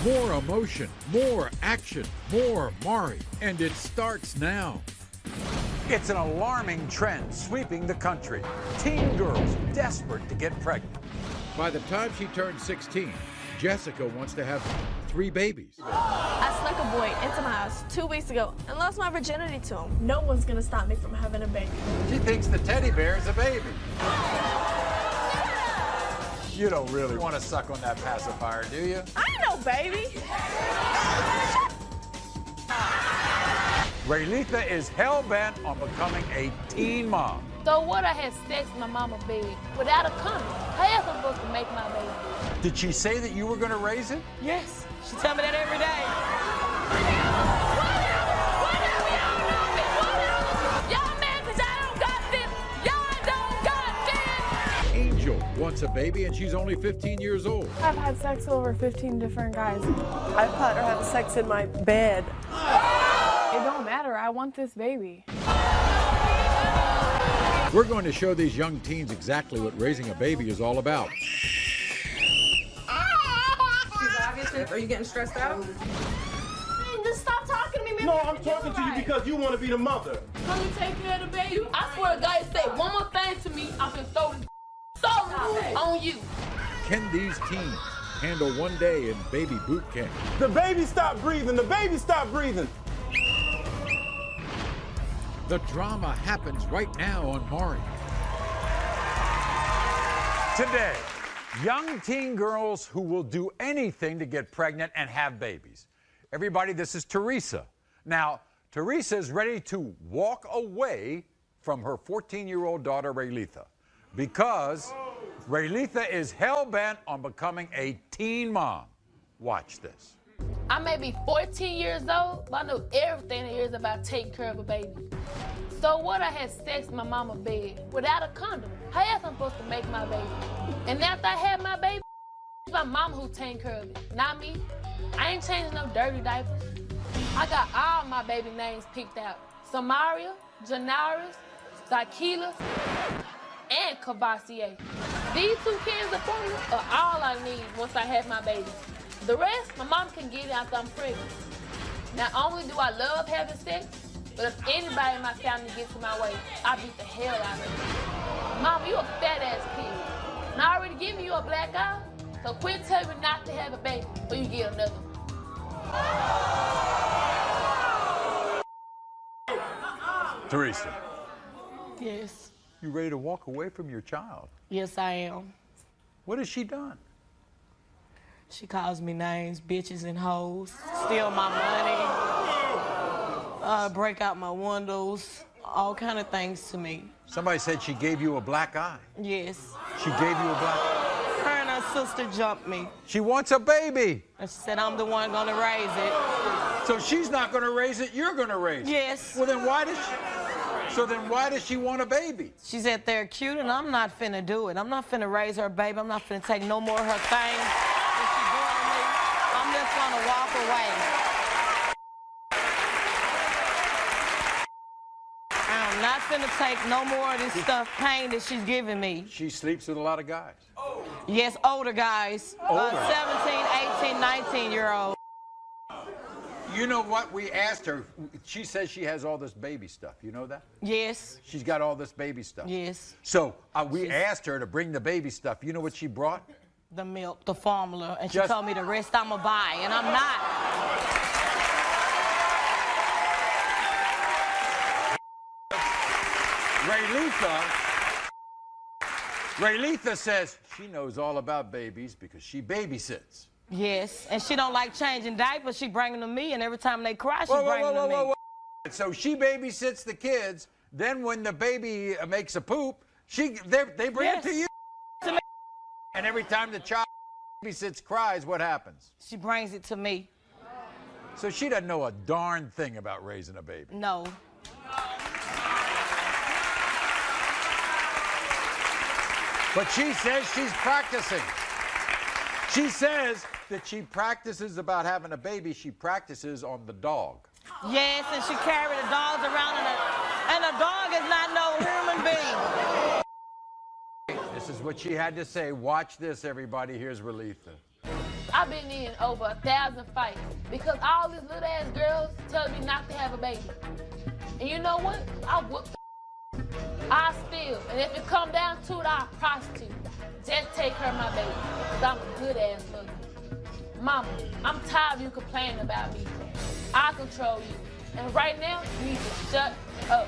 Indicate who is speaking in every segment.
Speaker 1: More emotion, more action, more Maury, and it starts now.
Speaker 2: It's an alarming trend sweeping the country. Teen girls desperate to get pregnant.
Speaker 1: By the time she turns 16, Jessica wants to have 3 babies.
Speaker 3: I snuck a boy into my house 2 weeks ago and lost my virginity to him. No one's gonna stop me from having a baby.
Speaker 2: She thinks the teddy bear is a baby. You don't really want to suck on that pacifier, do you?
Speaker 3: I ain't no baby.
Speaker 2: Raylitha is hell-bent on becoming a teen mom.
Speaker 4: So what, I had sex in my mama's bed without a condom? How else am I supposed to make my baby?
Speaker 2: Did she say that you were going to raise it?
Speaker 4: Yes. She tell me that every day. Y'all mad because I don't got this. Y'all don't got this.
Speaker 1: Angel wants a baby and she's only 15 years old.
Speaker 5: I've had sex with over 15 different guys. I've caught her having sex in my bed. It don't matter. I want this baby.
Speaker 1: We're going to show these young teens exactly what raising a baby is all about.
Speaker 6: Are you getting stressed out?
Speaker 3: Man, just stop talking to me, man.
Speaker 7: No, I'm talking to you because you want to be the mother.
Speaker 3: Come and take care of the baby.
Speaker 4: I swear to God, you say one more thing to me, I'm gonna throw this on you.
Speaker 1: Can these teens handle one day in baby boot camp?
Speaker 7: The baby stopped breathing. The baby stopped breathing.
Speaker 1: The drama happens right now on Maury.
Speaker 2: Today, young teen girls who will do anything to get pregnant and have babies. Everybody, this is Teresa. Now, Teresa is ready to walk away from her 14-year-old daughter, Raylitha, because Raylitha is hell-bent on becoming a teen mom. Watch this.
Speaker 4: I may be 14 years old, but I know everything there is about taking care of a baby. So what, I had sex in my mama's bed without a condom. How else am I supposed to make my baby? And after I had my baby, it's my mama who taking care of it, not me. I ain't changing no dirty diapers. I got all my baby names picked out. Samaria, Janaris, Zakila, and Cavassier. These 2 cans of formula are all I need once I have my baby. The rest, my mom can get it after I'm pregnant. Not only do I love having sex, but if anybody in my family gets in my way, I beat the hell out of them. Mom, you a fat-ass kid. And I already given you a black eye, so quit telling me not to have a baby, or you get another one.
Speaker 2: Teresa,
Speaker 4: Yes.
Speaker 2: you ready to walk away from your child?
Speaker 4: Yes, I am.
Speaker 2: What has she done?
Speaker 4: She calls me names, bitches and hoes, steal my money, break out my windows, all kind of things to me.
Speaker 2: Somebody said she gave you a black eye.
Speaker 4: Yes.
Speaker 2: She gave you a black eye.
Speaker 4: Her and her sister jumped me.
Speaker 2: She wants a baby.
Speaker 4: And she said I'm the one gonna raise it.
Speaker 2: So she's not going to raise it, you're going to raise it.
Speaker 4: Yes.
Speaker 2: Well, then why does she... So then why does she want a baby?
Speaker 4: She said they're cute and I'm not finna do it. I'm not finna raise her baby. I'm not finna take no more of her things that she's doing to me. I'm just gonna walk away. I'm not finna take no more of this stuff, pain that she's giving me.
Speaker 2: She sleeps with a lot of guys.
Speaker 4: Yes, older guys.
Speaker 2: Older.
Speaker 4: 17, 18, 19-year-olds.
Speaker 2: You know what? We asked her. She says she has all this baby stuff. You know that?
Speaker 4: Yes.
Speaker 2: She's got all this baby stuff.
Speaker 4: Yes.
Speaker 2: So we asked her to bring the baby stuff. You know what she brought?
Speaker 4: The milk, the formula, and she
Speaker 2: Just-
Speaker 4: told me the rest I'ma buy, and I'm not.
Speaker 2: Raylitha says she knows all about babies because she babysits.
Speaker 4: Yes, and she don't like changing diapers. She bring them to me, and every time they cry, she bring them to me.
Speaker 2: So she babysits the kids. Then when the baby makes a poop, they bring it to you.
Speaker 4: To me.
Speaker 2: And every time the child babysits cries, what happens?
Speaker 4: She brings it to me.
Speaker 2: So she doesn't know a darn thing about raising a baby.
Speaker 4: No.
Speaker 2: But she says she's practicing. She says that she practices about having a baby. She practices on the dog.
Speaker 4: Yes, and she carry the dogs around, and a dog is not no human being.
Speaker 2: This is what she had to say. Watch this, everybody. Here's Raylitha.
Speaker 4: I've been in over 1,000 fights because all these little ass girls tell me not to have a baby. And you know what? I whoop the I steal. And if it come down to it, I'll prostitute. Just take care of my baby. Because I'm a good ass mother. Mama, I'm tired of you complaining about me. I control you. And right now, you need to shut up.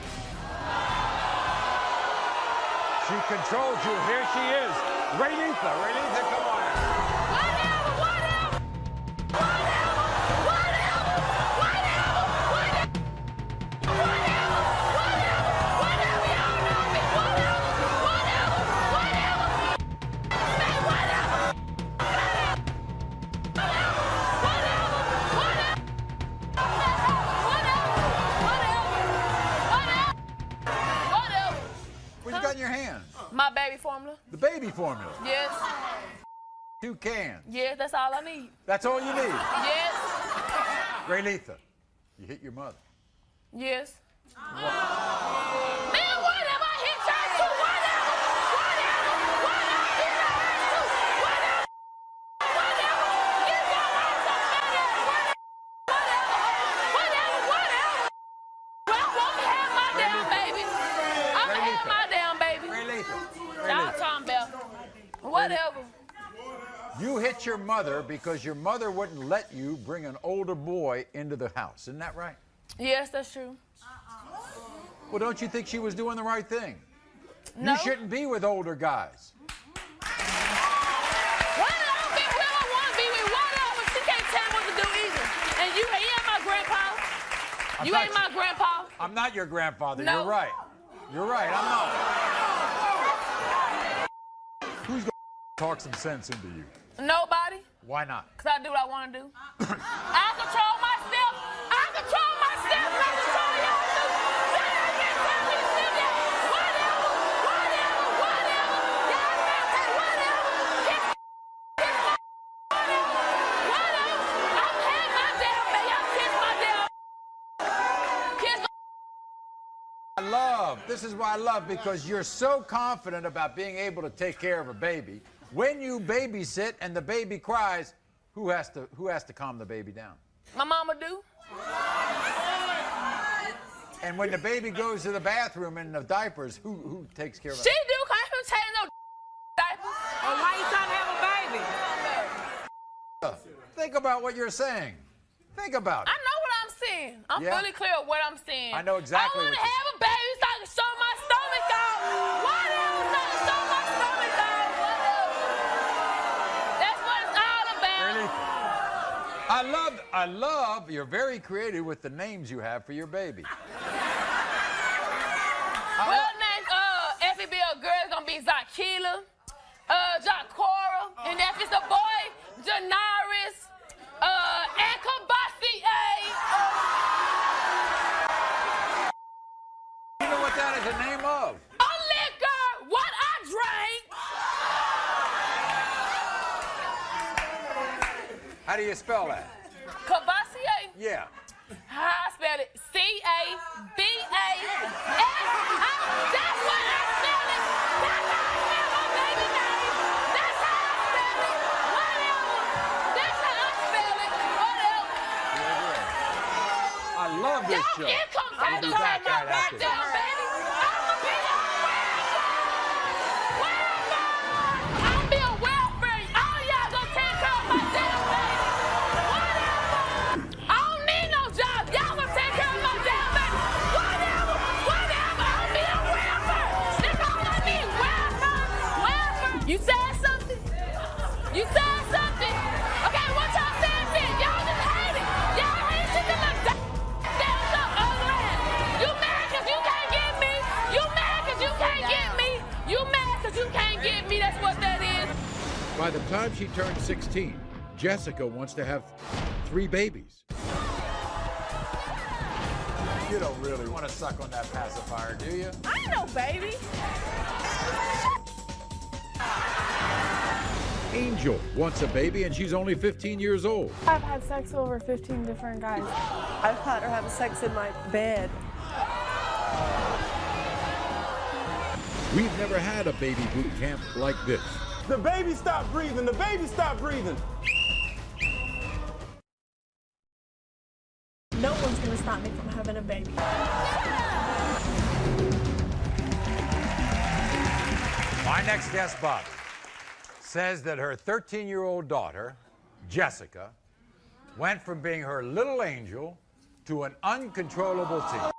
Speaker 2: She controls you. Here she is. Renita, come on. What you got in your hands?
Speaker 4: My baby formula.
Speaker 2: The baby formula.
Speaker 4: Yes.
Speaker 2: 2 cans.
Speaker 4: Yes, that's all I need.
Speaker 2: That's all you need.
Speaker 4: Yes.
Speaker 2: Renita, you hit your mother.
Speaker 4: Yes. Man, whatever, I hit y'all too. Whatever. I won't have my damn baby. I'm gonna have my damn baby. Y'all talking about whatever.
Speaker 2: You hit your mother because your mother wouldn't let you bring an older boy into the house. Isn't that right?
Speaker 4: Yes, that's true.
Speaker 2: Well, don't you think she was doing the right thing?
Speaker 4: No.
Speaker 2: You shouldn't be with older guys.
Speaker 4: Whatever, big girl, I want to be with whatever. She can't tell me what to do either. And you ain't my grandpa. You ain't my grandpa.
Speaker 2: I'm not your grandfather.
Speaker 4: No.
Speaker 2: You're right. You're right. I'm not. Who's going to talk some sense into you?
Speaker 4: Nobody.
Speaker 2: Why not?
Speaker 4: Because I do what I want to do. I control myself. I control myself. I control y'all too. Y'all can't tell me to sit there. Whatever. Y'all can't say whatever. Whatever. I'm having my damn baby. Y'all kiss my damn. Kiss my.
Speaker 2: This is why I love, because you're so confident about being able to take care of a baby. When you babysit and the baby cries, who has to calm the baby down?
Speaker 4: My mama do.
Speaker 2: And when the baby goes to the bathroom in the diapers, who takes care of it?
Speaker 4: She do, cause I don't take no diapers.
Speaker 6: Well, why you trying to have a baby?
Speaker 2: Think about what you're saying. Think about it.
Speaker 4: I know what I'm saying. I'm fully clear of what I'm saying.
Speaker 2: I know exactly
Speaker 4: I
Speaker 2: what
Speaker 4: want to
Speaker 2: you're
Speaker 4: have a baby so I can show my stomach out. Whatever, so I can show my stomach out. Whatever. That's what it's all about.
Speaker 2: Really? I love, you're very creative with the names you have for your baby.
Speaker 4: Well, named, if it be a girl, it's gonna be Zakila, Jacora, and if it's a boy, Janaris, and Kabasier.
Speaker 2: You know what that is the name of?
Speaker 4: A liquor, what I drank.
Speaker 2: How do you spell that?
Speaker 4: Kabasier.
Speaker 2: Yeah.
Speaker 4: How I spell it? C-A-B-A-S. That's what I spell it. That's how I spell my baby name. That's how I spell it. Whatever. That's how I spell it. Whatever.
Speaker 2: I love this
Speaker 4: Y'all
Speaker 2: show.
Speaker 4: income
Speaker 2: I'll
Speaker 4: tax
Speaker 2: be
Speaker 4: on
Speaker 2: back
Speaker 4: my
Speaker 2: right after
Speaker 4: goddamn
Speaker 2: this.
Speaker 4: baby. I'ma be on welfare. Whatever. I'll be on welfare. All y'all gonna take care of my damn baby. Whatever. I don't need no job. Y'all gonna take care of my damn baby. Whatever. I'll be on welfare. That's all I need. Welfare. You said something? You said something? Okay, what y'all saying then? Y'all just hate it. Y'all hate shit to look down. You mad cause you can't get me? You mad cause you can't get me? You mad cause you can't get me? That's what that is.
Speaker 1: By the time she turns 16, Jessica wants to have 3 babies.
Speaker 2: You don't really want to suck on that pacifier, do you?
Speaker 5: I ain't no baby.
Speaker 1: Angel wants a baby and she's only 15 years old.
Speaker 5: I've had sex with over 15 different guys. I've had her have sex in my bed.
Speaker 1: We've never had a baby boot camp like this.
Speaker 7: The baby stopped breathing. The baby stopped breathing.
Speaker 3: No one's gonna stop me from having a baby.
Speaker 2: My next guest, Bobby, says that her 13-year-old daughter, Jessica, went from being her little angel to an uncontrollable teen.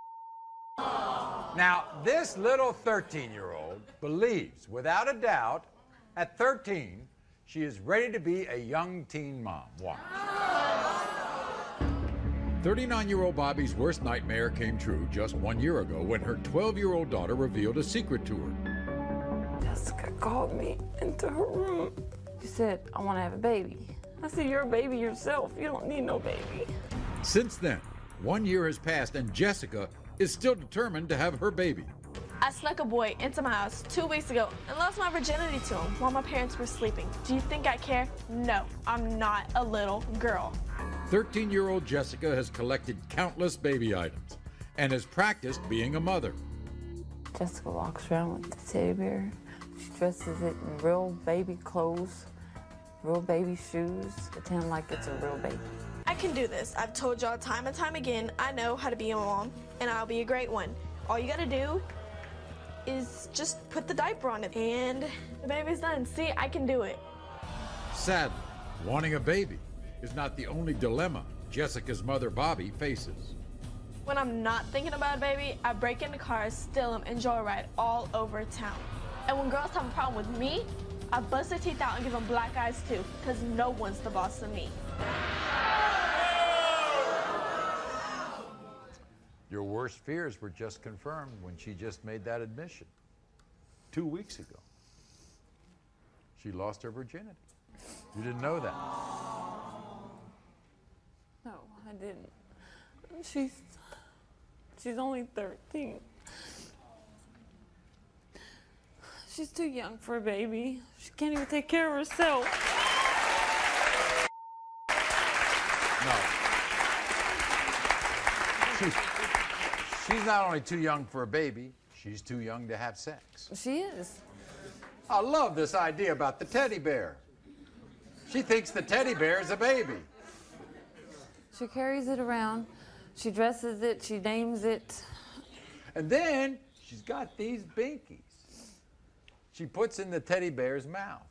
Speaker 2: Now, this little 13-year-old believes, without a doubt, at 13, she is ready to be a young teen mom. Watch.
Speaker 1: 39-year-old Bobby's worst nightmare came true just 1 year ago when her 12-year-old daughter revealed a secret to her.
Speaker 5: Jessica called me into her room. She said, I want to have a baby. I said, you're a baby yourself. You don't need no baby.
Speaker 1: Since then, 1 year has passed and Jessica is still determined to have her baby.
Speaker 3: I snuck a boy into my house 2 weeks ago and lost my virginity to him while my parents were sleeping. Do you think I care? No, I'm not a little girl.
Speaker 1: 13-year-old Jessica has collected countless baby items and has practiced being a mother.
Speaker 5: Jessica walks around with the teddy bear. She dresses it in real baby clothes, real baby shoes, pretend like it's a real baby.
Speaker 3: I can do this. I've told y'all time and time again, I know how to be a mom, and I'll be a great one. All you gotta do is just put the diaper on it, and the baby's done. See, I can do it.
Speaker 1: Sadly, wanting a baby is not the only dilemma Jessica's mother, Bobby, faces.
Speaker 3: When I'm not thinking about a baby, I break into cars, steal them, and joyride all over town. And when girls have a problem with me, I bust their teeth out and give them black eyes too, because no one's the boss of me.
Speaker 2: Your worst fears were just confirmed when she just made that admission 2 weeks ago. She lost her virginity. You didn't know that.
Speaker 5: No, I didn't. She's only 13. She's too young for a baby. She can't even take care of herself.
Speaker 2: No. She's not only too young for a baby, she's too young to have sex.
Speaker 5: She is.
Speaker 2: I love this idea about the teddy bear. She thinks the teddy bear is a baby.
Speaker 5: She carries it around. She dresses it. She names it.
Speaker 2: And then she's got these binkies she puts in the teddy bear's mouth.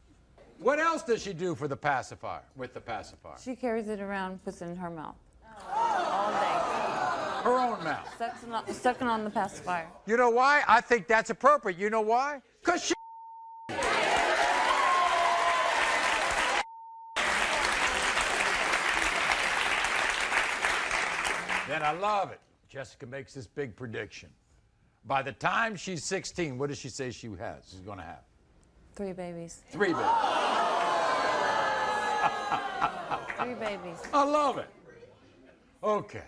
Speaker 2: What else does she do for the pacifier, with the pacifier?
Speaker 5: She carries it around, puts it in her mouth. All day.
Speaker 2: Her own mouth.
Speaker 5: Sucking on the pacifier.
Speaker 2: You know why? I think that's appropriate. You know why? Because she... Then I love it. Jessica makes this big prediction. By the time she's 16, what does she say she's going to have?
Speaker 5: 3 babies.
Speaker 2: 3 babies.
Speaker 5: 3 babies.
Speaker 2: I love it. Okay.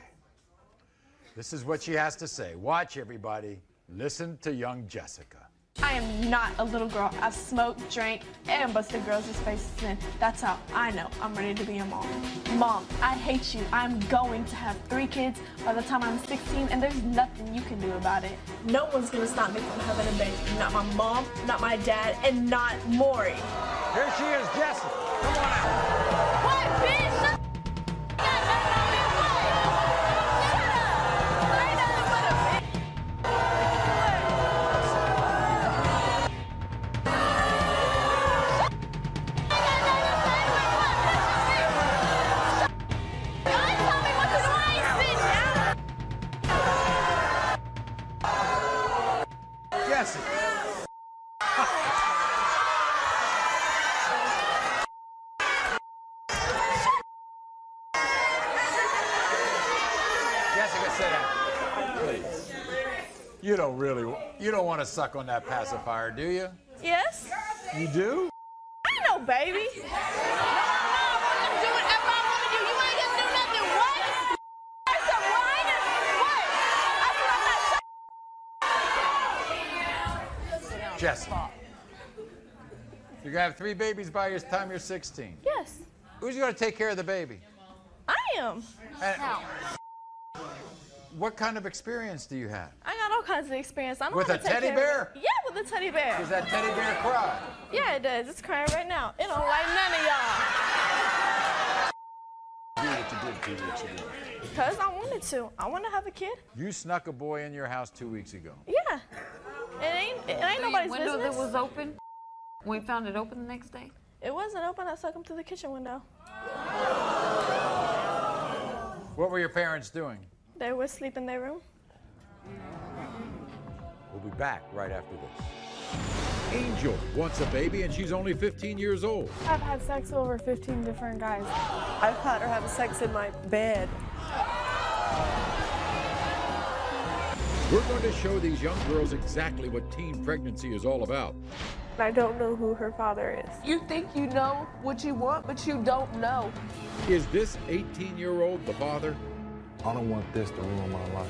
Speaker 2: This is what she has to say. Watch, everybody. Listen to young Jessica.
Speaker 3: I am not a little girl. I've smoked, drank, and busted girls' faces in. That's how I know I'm ready to be a mom. Mom, I hate you. I'm going to have 3 kids by the time I'm 16, and there's nothing you can do about it. No one's gonna stop me from having a baby. Not my mom, not my dad, and not Maury.
Speaker 2: Here she is, Jessica. Come on out.
Speaker 4: What, bitch? Shut
Speaker 2: Jessica, sit down, please. You don't want to suck on that pacifier, do you?
Speaker 3: Yes?
Speaker 2: You do?
Speaker 3: I know, baby.
Speaker 2: Jessica, you're gonna have 3 babies by the time you're 16.
Speaker 3: Yes,
Speaker 2: Who's gonna take care of the baby?
Speaker 3: I am.
Speaker 2: And what kind of experience do you have?
Speaker 3: I got all kinds of experience. I know
Speaker 2: With
Speaker 3: how
Speaker 2: a
Speaker 3: to take
Speaker 2: teddy
Speaker 3: care
Speaker 2: bear?
Speaker 3: of it. Yeah, with a teddy bear.
Speaker 2: Does that teddy bear cry?
Speaker 3: Yeah, it does. It's crying right now. It don't like none of y'all.
Speaker 2: Do what you do
Speaker 8: kid 2 weeks ago?
Speaker 3: Because I wanted to. I want to have a kid.
Speaker 2: You snuck a boy in your house 2 weeks ago.
Speaker 3: Yeah. It ain't nobody's
Speaker 5: window
Speaker 3: business.
Speaker 5: that was open? We found it open the next day?
Speaker 3: It wasn't open. I stuck him through the kitchen window.
Speaker 2: What were your parents doing?
Speaker 3: They would sleep in their room.
Speaker 2: We'll be back right after this.
Speaker 1: Angel wants a baby and she's only 15 years old.
Speaker 3: I've had sex with over 15 different guys.
Speaker 9: I've caught her having sex in my bed.
Speaker 1: We're going to show these young girls exactly what teen pregnancy is all about.
Speaker 3: I don't know who her father is.
Speaker 9: You think you know what you want, but you don't know.
Speaker 1: Is this 18-year-old the father?
Speaker 8: I don't want this to ruin my life.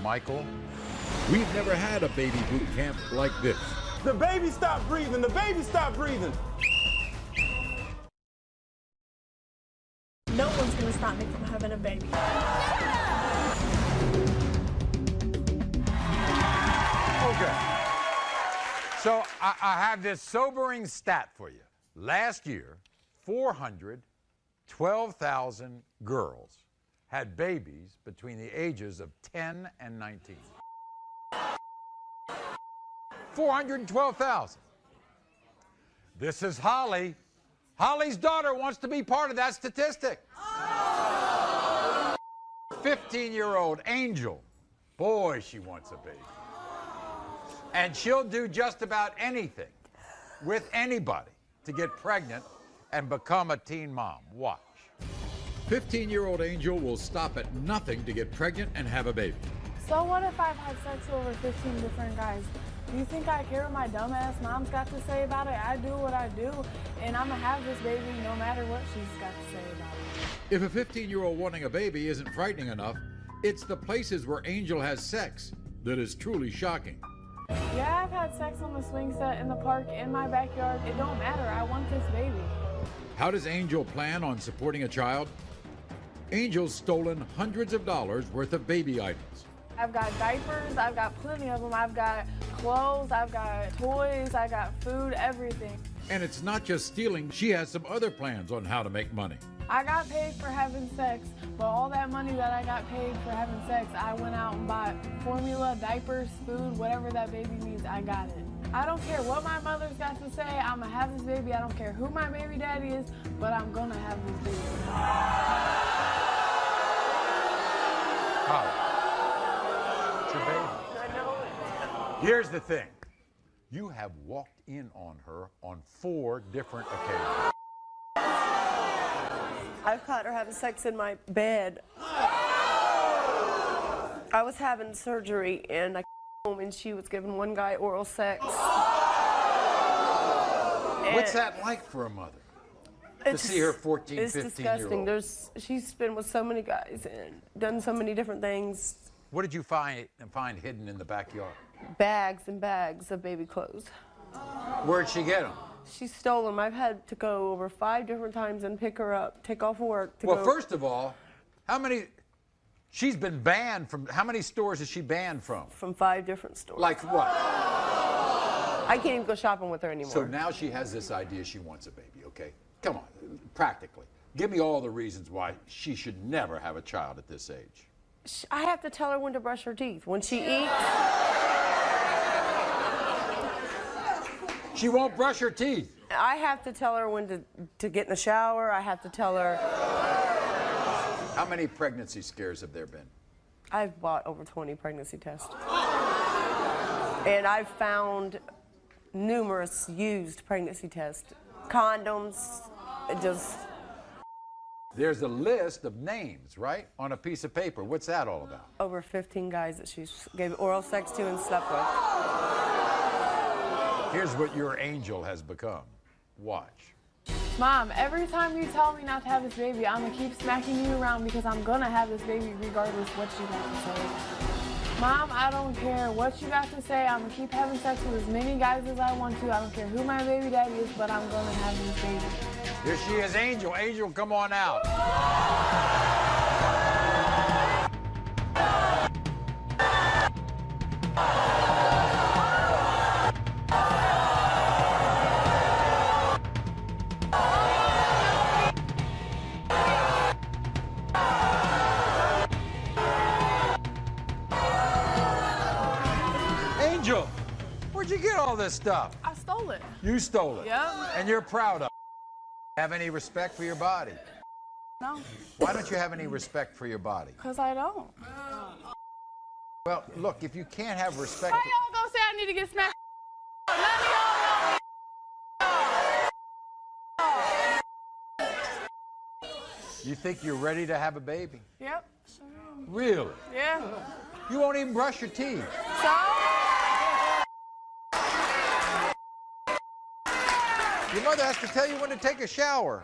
Speaker 2: Michael?
Speaker 1: We've never had a baby boot camp like this.
Speaker 7: The baby stopped breathing. The baby stopped breathing.
Speaker 3: No one's gonna stop me from having a baby.
Speaker 2: Okay. So I have this sobering stat for you. Last year, 412,000 girls had babies between the ages of 10 and 19. 412,000. This is Holly. Holly's daughter wants to be part of that statistic. 15-year-old Angel. Boy, she wants a baby. And she'll do just about anything with anybody to get pregnant and become a teen mom. Watch.
Speaker 1: 15-year-old Angel will stop at nothing to get pregnant and have a baby.
Speaker 3: So what if I've had sex with over 15 different guys? Do you think I care what my dumbass mom's got to say about it? I do what I do, and I'm gonna have this baby no matter what she's got to say about it.
Speaker 1: If a 15-year-old wanting a baby isn't frightening enough, it's the places where Angel has sex that is truly shocking.
Speaker 3: Yeah, I've had sex on the swing set, in the park, in my backyard. It don't matter. I want this baby.
Speaker 1: How does Angel plan on supporting a child? Angel's stolen hundreds of dollars worth of baby items.
Speaker 3: I've got diapers, I've got plenty of them, I've got clothes, I've got toys, I got food, everything.
Speaker 1: And it's not just stealing, she has some other plans on how to make money.
Speaker 3: I got paid for having sex, but all that money that I got paid for having sex, I went out and bought formula, diapers, food, whatever that baby needs, I got it. I don't care what my mother's got to say, I'm gonna have this baby. I don't care who my baby daddy is, but I'm gonna have this baby.
Speaker 2: It's your baby.
Speaker 9: I know it.
Speaker 2: Here's the thing. You have walked in on her on 4 different occasions.
Speaker 9: I've caught her having sex in my bed. I was having surgery and I came home and she was giving one guy oral sex.
Speaker 2: What's that like for a mother? To see her 14,
Speaker 9: it's
Speaker 2: 15-year-old.
Speaker 9: disgusting. She's been with so many guys and done so many different things.
Speaker 2: What did you find hidden in the backyard?
Speaker 9: Bags and bags of baby clothes.
Speaker 2: Where'd she get them?
Speaker 9: She stole them. I've had to go over 5 different times and pick her up, take off work to go.
Speaker 2: Well, first of all, she's been banned from, how many stores is she banned from?
Speaker 9: From 5 different stores.
Speaker 2: Like what?
Speaker 9: I can't even go shopping with her anymore.
Speaker 2: So now she has this idea she wants a baby, okay? Come on, practically. Give me all the reasons why she should never have a child at this age.
Speaker 9: I have to tell her when to brush her teeth. When she eats.
Speaker 2: She won't brush her teeth.
Speaker 9: I have to tell her when to get in the shower. I have to tell her.
Speaker 2: How many pregnancy scares have there been?
Speaker 9: I've bought over 20 pregnancy tests. And I've found numerous used pregnancy tests. Condoms, just.
Speaker 2: There's a list of names, right? On a piece of paper. What's that all about?
Speaker 9: Over 15 guys that she gave oral sex to and slept with.
Speaker 2: Here's what your Angel has become. Watch.
Speaker 3: Mom, every time you tell me not to have this baby, I'm gonna keep smacking you around because I'm gonna have this baby regardless what you got to say. Mom, I don't care what you got to say. I'm gonna keep having sex with as many guys as I want to. I don't care who my baby daddy is, but I'm gonna have this baby.
Speaker 2: Here she is, Angel. Angel, come on out. Where'd you get all this stuff?
Speaker 3: I stole it.
Speaker 2: You stole it.
Speaker 3: Yeah.
Speaker 2: And you're proud of it. Have any respect for your body?
Speaker 3: No.
Speaker 2: Why don't you have any respect for your body?
Speaker 3: Because I don't.
Speaker 2: Well, look, if you can't have respect...
Speaker 3: How y'all gonna say I need to get smacked? Let me all know.
Speaker 2: You think you're ready to have a baby?
Speaker 3: Yep. Sure am.
Speaker 2: Really?
Speaker 3: Yeah.
Speaker 2: You won't even brush your teeth.
Speaker 3: So?
Speaker 2: Your mother has to tell you when to take a shower.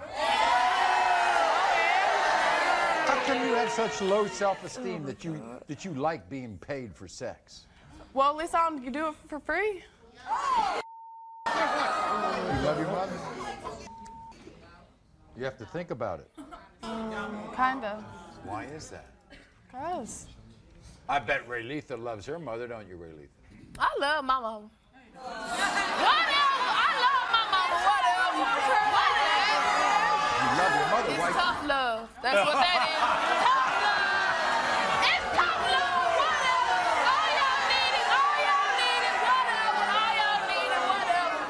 Speaker 2: How come you have such low self-esteem that you like being paid for sex?
Speaker 3: Well, at least I can do it for free.
Speaker 2: You love your mother? You have to think about it.
Speaker 3: Kinda.
Speaker 2: Why is that?
Speaker 3: Cause.
Speaker 2: I bet Ray Letha loves her mother, don't you, Ray Letha?
Speaker 4: I love my mama. Whatever. I love my mama. Whatever.
Speaker 2: You love your mother,
Speaker 4: It's
Speaker 2: why?
Speaker 4: tough love. That's what that is. Tough love. It's tough love. Whatever. All y'all need is whatever.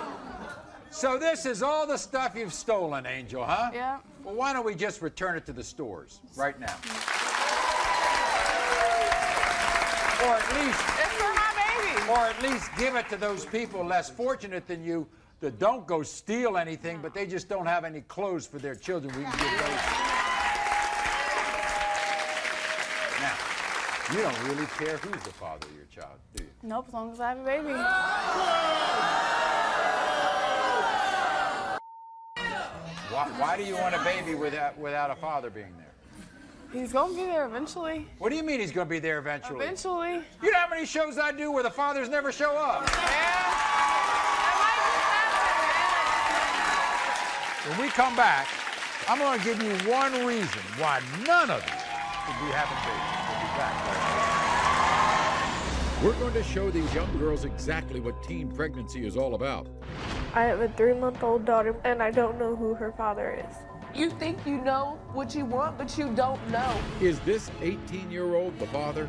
Speaker 2: So this is all the stuff you've stolen, Angel, huh?
Speaker 3: Yeah.
Speaker 2: Well, why don't we just return it to the stores right now? Or at least...
Speaker 3: It's for my baby.
Speaker 2: Or at least give it to those people less fortunate than you that don't go steal anything, but they just don't have any clothes for their children. We can give those. Now, you don't really care who's the father of your child, do you?
Speaker 3: Nope, as long as I have a baby.
Speaker 2: Why do you want a baby without a father being there?
Speaker 3: He's gonna be there eventually.
Speaker 2: What do you mean he's going to be there eventually?
Speaker 3: Eventually.
Speaker 2: You know how many shows I do where the fathers never show up?
Speaker 3: Yeah.
Speaker 2: When we come back, I'm going to give you one reason why none of you should be having babies. We'll be back.
Speaker 1: We're going to show these young girls exactly what teen pregnancy is all about.
Speaker 10: I have a 3-month-old daughter, and I don't know who her father is.
Speaker 9: You think you know what you want, but you don't know.
Speaker 1: Is this 18-year-old the father?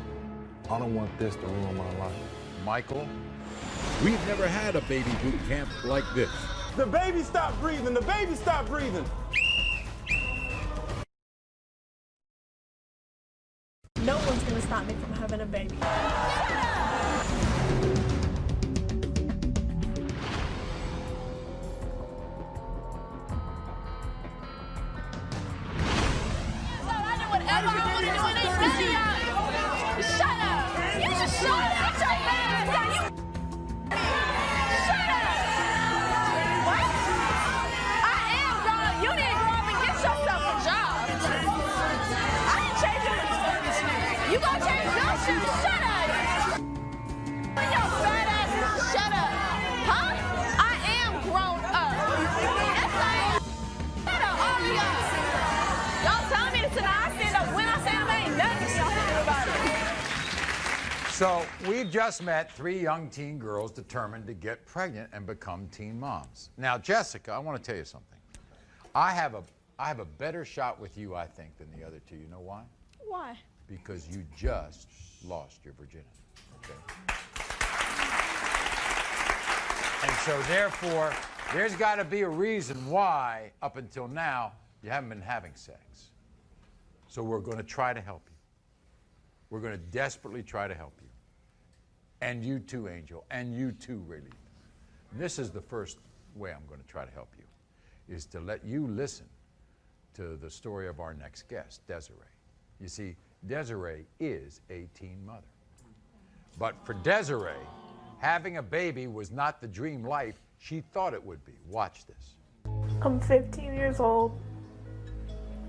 Speaker 8: I don't want this to ruin my life.
Speaker 2: Michael?
Speaker 1: We've never had a baby boot camp like this.
Speaker 7: The baby stopped breathing. The baby stopped breathing.
Speaker 10: No one's gonna stop me from having a baby.
Speaker 2: So we've just met 3 young teen girls determined to get pregnant and become teen moms. Now, Jessica, I want to tell you something. I have a better shot with you, I think, than the other 2. You know why?
Speaker 10: Why?
Speaker 2: Because you just lost your virginity. Okay? And so therefore, there's got to be a reason why, up until now, you haven't been having sex. So we're going to try to help you. We're going to desperately try to help you. And you too, Angel, and you too, Ray Letha. This is the first way I'm going to try to help you, is to let you listen to the story of our next guest, Desiree. You see, Desiree is a teen mother. But for Desiree, having a baby was not the dream life she thought it would be. Watch this.
Speaker 10: I'm 15 years old.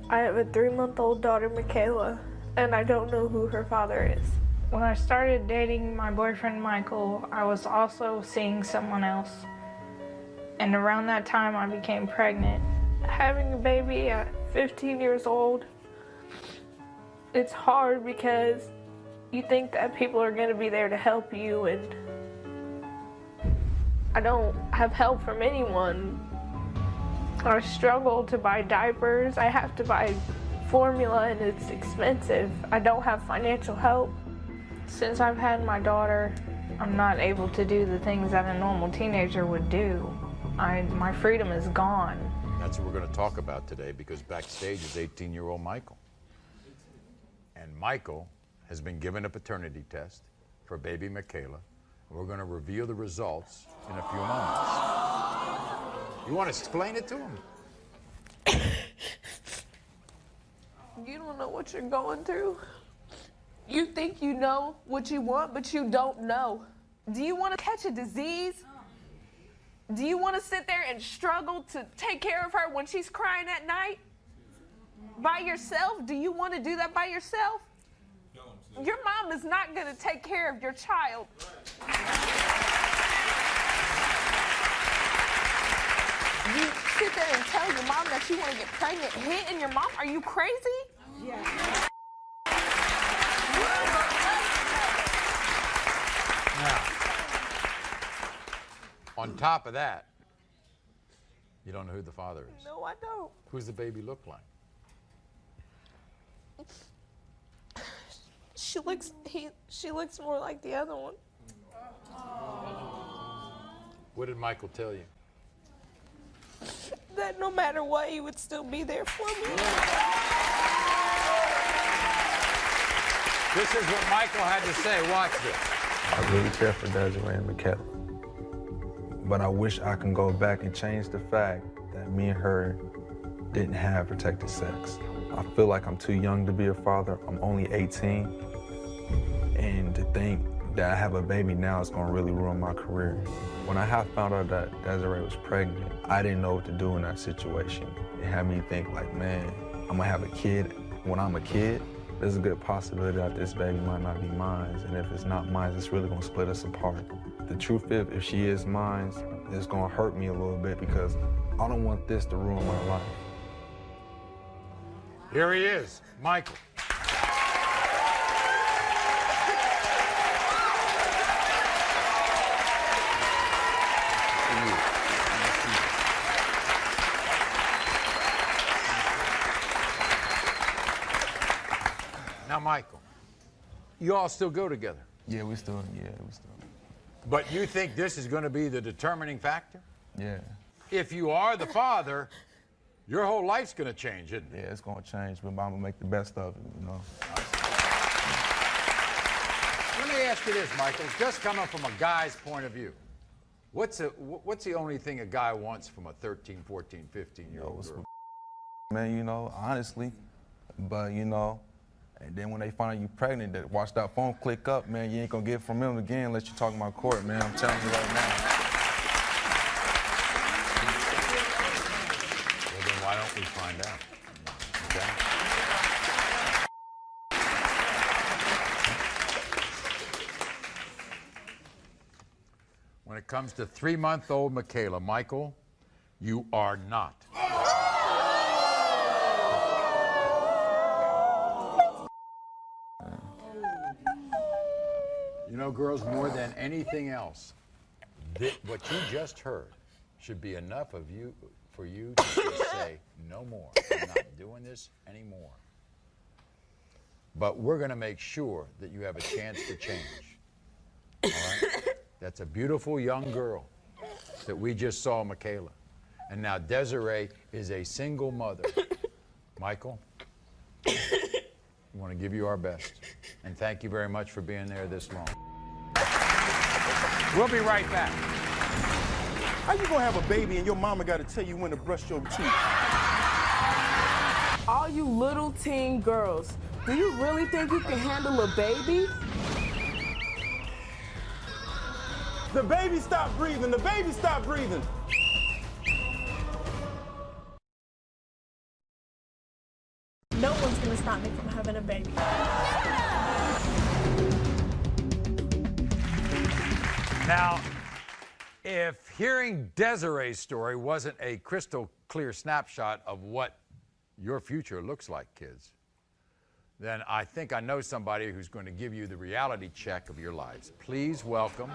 Speaker 10: I have a 3-month-old daughter, Michaela, and I don't know who her father is.
Speaker 11: When I started dating my boyfriend Michael, I was also seeing someone else. And around that time, I became pregnant.
Speaker 10: Having a baby at 15 years old, it's hard because you think that people are going to be there to help you, and I don't have help from anyone. I struggle to buy diapers. I have to buy formula, and it's expensive. I don't have financial help. Since I've had my daughter,
Speaker 11: I'm not able to do the things that a normal teenager would do. My freedom is gone.
Speaker 2: That's what we're going to talk about today, because backstage is 18-year-old Michael. And Michael has been given a paternity test for baby Michaela. We're going to reveal the results in a few moments. You want to explain it to him?
Speaker 3: You don't know what you're going through. You think you know what you want, but you don't know. Do you want to catch a disease? Do you want to sit there and struggle to take care of her when she's crying at night? By yourself? Do you want to do that by yourself? Your mom is not going to take care of your child. You sit there and tell your mom that you want to get pregnant, hitting your mom? Are you crazy? Yeah.
Speaker 2: Now, on top of that, you don't know who the father is.
Speaker 3: No, I don't.
Speaker 2: Who's the baby look like?
Speaker 3: She looks more like the other one.
Speaker 2: What did Michael tell you?
Speaker 3: That no matter what, he would still be there for me.
Speaker 2: This is what Michael had to say. Watch this.
Speaker 8: I really care for Desiree and Michaela. But I wish I can go back and change the fact that me and her didn't have protected sex. I feel like I'm too young to be a father. I'm only 18. And to think that I have a baby now is gonna really ruin my career. When I found out that Desiree was pregnant, I didn't know what to do in that situation. It had me think like, man, I'm gonna have a kid when I'm a kid. There's a good possibility that this baby might not be mine, and if it's not mine, it's really gonna split us apart. The truth is, if she is mine, it's gonna hurt me a little bit because I don't want this to ruin my life.
Speaker 2: Here he is, Michael. Now, Michael, you all still go together?
Speaker 8: Yeah, we still.
Speaker 2: But you think this is going to be the determining factor?
Speaker 8: Yeah.
Speaker 2: If you are the father, your whole life's going to change, isn't it?
Speaker 8: Yeah, it's going to change, but I'm going to make the best of it, you know.
Speaker 2: Let me ask you this, Michael, just coming from a guy's point of view. What's the only thing a guy wants from a 13, 14, 15-year-old girl?
Speaker 8: Man, you know, honestly, but, you know, and then when they find out you pregnant, that watch that phone click up, man, you ain't gonna get it from him again unless you talking about court, man. I'm telling you right now.
Speaker 2: Well, then why don't we find out? Okay. When it comes to 3-month-old Michaela, Michael, you are not. You know, girls, more than anything else, what you just heard should be enough of you for you to just say, no more. I'm not doing this anymore. But we're going to make sure that you have a chance to change. All right? That's a beautiful young girl that we just saw, Michaela. And now Desiree is a single mother. Michael, we want to give you our best. And thank you very much for being there this long. We'll be right back.
Speaker 7: How you gonna have a baby and your mama gotta tell you when to brush your teeth?
Speaker 9: All you little teen girls, do you really think you can handle a baby?
Speaker 7: The baby stopped breathing. The baby stopped breathing.
Speaker 3: No one's gonna stop me from having a baby.
Speaker 2: Now, if hearing Desiree's story wasn't a crystal clear snapshot of what your future looks like, kids, then I think I know somebody who's going to give you the reality check of your lives. Please welcome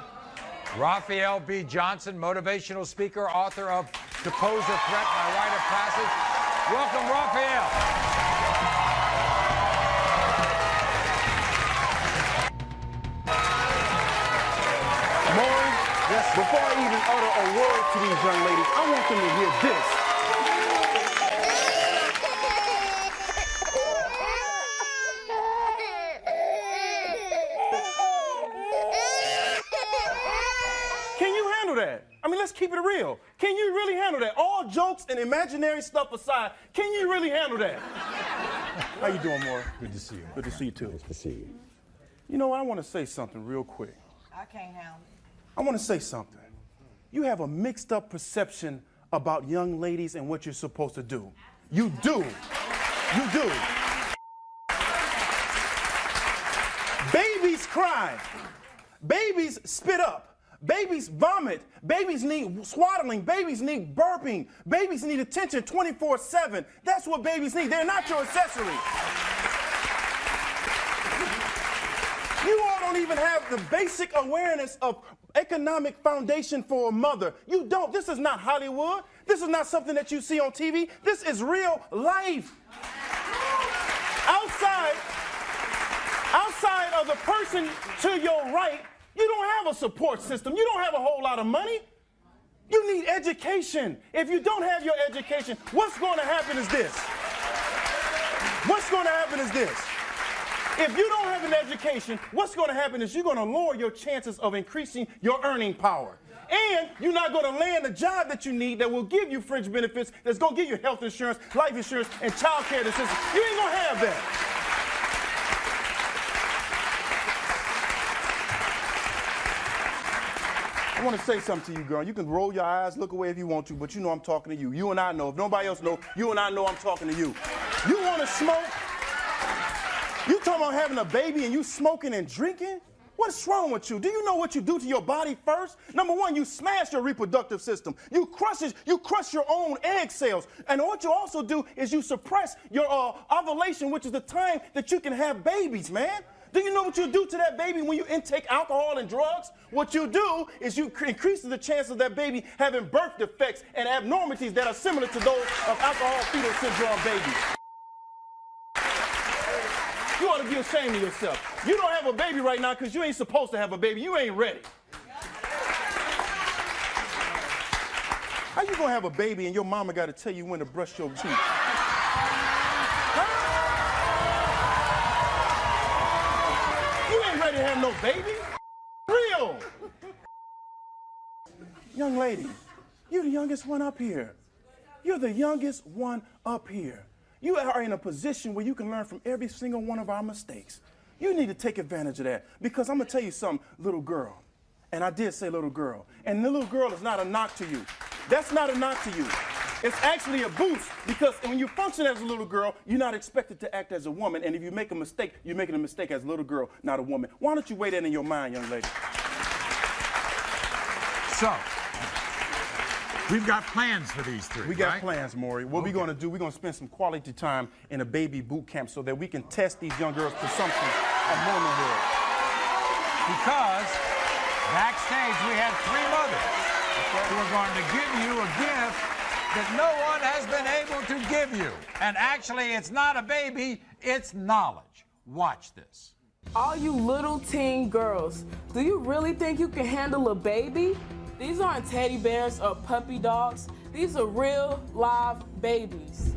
Speaker 2: Raphael B. Johnson, motivational speaker, author of To Pose a Threat, My Rite of Passage. Welcome, Raphael.
Speaker 7: Before I even utter a word to these young ladies, I want them to hear this. Can you handle that? I mean, let's keep it real. Can you really handle that? All jokes and imaginary stuff aside, can you really handle that? How you doing, Maury?
Speaker 2: Good to see you.
Speaker 7: Good to see you, too.
Speaker 2: Nice to see you.
Speaker 7: You know, I want to say something real quick.
Speaker 6: I can't handle it.
Speaker 7: I want to say something. You have a mixed up perception about young ladies and what you're supposed to do. You do. You do. Babies cry. Babies spit up. Babies vomit. Babies need swaddling. Babies need burping. Babies need attention 24/7. That's what babies need. They're not your accessory. You all don't even have the basic awareness of economic foundation for a mother. You don't. This is not Hollywood. This is not something that you see on TV. This is real life. Outside of the person to your right, you don't have a support system. You don't have a whole lot of money. You need education. If you don't have your education, what's going to happen is this. What's going to happen is this. If you don't have an education, what's going to happen is you're going to lower your chances of increasing your earning power. And you're not going to land a job that you need that will give you fringe benefits, that's going to give you health insurance, life insurance, and child care assistance. You ain't going to have that. I want to say something to you, girl. You can roll your eyes, look away if you want to, but you know I'm talking to you. You and I know. If nobody else knows, you and I know I'm talking to you. You want to smoke? You talking about having a baby and you smoking and drinking? What's wrong with you? Do you know what you do to your body first? Number one, you smash your reproductive system. You crush your own egg cells. And what you also do is you suppress your ovulation, which is the time that you can have babies, man. Do you know what you do to that baby when you intake alcohol and drugs? What you do is you increase the chance of that baby having birth defects and abnormalities that are similar to those of alcohol fetal syndrome babies. You ought to be ashamed of yourself. You don't have a baby right now because you ain't supposed to have a baby. You ain't ready. How you gonna have a baby and your mama got to tell you when to brush your teeth? You ain't ready to have no baby. Real. Young lady, you're the youngest one up here. You're the youngest one up here. You are in a position where you can learn from every single one of our mistakes. You need to take advantage of that, because I'm going to tell you something, little girl. And I did say little girl. And the little girl is not a knock to you. That's not a knock to you. It's actually a boost, because when you function as a little girl, you're not expected to act as a woman. And if you make a mistake, you're making a mistake as a little girl, not a woman. Why don't you weigh that in your mind, young lady?
Speaker 2: So, we've got plans for these three,
Speaker 7: We got
Speaker 2: right?
Speaker 7: plans, Maury. What we're going to do, we're going to spend some quality time in a baby boot camp so that we can test these young girls' presumptions of womanhood.
Speaker 2: Because backstage we had three mothers who are going to give you a gift that no one has been able to give you. And actually, it's not a baby, it's knowledge. Watch this.
Speaker 12: All you little teen girls, do you really think you can handle a baby? These aren't teddy bears or puppy dogs. These are real, live babies.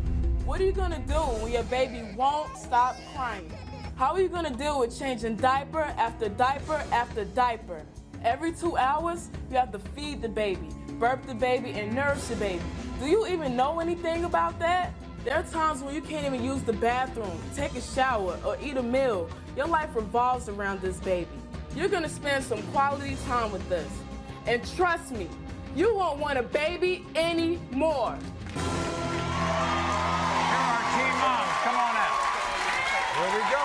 Speaker 12: What are you gonna do when your baby won't stop crying? How are you gonna deal with changing diaper after diaper after diaper? Every 2 hours, you have to feed the baby, burp the baby, and nourish the baby. Do you even know anything about that? There are times when you can't even use the bathroom, take a shower, or eat a meal. Your life revolves around this baby. You're gonna spend some quality time with this. And trust me, you won't want a baby anymore.
Speaker 2: Here are our teen moms. Come on out. Here we go.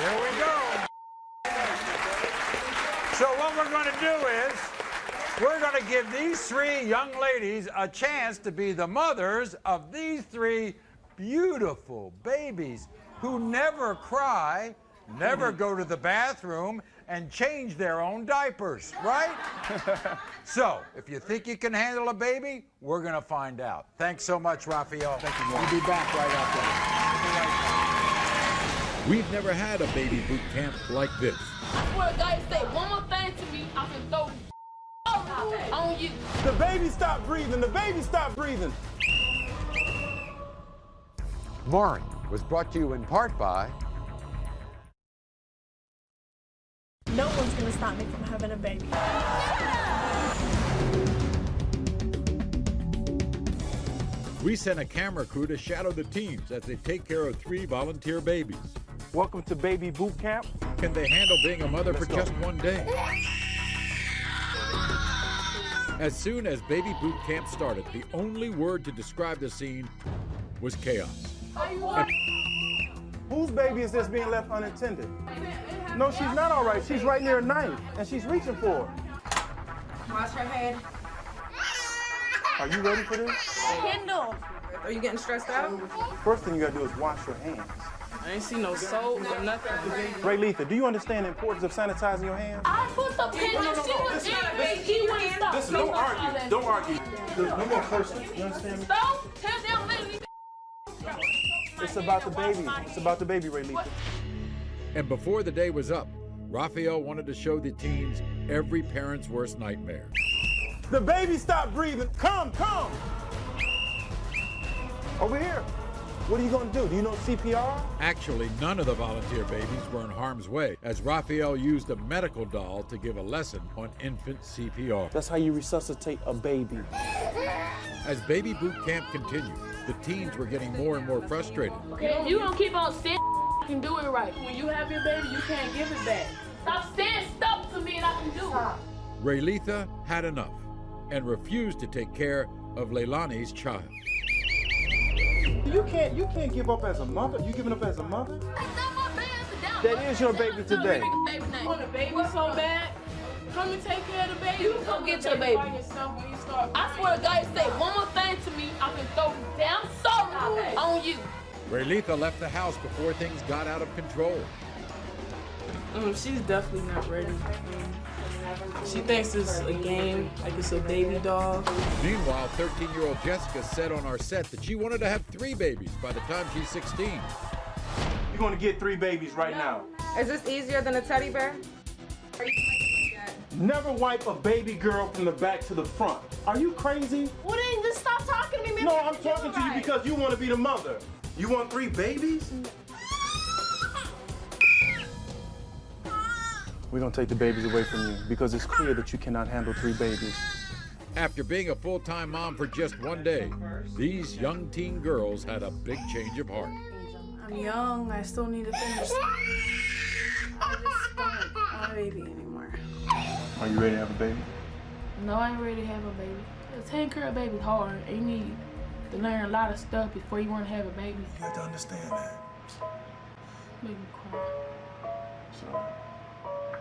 Speaker 2: There we go. So what we're going to do is we're going to give these three young ladies a chance to be the mothers of these three beautiful babies who never cry, never go to the bathroom, and change their own diapers, right? So, if you think you can handle a baby, we're going to find out. Thanks so much, Raphael.
Speaker 7: Thank you, Maury.
Speaker 2: We'll be back right after this.
Speaker 1: We've never had a baby boot camp like this.
Speaker 4: I swear, guys, say one more thing to me, I can throw on you.
Speaker 7: The baby stopped breathing. The baby stopped breathing.
Speaker 2: Maury was brought to you in part by...
Speaker 3: No one's gonna stop me from having a baby.
Speaker 1: We sent a camera crew to shadow the teams as they take care of 3 volunteer babies.
Speaker 7: Welcome to baby boot camp.
Speaker 1: Can they handle being a mother for just one day? As soon as baby boot camp started, the only word to describe the scene was chaos.
Speaker 7: Whose baby is this being left unattended? No, she's not all right. She's right near a knife, and she's reaching for it.
Speaker 6: Wash her head.
Speaker 7: Are you ready for this?
Speaker 6: Kendall. Are you getting stressed out?
Speaker 7: First thing you gotta do is wash your hands.
Speaker 12: I ain't seen no soap or nothing.
Speaker 7: Ray Letha, do you understand the importance of sanitizing your hands?
Speaker 4: I put the picture. She was in. He wouldn't stop.
Speaker 7: Listen, don't argue. Don't argue. There's no more cursing. You understand me?
Speaker 4: Don't tell them literally.
Speaker 7: It's about the baby. It's about the baby, Ray Letha.
Speaker 1: And before the day was up, Raphael wanted to show the teens every parent's worst nightmare.
Speaker 7: The baby stopped breathing. Come. Over here. What are you going to do? Do you know CPR?
Speaker 1: Actually, none of the volunteer babies were in harm's way, as Raphael used a medical doll to give a lesson on infant CPR.
Speaker 7: That's how you resuscitate a baby.
Speaker 1: As baby boot camp continued, the teens were getting more and more frustrated.
Speaker 4: If you don't keep on saying I can do it right.
Speaker 12: When you have your baby, you can't give it back.
Speaker 4: Stop saying stuff to me and I can do it.
Speaker 1: Ray Letha had enough and refused to take care of Leilani's child.
Speaker 7: You can't give up as a mother. You giving up as a mother? That is your baby today.
Speaker 12: You want a baby so bad? Come and take care of the baby.
Speaker 4: You go get your baby. I swear, guys, say one more thing to me, I can throw down sorry on you.
Speaker 1: Ray Letha left the house before things got out of control.
Speaker 12: She's definitely not ready. She thinks it's a game, like it's a baby doll.
Speaker 1: Meanwhile, 13-year-old Jessica said on our set that she wanted to have 3 babies by the time she's 16.
Speaker 7: You're going to get 3 babies right now.
Speaker 6: Is this easier than a teddy bear?
Speaker 7: Never wipe a baby girl from the back to the front. Are you crazy?
Speaker 3: Well, then just stop talking to me. Maybe
Speaker 7: No, I'm talking to you because you want to be the mother. You want 3 babies? We're going to take the babies away from you because it's clear that you cannot handle 3 babies.
Speaker 1: After being a full-time mom for just one day, these young teen girls had a big change of heart.
Speaker 3: I'm young. I still need to finish. I just don't want a baby anymore.
Speaker 7: Are you ready to have a baby?
Speaker 4: No, I ain't ready to have a baby. Taking care of a baby is hard. And you need to learn a lot of stuff before you want to have a baby.
Speaker 7: You have to understand that.
Speaker 4: Make me cry.
Speaker 7: Sorry.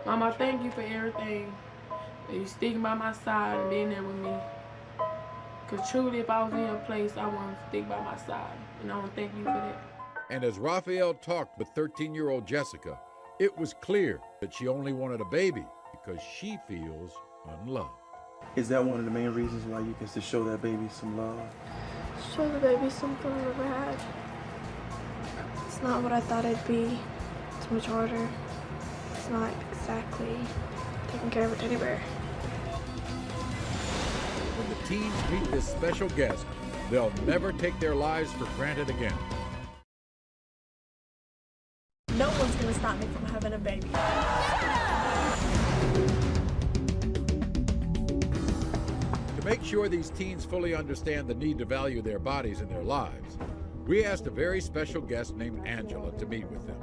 Speaker 4: Mom, I thank you for everything. That you sticking by my side and being there with me. Because truly, if I was in your place, I want to stick by my side. And I want to thank you for that.
Speaker 1: And as Raphael talked with 13-year-old Jessica, it was clear that she only wanted a baby because she feels unloved.
Speaker 7: Is that one of the main reasons why you get to show that baby some love?
Speaker 3: Show the baby something I've never had. It's not what I thought it'd be. It's much harder. It's not exactly taking care of a teddy bear.
Speaker 1: When the teens meet this special guest, they'll never take their lives for granted again.
Speaker 3: No one's gonna stop me from having a baby.
Speaker 1: To make sure these teens fully understand the need to value their bodies and their lives, we asked a very special guest named Angela to meet with them.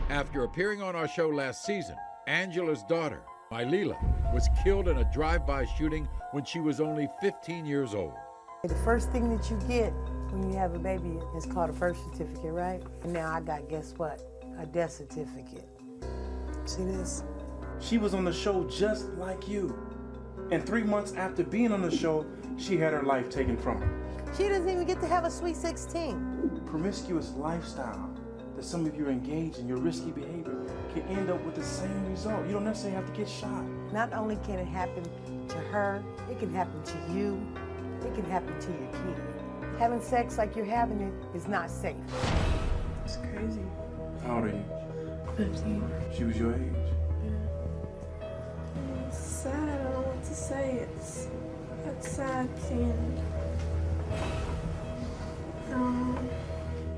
Speaker 1: After appearing on our show last season, Angela's daughter, Mylila, was killed in a drive-by shooting when she was only 15 years old.
Speaker 13: The first thing that you get when you have a baby is called a birth certificate, right? And now I got, guess what? A death certificate. See this?
Speaker 7: She was on the show just like you. And 3 months after being on the show, she had her life taken from her.
Speaker 13: She doesn't even get to have a sweet 16.
Speaker 7: Promiscuous lifestyle that some of you are engaged in, your risky behavior, can end up with the same result. You don't necessarily have to get shot.
Speaker 13: Not only can it happen to her, it can happen to you, it can happen to your kid. Having sex like you're having it is not safe.
Speaker 12: It's crazy.
Speaker 7: How old are you?
Speaker 3: 15.
Speaker 7: She was your age?
Speaker 3: It's sad, I don't know what to say. It's sad seeing.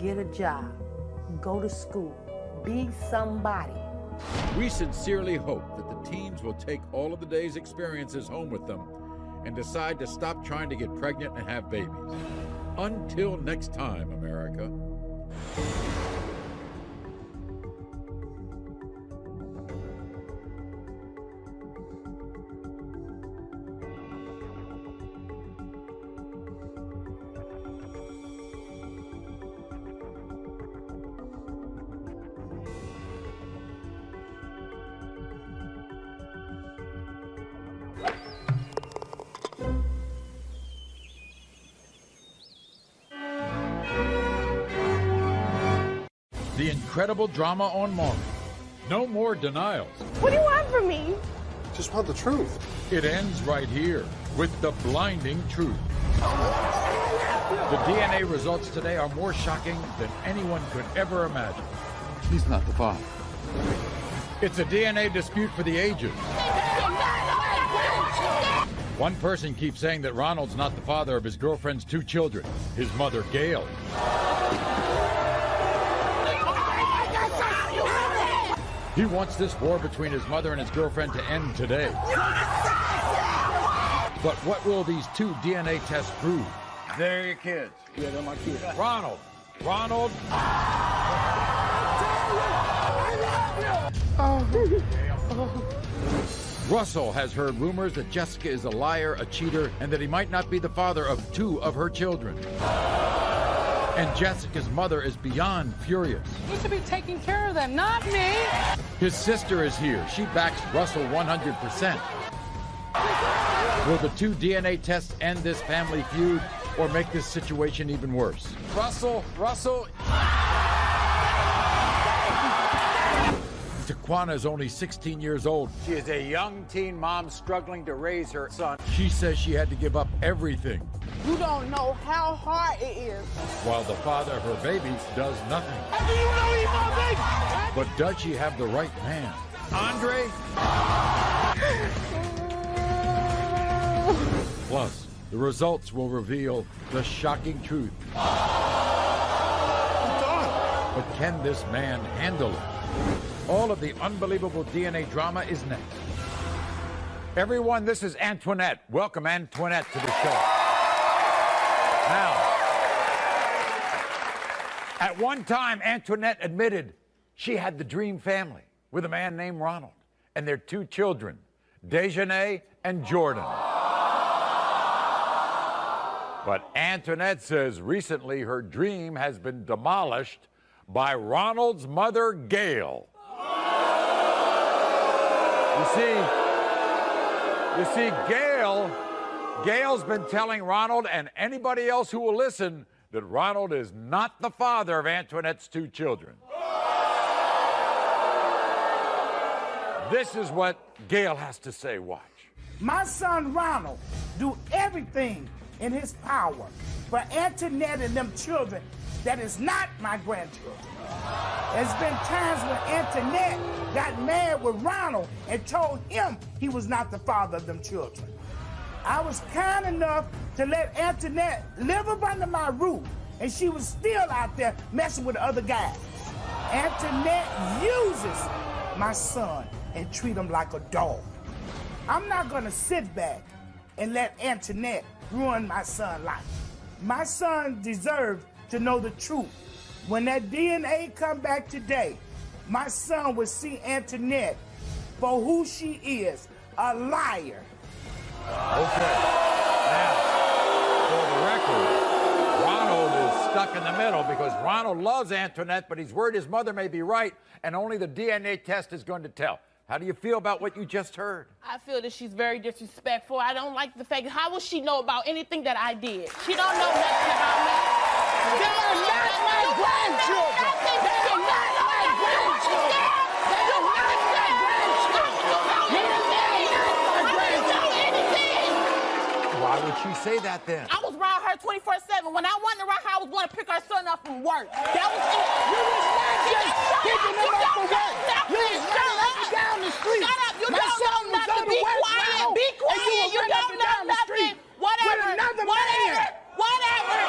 Speaker 13: Get a job, go to school, be somebody.
Speaker 1: We sincerely hope that the teens will take all of the day's experiences home with them and decide to stop trying to get pregnant and have babies. Until next time, America. The incredible drama on Maury. No more denials.
Speaker 10: What do you want from me?
Speaker 14: Just want the truth.
Speaker 1: It ends right here with the blinding truth. The DNA results today are more shocking than anyone could ever imagine.
Speaker 14: He's not the father.
Speaker 1: It's a DNA dispute for the ages. One person keeps saying that Ronald's not the father of his girlfriend's 2 children, his mother, Gail. He wants this war between his mother and his girlfriend to end today. But what will these 2 DNA tests prove?
Speaker 7: They're your kids. Yeah, they're my kids.
Speaker 1: Ronald. Russell has heard rumors that Jessica is a liar, a cheater, and that he might not be the father of 2 of her children. And Jessica's mother is beyond furious.
Speaker 6: You should be taking care of them, not me.
Speaker 1: His sister is here. She backs Russell 100%. Will the 2 DNA tests end this family feud or make this situation even worse?
Speaker 2: Russell.
Speaker 1: Taquana is only 16 years old.
Speaker 2: She is a young teen mom struggling to raise her son.
Speaker 1: She says she had to give up everything,
Speaker 6: You don't know how hard it is.
Speaker 1: while the father of her baby does nothing.
Speaker 6: How do you know he's my baby?
Speaker 1: But does she have the right man? Andre? Plus, the results will reveal the shocking truth. But can this man handle it? All of the unbelievable DNA drama is next.
Speaker 2: Everyone, this is Antoinette. Welcome, Antoinette, to the show. Now, at one time, Antoinette admitted she had the dream family with a man named Ronald and their 2 children, Dejanay and Jordan. But Antoinette says recently her dream has been demolished by Ronald's mother, Gail. You see, Gail's been telling Ronald and anybody else who will listen that Ronald is not the father of Antoinette's 2 children. This is what Gail has to say. Watch.
Speaker 15: My son Ronald do everything in his power for Antoinette and them children that is not my grandchildren. There's been times when Antoinette got mad with Ronald and told him he was not the father of them children. I was kind enough to let Antoinette live up under my roof, and she was still out there messing with the other guys. Antoinette uses my son and treat him like a dog. I'm not gonna sit back and let Antoinette ruin my son's life. My son deserves to know the truth. When that DNA come back today, my son will see Antoinette for who she is, a liar.
Speaker 2: Okay. Now, for the record, Ronald is stuck in the middle because Ronald loves Antoinette, but he's worried his mother may be right, and only the DNA test is going to tell. How do you feel about what you just heard?
Speaker 4: I feel that she's very disrespectful. I don't like the fact, how will she know about anything that I did? She don't know nothing about me.
Speaker 6: They are not my grandchildren. They are not my grandchildren. They are not my grandchildren. They are not my grandchildren.
Speaker 2: Why would she say that then?
Speaker 4: I was around her 24/7. When I wasn't around her, I was going to pick her son up from work. That was it.
Speaker 6: You was not
Speaker 15: just picking them up for work. You was running up and down the street.
Speaker 4: Shut up. You
Speaker 15: My
Speaker 4: don't
Speaker 15: son
Speaker 4: know
Speaker 15: was
Speaker 4: nothing.
Speaker 15: on the
Speaker 4: Be
Speaker 15: work
Speaker 4: quiet.
Speaker 15: route,
Speaker 4: Be
Speaker 15: and
Speaker 4: quiet.
Speaker 15: you
Speaker 4: You
Speaker 15: were
Speaker 4: don't
Speaker 15: running
Speaker 4: know
Speaker 15: down the street
Speaker 4: nothing. Whatever.
Speaker 15: with another
Speaker 4: Whatever.
Speaker 15: man.
Speaker 4: Whatever.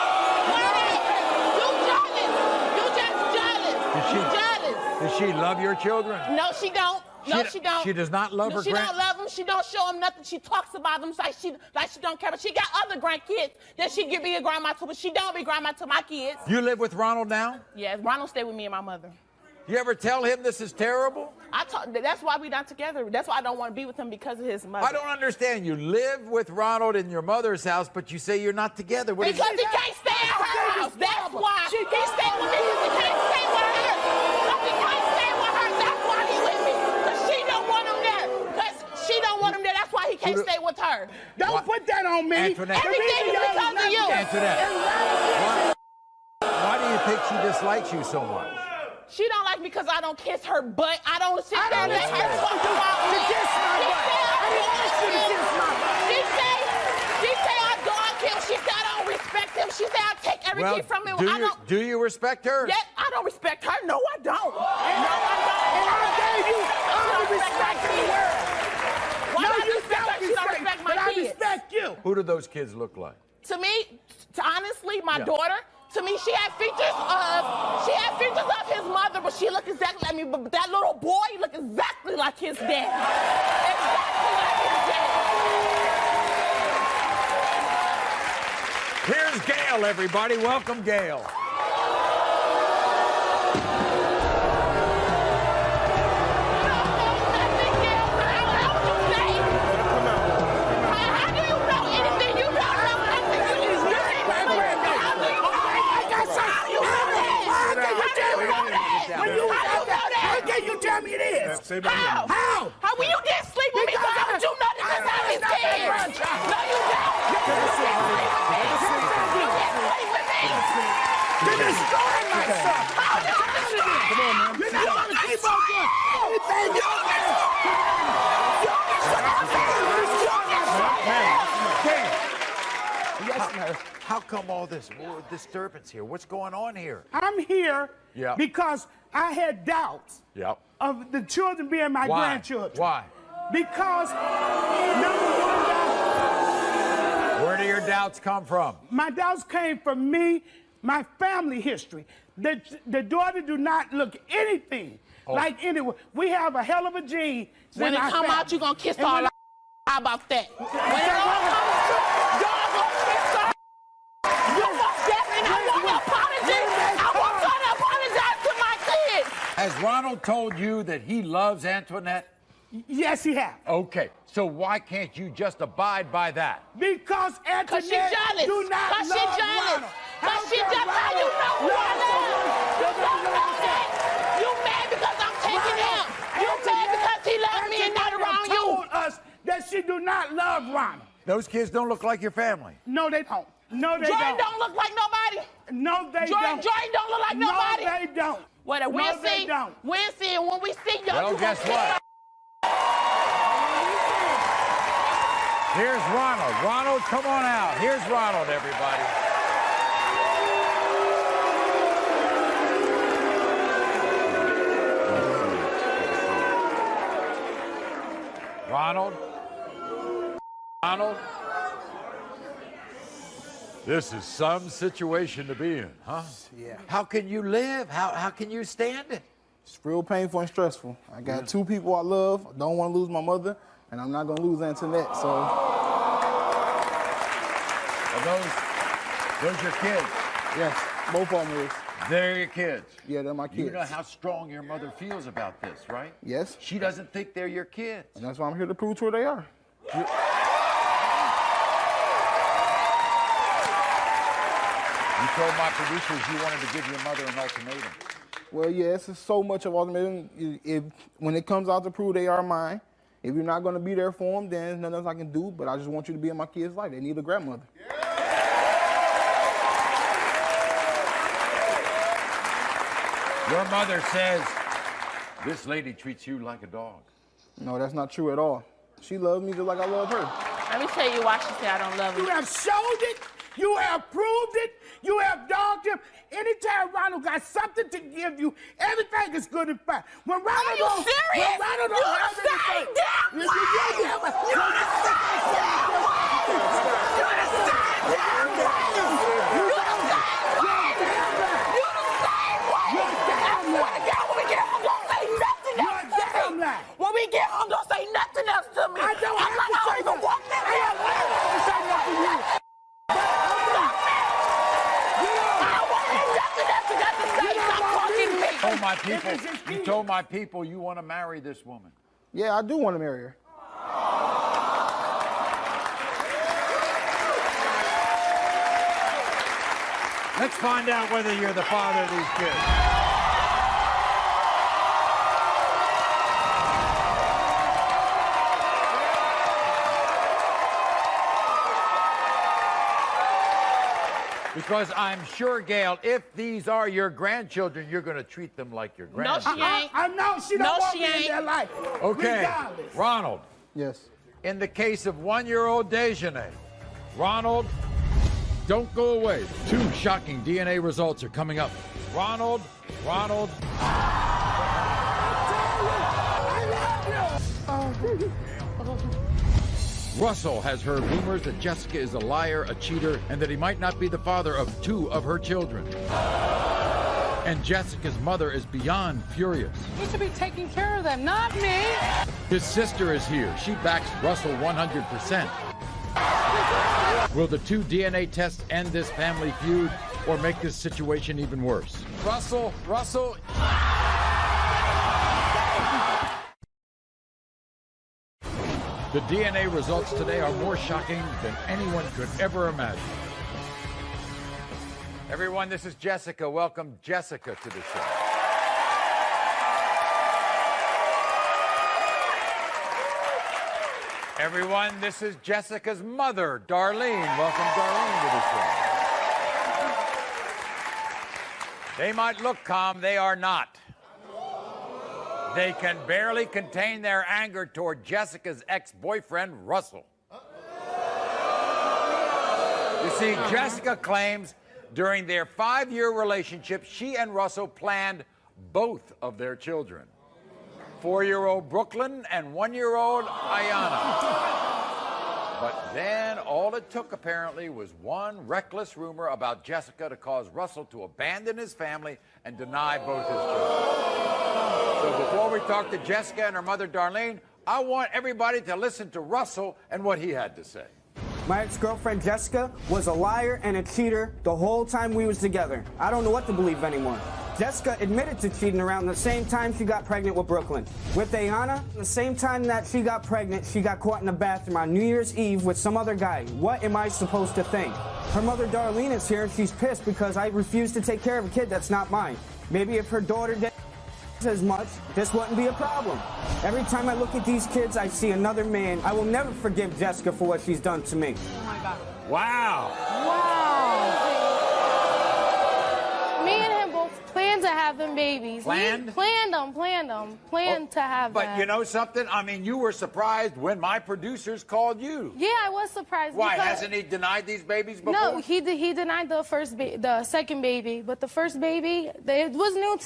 Speaker 4: You jealous. You just jealous. You jealous.
Speaker 2: Does she love your children?
Speaker 4: No, she don't. No, she don't.
Speaker 2: She does not love her
Speaker 4: She don't love them. She don't show them nothing. She talks about them like she don't care. But she got other grandkids that she can be a grandma to, but she don't be grandma to my kids.
Speaker 2: You live with Ronald now?
Speaker 4: Yes, Ronald stay with me and my mother.
Speaker 2: You ever tell him this is terrible?
Speaker 4: That's why we not together. That's why I don't want to be with him, because of his mother.
Speaker 2: I don't understand. You live with Ronald in your mother's house, but you say you're not together. What
Speaker 4: Because he can't stay at her house. That's why. He stay with me because he can't stay with her. Because he can't stay with her. That's why he with me. Because she don't want him there. Because she don't want him there. That's why he can't stay with her.
Speaker 15: Don't put that on me.
Speaker 2: Antoinette.
Speaker 4: Everything is because of you.
Speaker 2: Antoinette. Why do you think she dislikes you so much?
Speaker 4: She don't like me because I don't kiss her butt. I don't sit there and let her talk
Speaker 15: to
Speaker 4: about me.
Speaker 15: kiss my butt. I didn't ask you to kiss my butt.
Speaker 4: She say I dog him. She say I don't respect him. She say I take everything from him.
Speaker 2: Do you respect her?
Speaker 4: Yeah, I don't respect her. No, I don't. No, I don't.
Speaker 15: And I gave you all the respect in the world.
Speaker 4: Why
Speaker 15: No,
Speaker 4: do I
Speaker 15: you
Speaker 4: respect her? She don't respect my
Speaker 15: but I
Speaker 4: kids.
Speaker 15: respect you.
Speaker 2: Who do those kids look like?
Speaker 4: To me, honestly, my daughter, to me, she had features of his mother, but she looked exactly like me. But that little boy looked exactly like his dad. Exactly like his dad.
Speaker 2: Here's Gail, everybody. Welcome, Gail.
Speaker 15: You tell me it is.
Speaker 4: How? When you didn't sleep with me, how would you know that that's how his kids? No, you don't. You didn't sleep with me.
Speaker 15: You're destroying myself. Come on, man. You're not going to keep on doing anything you
Speaker 2: Yes, ma'am. How come all this disturbance here? What's going on here?
Speaker 15: I'm here because I had doubts of the children being my grandchildren.
Speaker 2: Why?
Speaker 15: Because, number one doubt.
Speaker 2: Where do your doubts come from?
Speaker 15: My doubts came from me, my family history. The daughter do not look anything like anyone. We have a hell of a gene.
Speaker 4: When it come out, you gonna kiss all. How about that? When it all comes out, y'all gonna kiss her. You most definitely. I want to apologize. I want her to apologize to my kids.
Speaker 2: Has Ronald told you that he loves Antoinette?
Speaker 15: Yes, he has.
Speaker 2: Okay, so why can't you just abide by that?
Speaker 15: Because Antoinette do not love Ronald.
Speaker 4: Because she jealous. How you know who I love? You don't know that. You mad because I'm taking him. You mad because he loves me and not around you.
Speaker 15: Told us that she do not love Ronald.
Speaker 2: Those kids don't look like your family.
Speaker 15: No, they don't. No, they
Speaker 4: Jordan
Speaker 15: don't.
Speaker 4: don't look like nobody.
Speaker 15: No, they don't.
Speaker 4: Jordan don't look like nobody.
Speaker 15: No, they don't.
Speaker 4: Well, we'll
Speaker 15: no,
Speaker 4: see.
Speaker 15: They don't.
Speaker 4: We'll see. And when we see y'all,
Speaker 2: well, guess what? Here's Ronald. Ronald, come on out. Here's Ronald, everybody. Ronald? Ronald? This is some situation to be in, huh?
Speaker 7: Yeah.
Speaker 2: How can you live? How can you stand it?
Speaker 7: It's real painful and stressful. I got two people I love. I don't want to lose my mother, and I'm not going to lose Antoinette, so.
Speaker 2: Are those your kids?
Speaker 7: Yes, both of them is.
Speaker 2: They're your kids?
Speaker 7: Yeah, they're my kids.
Speaker 2: You know how strong your mother feels about this, right?
Speaker 7: Yes.
Speaker 2: She doesn't think they're your kids.
Speaker 7: And that's why I'm here to prove to her they are.
Speaker 2: You told my producers you wanted to give your mother an ultimatum.
Speaker 7: Well, yes, it's so much of ultimatum. When it comes out to prove they are mine, if you're not going to be there for them, then there's nothing else I can do, but I just want you to be in my kids' life. They need a grandmother.
Speaker 2: Your mother says this lady treats you like a dog.
Speaker 7: No, that's not true at all. She loves me just like I love her.
Speaker 4: Let me tell you why she said I don't love her.
Speaker 15: You have showed it You have proved it. You have dogged him. Anytime Ronald got something to give you, everything is good and fine. When Ronald
Speaker 6: Are you serious?
Speaker 15: When Ronald don't have anything,
Speaker 6: when we get home, don't say nothing else to me.
Speaker 15: I don't have to say nothing. I have to say nothing to you.
Speaker 2: told my people, you told my people you want to marry this woman.
Speaker 16: Yeah, I do want to marry her.
Speaker 2: Let's find out whether you're the father of these kids. Because I'm sure, Gail, if these are your grandchildren, you're going to treat them like your grandchildren.
Speaker 6: No, she ain't.
Speaker 15: I know she don't want me in their life.
Speaker 2: Okay,
Speaker 15: Regardless.
Speaker 2: Ronald.
Speaker 16: Yes.
Speaker 2: In the case of one-year-old Dejanay, Ronald,
Speaker 1: Don't go away. 2 shocking DNA results are coming up.
Speaker 2: Ronald.
Speaker 1: Russell has heard rumors that Jessica is a liar, a cheater, and that he might not be the father of 2 of her children. And Jessica's mother is beyond furious.
Speaker 17: You should be taking care of them, not me.
Speaker 1: His sister is here. She backs Russell 100%. Will the 2 DNA tests end this family feud or make this situation even worse?
Speaker 2: Russell.
Speaker 1: The DNA results today are more shocking than anyone could ever imagine.
Speaker 2: Everyone, this is Jessica. Welcome Jessica to the show. Everyone, this is Jessica's mother, Darlene. Welcome Darlene to the show. They might look calm, they are not. They can barely contain their anger toward Jessica's ex-boyfriend, Russell. You see, Jessica claims during their 5-year relationship, she and Russell planned both of their children. 4-year-old Brooklyn and 1-year-old Ayanna. But then all it took, apparently, was one reckless rumor about Jessica to cause Russell to abandon his family and deny both his children. So before we talk to Jessica and her mother, Darlene, I want everybody to listen to Russell and what he had to say.
Speaker 18: My ex-girlfriend Jessica was a liar and a cheater the whole time we was together. I don't know what to believe anymore. Jessica admitted to cheating around the same time she got pregnant with Brooklyn. With Ayanna, the same time that she got pregnant, she got caught in the bathroom on New Year's Eve with some other guy. What am I supposed to think? Her mother Darlene is here and she's pissed because I refuse to take care of a kid that's not mine. Maybe if her daughter did as much, this wouldn't be a problem. Every time I look at these kids, I see another man. I will never forgive Jessica for what she's done to me.
Speaker 17: Oh my God.
Speaker 2: Wow.
Speaker 4: Me and him both planned to have them babies.
Speaker 2: Planned?
Speaker 4: Planned to have them.
Speaker 2: But you know something? I mean, you were surprised when my producers called you.
Speaker 4: Yeah, I was surprised.
Speaker 2: Why,
Speaker 4: because
Speaker 2: hasn't he denied these babies before?
Speaker 4: No, he denied the second baby, but the first baby, it was new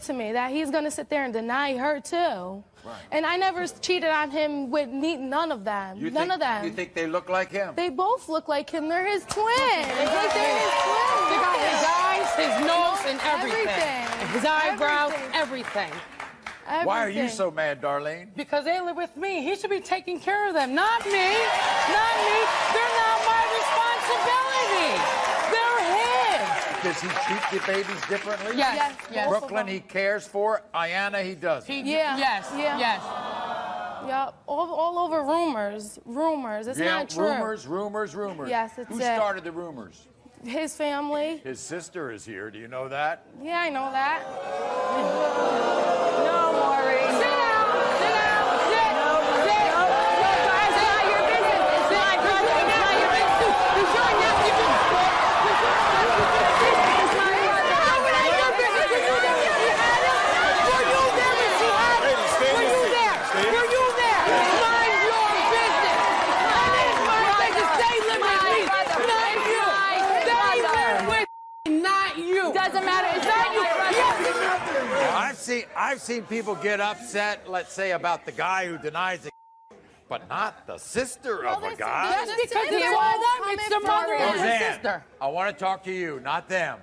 Speaker 4: to me that he's gonna sit there and deny her too.
Speaker 2: Right.
Speaker 4: And I never cheated on him with none of them. None of them.
Speaker 2: You think they look like him?
Speaker 4: They both look like him. They're his twins. Like they're his twins.
Speaker 17: They got his eyes, his nose, and everything.
Speaker 4: Everything.
Speaker 17: His eyebrows, everything.
Speaker 2: Why are you so mad, Darlene?
Speaker 17: Because they live with me. He should be taking care of them, not me. Not me. They're not my responsibility. They're his.
Speaker 2: Does he treat the babies differently?
Speaker 17: Yes.
Speaker 2: Brooklyn he cares for, Ayanna he doesn't.
Speaker 17: Yes.
Speaker 4: Yeah, all over rumors. It's not true.
Speaker 2: Rumors.
Speaker 4: Yes, it's
Speaker 2: Who started the rumors?
Speaker 4: His family.
Speaker 2: His sister is here. Do you know that?
Speaker 4: Yeah, I know that.
Speaker 17: No, Maury.
Speaker 4: Sit down. Sit. No, guys, it's not your business. It's not your business. It's your nephew. It's not your business. Were you there when she had it? Were you there when she had it? Were you there? Were you there? Mind your business. Mind your business. Stay living with me. Mind your
Speaker 17: doesn't matter. It's not you.
Speaker 2: Well, I've seen people get upset, let's say, about the guy who denies it, but not the sister of a guy.
Speaker 17: That's because it's all them. It's the mother and the
Speaker 2: Roseanne,
Speaker 17: sister.
Speaker 2: I want to talk to you, not them.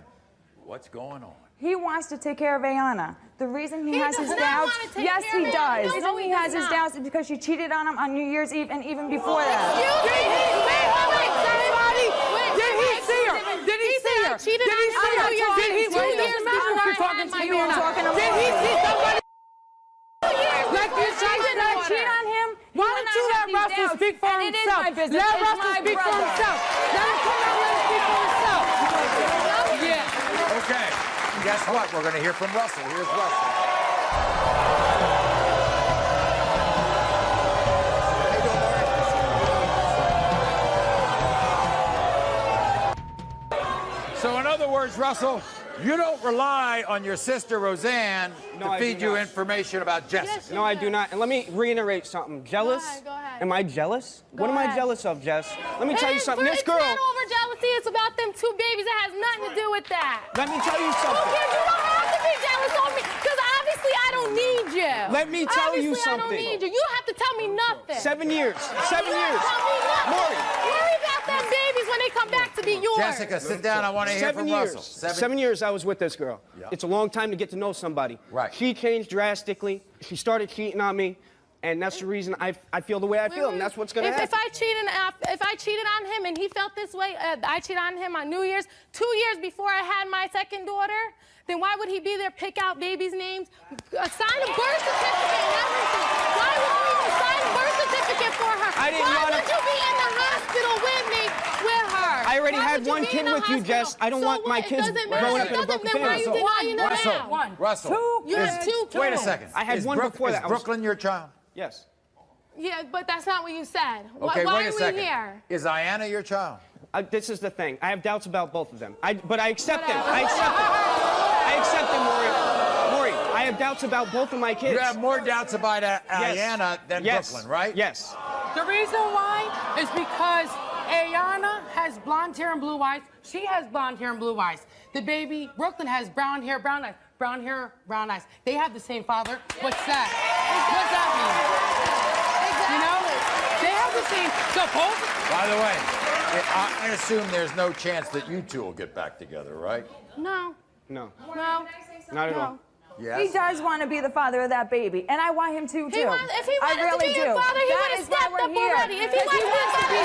Speaker 2: What's going on?
Speaker 19: He wants to take care of Ayana. The reason he has his
Speaker 4: does not
Speaker 19: doubts,
Speaker 4: wanna take
Speaker 19: yes,
Speaker 4: care
Speaker 19: he
Speaker 4: of
Speaker 19: does.
Speaker 4: Ayana.
Speaker 19: The
Speaker 4: No,
Speaker 19: reason
Speaker 4: he
Speaker 19: he
Speaker 4: does
Speaker 19: has his
Speaker 4: not.
Speaker 19: doubts is because she cheated on him on New Year's Eve and even before that.
Speaker 17: Did he see her? Did he see her? Did he see her? Did he see her? You're talking to you or not? Did he see somebody? Like you said, did I cheat on him? Why don't you let Russell speak for himself? Let Russell speak for himself. Let him come out and speak for himself. Yeah.
Speaker 2: Okay, guess what? We're going to hear from Russell. Here's Russell. So in other words, Russell, you don't rely on your sister Roseanne to feed you information about Jessica.
Speaker 18: No, I do not. And let me reiterate something. Jealous?
Speaker 4: Go ahead.
Speaker 18: Am I jealous? What am I jealous of, Jess? Let me tell you something. This
Speaker 4: It's
Speaker 18: girl.
Speaker 4: not over jealousy. It's about them two babies. It has nothing to do with that.
Speaker 18: Let me tell you
Speaker 4: Who
Speaker 18: something.
Speaker 4: cares? You don't have to be jealous of me because obviously I don't need you.
Speaker 18: Let me tell you
Speaker 4: Obviously,
Speaker 18: something.
Speaker 4: I don't need you. You don't have to tell me nothing.
Speaker 18: 7 years. 7 years.
Speaker 4: Maury. Worry about them babies when they come back to be yours.
Speaker 2: Jessica, sit down. I want to hear from Russell.
Speaker 18: 7 years I was with this girl.
Speaker 2: Yeah.
Speaker 18: It's a long time to get to know somebody.
Speaker 2: Right.
Speaker 18: She changed drastically. She started cheating on me. And that's the reason I feel the way I feel, and that's what's going to happen.
Speaker 4: If I cheated on him and he felt this way, I cheated on him on New Year's, 2 years before I had my second daughter, then why would he be there, pick out babies' names, sign a birth certificate and everything? Why would he even sign a birth certificate for her?
Speaker 18: I didn't
Speaker 4: Why
Speaker 18: wanna-
Speaker 4: would you be in the hospital with me, with her?
Speaker 18: I already
Speaker 4: Why
Speaker 18: had
Speaker 4: would you
Speaker 18: one
Speaker 4: be
Speaker 18: kid
Speaker 4: in the
Speaker 18: with you,
Speaker 4: hospital?
Speaker 18: Jess. I don't
Speaker 4: So
Speaker 18: want my
Speaker 4: what? It
Speaker 18: kids
Speaker 4: doesn't
Speaker 18: growing
Speaker 4: matter.
Speaker 18: up in a broken
Speaker 4: Then why
Speaker 18: family.
Speaker 4: you denying her now?
Speaker 2: Russell.
Speaker 4: You have two
Speaker 2: Wait a
Speaker 4: kids.
Speaker 2: second.
Speaker 18: I had
Speaker 2: Is
Speaker 18: one before that.
Speaker 2: Is Brooklyn your child?
Speaker 18: Yes.
Speaker 4: Yeah, but that's not what you said.
Speaker 2: Okay,
Speaker 4: why
Speaker 2: wait a
Speaker 4: are
Speaker 2: second.
Speaker 4: we here?
Speaker 2: Is Ayana your child?
Speaker 18: This is the thing. I have doubts about both of them. But I accept them. I accept them. I accept them, Maury. Maury, I have doubts about both of my kids.
Speaker 2: You have more doubts about Ayana than Brooklyn, right?
Speaker 18: Yes.
Speaker 17: The reason why is because Ayana has blonde hair and blue eyes. She has blonde hair and blue eyes. The baby, Brooklyn, has brown hair, brown eyes. Brown hair, brown eyes. They have the same father. What's that? What's that mean? You know? They have the same.
Speaker 2: By the way, I assume there's no chance that you two will get back together, right?
Speaker 4: No.
Speaker 18: No.
Speaker 4: No.
Speaker 18: Not at all.
Speaker 2: Yes.
Speaker 19: He does want to be the father of that baby, and I want him to, too.
Speaker 4: If he
Speaker 19: I
Speaker 4: wanted
Speaker 19: really
Speaker 4: to be
Speaker 19: do.
Speaker 4: your father, he
Speaker 19: That
Speaker 4: would have
Speaker 19: is why
Speaker 4: stepped
Speaker 19: we're
Speaker 4: up
Speaker 19: here.
Speaker 4: already. If he
Speaker 19: Because
Speaker 4: wanted
Speaker 19: wants to be
Speaker 4: he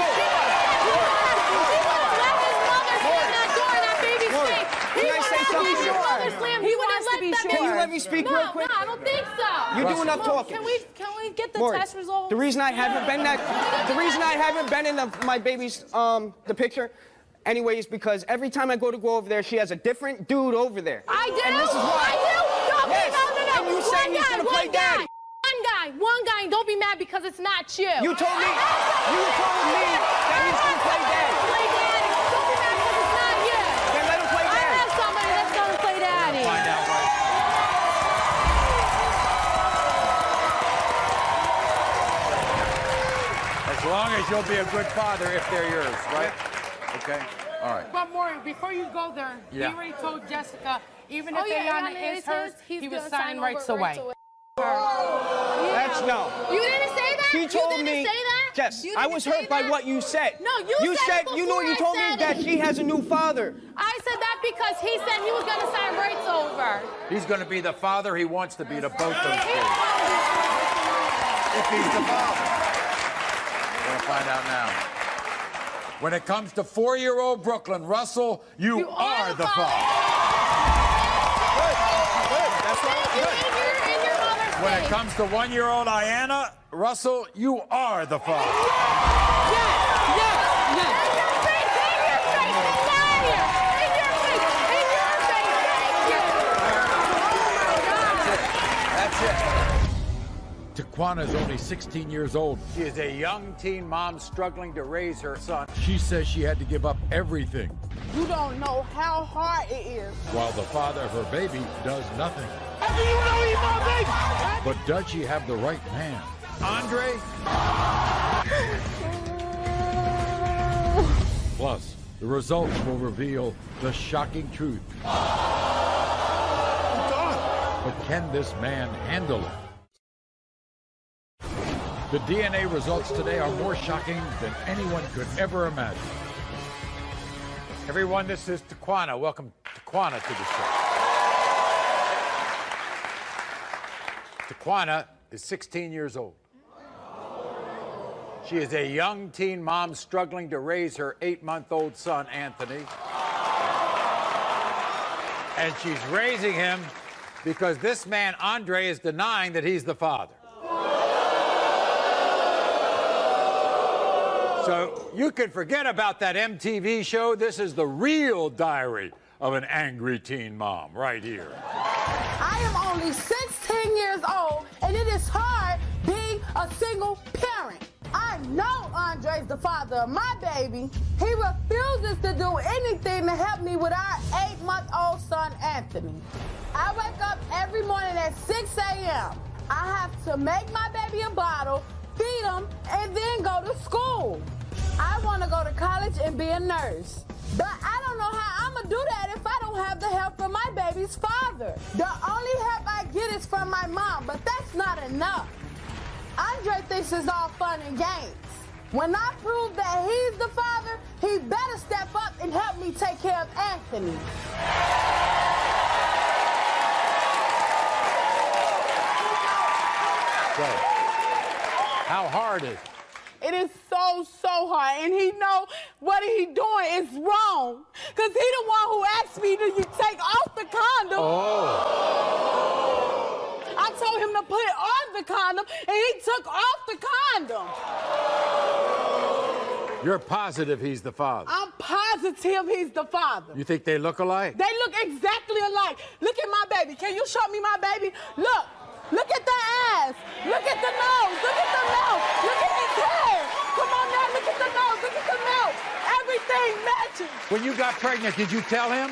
Speaker 4: would have let his mother slam that door in that baby's
Speaker 18: Maury,
Speaker 4: face.
Speaker 18: can I say something?
Speaker 4: His mother slam.
Speaker 19: He
Speaker 4: He would have
Speaker 19: wants to
Speaker 4: let
Speaker 19: be
Speaker 4: that
Speaker 19: sure.
Speaker 18: Can you
Speaker 4: baby.
Speaker 18: let me speak
Speaker 4: no,
Speaker 18: real quick?
Speaker 4: No, I don't think so.
Speaker 18: You do enough talking.
Speaker 4: Can we get the
Speaker 18: Maury,
Speaker 4: test results?
Speaker 18: the reason I haven't been in my baby's the picture, anyways, because every time I go over there, she has a different dude over there.
Speaker 4: I do.
Speaker 18: And this is why.
Speaker 4: I do. No,
Speaker 18: Yes.
Speaker 4: no.
Speaker 18: And you say he's gonna play daddy.
Speaker 4: One guy, and don't be mad because it's not you.
Speaker 18: You told me that he's gonna play daddy.
Speaker 4: Play daddy. Don't be mad because it's not you.
Speaker 18: Then let him play
Speaker 4: I
Speaker 18: daddy.
Speaker 4: have somebody that's gonna play daddy.
Speaker 2: Find out right. As long as you'll be a good father if they're yours, right? Okay. All right.
Speaker 17: But Maury, before you go there,
Speaker 2: Yeah.
Speaker 17: he already told Jessica, even if
Speaker 4: Oh, yeah,
Speaker 17: Ayana
Speaker 4: Ayana
Speaker 17: is hers,
Speaker 4: he's
Speaker 17: he was
Speaker 4: gonna
Speaker 17: signing
Speaker 4: sign
Speaker 17: rights
Speaker 4: over
Speaker 17: away.
Speaker 18: That's no.
Speaker 4: You didn't say that?
Speaker 18: He told
Speaker 4: you
Speaker 18: me.
Speaker 4: didn't say that?
Speaker 18: Jess,
Speaker 4: You
Speaker 18: I
Speaker 4: didn't
Speaker 18: was
Speaker 4: say
Speaker 18: hurt by
Speaker 4: that?
Speaker 18: what you said.
Speaker 4: No, you said it
Speaker 18: you know,
Speaker 4: before
Speaker 18: you
Speaker 4: I
Speaker 18: told me
Speaker 4: said
Speaker 18: that
Speaker 4: it.
Speaker 18: she has a new father.
Speaker 4: I said that because he said he was gonna sign rights over.
Speaker 2: He's going to be the father he wants to be to both those kids. If he's the father. We're going to find out now. When it comes to 4-year-old Brooklyn, Russell, you are the father.
Speaker 18: That's right.
Speaker 2: When it comes to 1-year-old Ayana, Russell, you are the father. That's it.
Speaker 1: Taquana is only 16 years old.
Speaker 2: She is a young teen mom struggling to raise her son.
Speaker 1: She says she had to give up everything,
Speaker 9: You don't know how hard it is.
Speaker 1: while the father of her baby does nothing.
Speaker 6: How do you know he's my baby?
Speaker 1: But does she have the right man?
Speaker 2: Andre?
Speaker 1: Plus, the results will reveal the shocking truth. Can this man handle it? The DNA results today are more shocking than anyone could ever imagine.
Speaker 2: Everyone, this is Taquana. Welcome, Taquana, to the show. Taquana is 16 years old. She is a young teen mom struggling to raise her 8-month-old son, Anthony. And she's raising him because this man, Andre, is denying that he's the father. So you can forget about that MTV show. This is the real diary of an angry teen mom right here.
Speaker 6: I am only 16 years old, and it is hard being a single parent. I know Andre's the father of my baby. He refuses to do anything to help me with our 8-month-old son, Anthony. I wake up every morning at 6 a.m. I have to make my baby a bottle, feed him, and then go to school. I want to go to college and be a nurse. But I don't know how I'm going to do that if I don't have the help from my baby's father. The only help I get is from my mom, but that's not enough. Andre thinks it's all fun and games. When I prove that he's the father, he better step up and help me take care of Anthony.
Speaker 2: So, how hard is it?
Speaker 9: It is so hard, and he know what he doing is wrong, because he the one who asked me to take off the condom.
Speaker 2: Oh.
Speaker 9: I told him to put on the condom, and he took off the condom.
Speaker 2: You're positive he's the father?
Speaker 9: I'm positive he's the father.
Speaker 2: You think they look alike?
Speaker 9: They look exactly alike. Look at my baby. Can you show me my baby? Look. Look at the ass. Look at the nose. Look at the mouth. Look at his hair. Come on now. Look at the nose. Look at the mouth. Everything matches.
Speaker 2: When you got pregnant, did you tell him?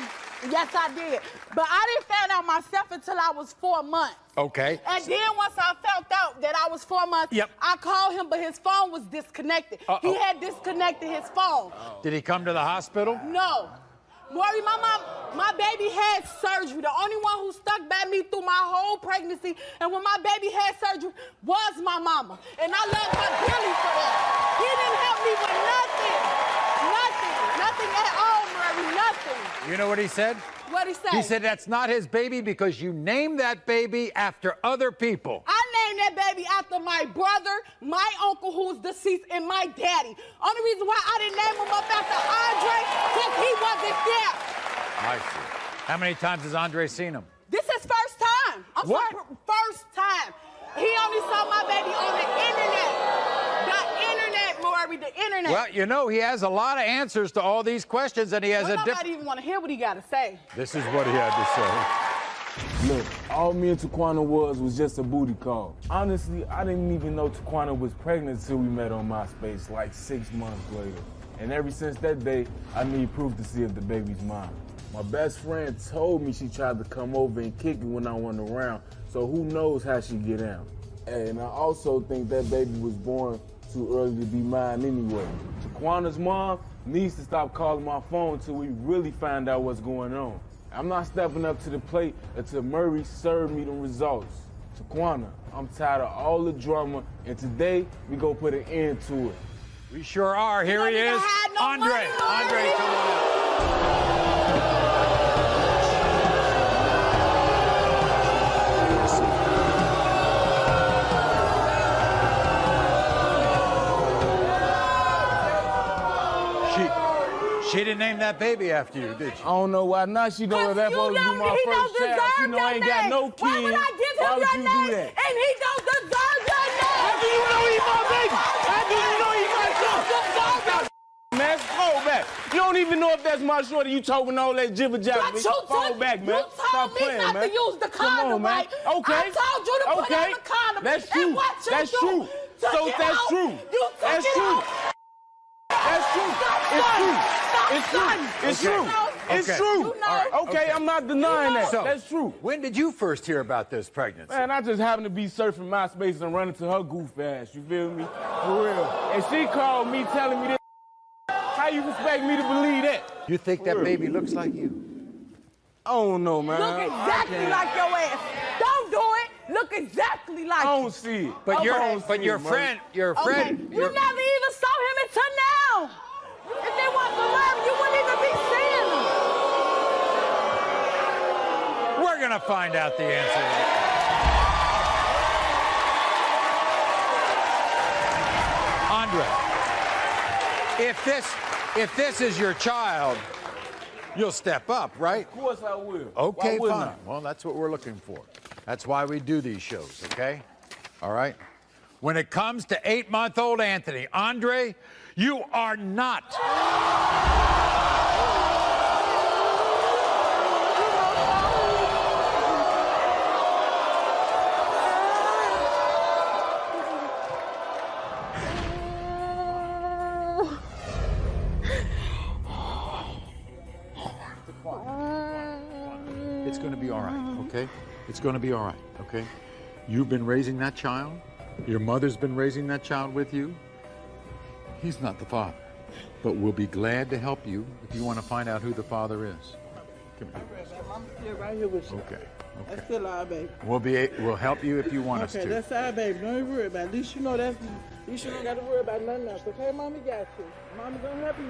Speaker 9: Yes, I did. But I didn't find out myself until I was 4 months.
Speaker 2: Okay.
Speaker 9: And then once I found out that I was 4 months, I called him, but his phone was disconnected. He had disconnected his phone.
Speaker 2: Did he come to the hospital?
Speaker 9: No. Maury, my baby had surgery. The only one who stuck by me through my whole pregnancy and when my baby had surgery was my mama. And I love her dearly for that. He didn't help me with nothing. Nothing at all, Maury, nothing.
Speaker 2: You know what he said?
Speaker 9: What'd he say?
Speaker 2: He said that's not his baby because you named that baby after other people.
Speaker 9: I named that baby after my brother, my uncle who's deceased, and my daddy. Only reason why I didn't name him up after Andre, because he wasn't there.
Speaker 2: I see. How many times has Andre seen him?
Speaker 9: This is first time. I'm sorry, first time. He only saw my baby on the internet. The internet, Maury, the internet.
Speaker 2: Well, you know, he has a lot of answers to all these questions, and he has
Speaker 9: Nobody even want to hear what he got to say.
Speaker 2: This is what he had to say.
Speaker 20: Look, all me and Taquana was just a booty call. Honestly, I didn't even know Taquana was pregnant until we met on MySpace like 6 months later. And ever since that day, I need proof to see if the baby's mine. My best friend told me she tried to come over and kick it when I wasn't around, so who knows how she get out. And I also think that baby was born too early to be mine anyway. Taquana's mom needs to stop calling my phone until we really find out what's going on. I'm not stepping up to the plate until Maury served me the results. Taquana, I'm tired of all the drama, and today we gonna put an end to it.
Speaker 2: We sure are. Here he is. Andre, come on out. She didn't name that baby after you, did she?
Speaker 20: I don't know why not. She know that supposed to be my first child. She know I ain't got no kids.
Speaker 9: Why would I give him your name? And he don't deserve your name.
Speaker 20: How do you know he's my baby? How do you know he's my son? Man, fall back. You don't even know if that's my shorty. You talking all that jibber jabber. Fall back, man. Stop playing, man.
Speaker 9: You told me not to use the condom, right?
Speaker 20: Okay.
Speaker 9: I told you to put on the condom.
Speaker 20: That's true. That's true. So that's true. That's true. That's true. It's true. It's true. It's true. Okay, I'm not denying that. That's true.
Speaker 2: When did you first hear about this pregnancy?
Speaker 20: Man, I just happened to be surfing MySpace and running to her goof ass. You feel me? For real. And she called me telling me this. How you expect me to believe that?
Speaker 2: You think that baby looks like you?
Speaker 20: I don't know, man.
Speaker 9: Look exactly like your ass. Don't do look exactly like
Speaker 20: I
Speaker 9: you.
Speaker 20: don't see it.
Speaker 2: But
Speaker 9: Okay.
Speaker 2: your
Speaker 9: Okay.
Speaker 2: friend,
Speaker 9: You never even saw him until now. If they want to learn, you wouldn't even be seeing him.
Speaker 2: We're gonna find out the answer. Andre, if this is your child, you'll step up, right?
Speaker 20: Of course I will.
Speaker 2: Okay,
Speaker 20: Why wouldn't
Speaker 2: fine. Well, that's what we're looking for. That's why we do these shows, okay? All right? When it comes to 8-month-old Anthony, Andre, you are not. It's going to be all right, okay? It's going to be all right, okay? You've been raising that child. Your mother's been raising that child with you. He's not the father, but we'll be glad to help you if you want to find out who the father is. Come here.
Speaker 6: I'm still right here with you.
Speaker 2: Okay.
Speaker 6: That's still our baby.
Speaker 2: We'll help you if you want us
Speaker 6: Okay,
Speaker 2: to.
Speaker 6: that's our baby. Don't even worry about it. At least you know that's. At least you don't got to worry about nothing else. Okay, Mommy got you. Mommy gonna help you.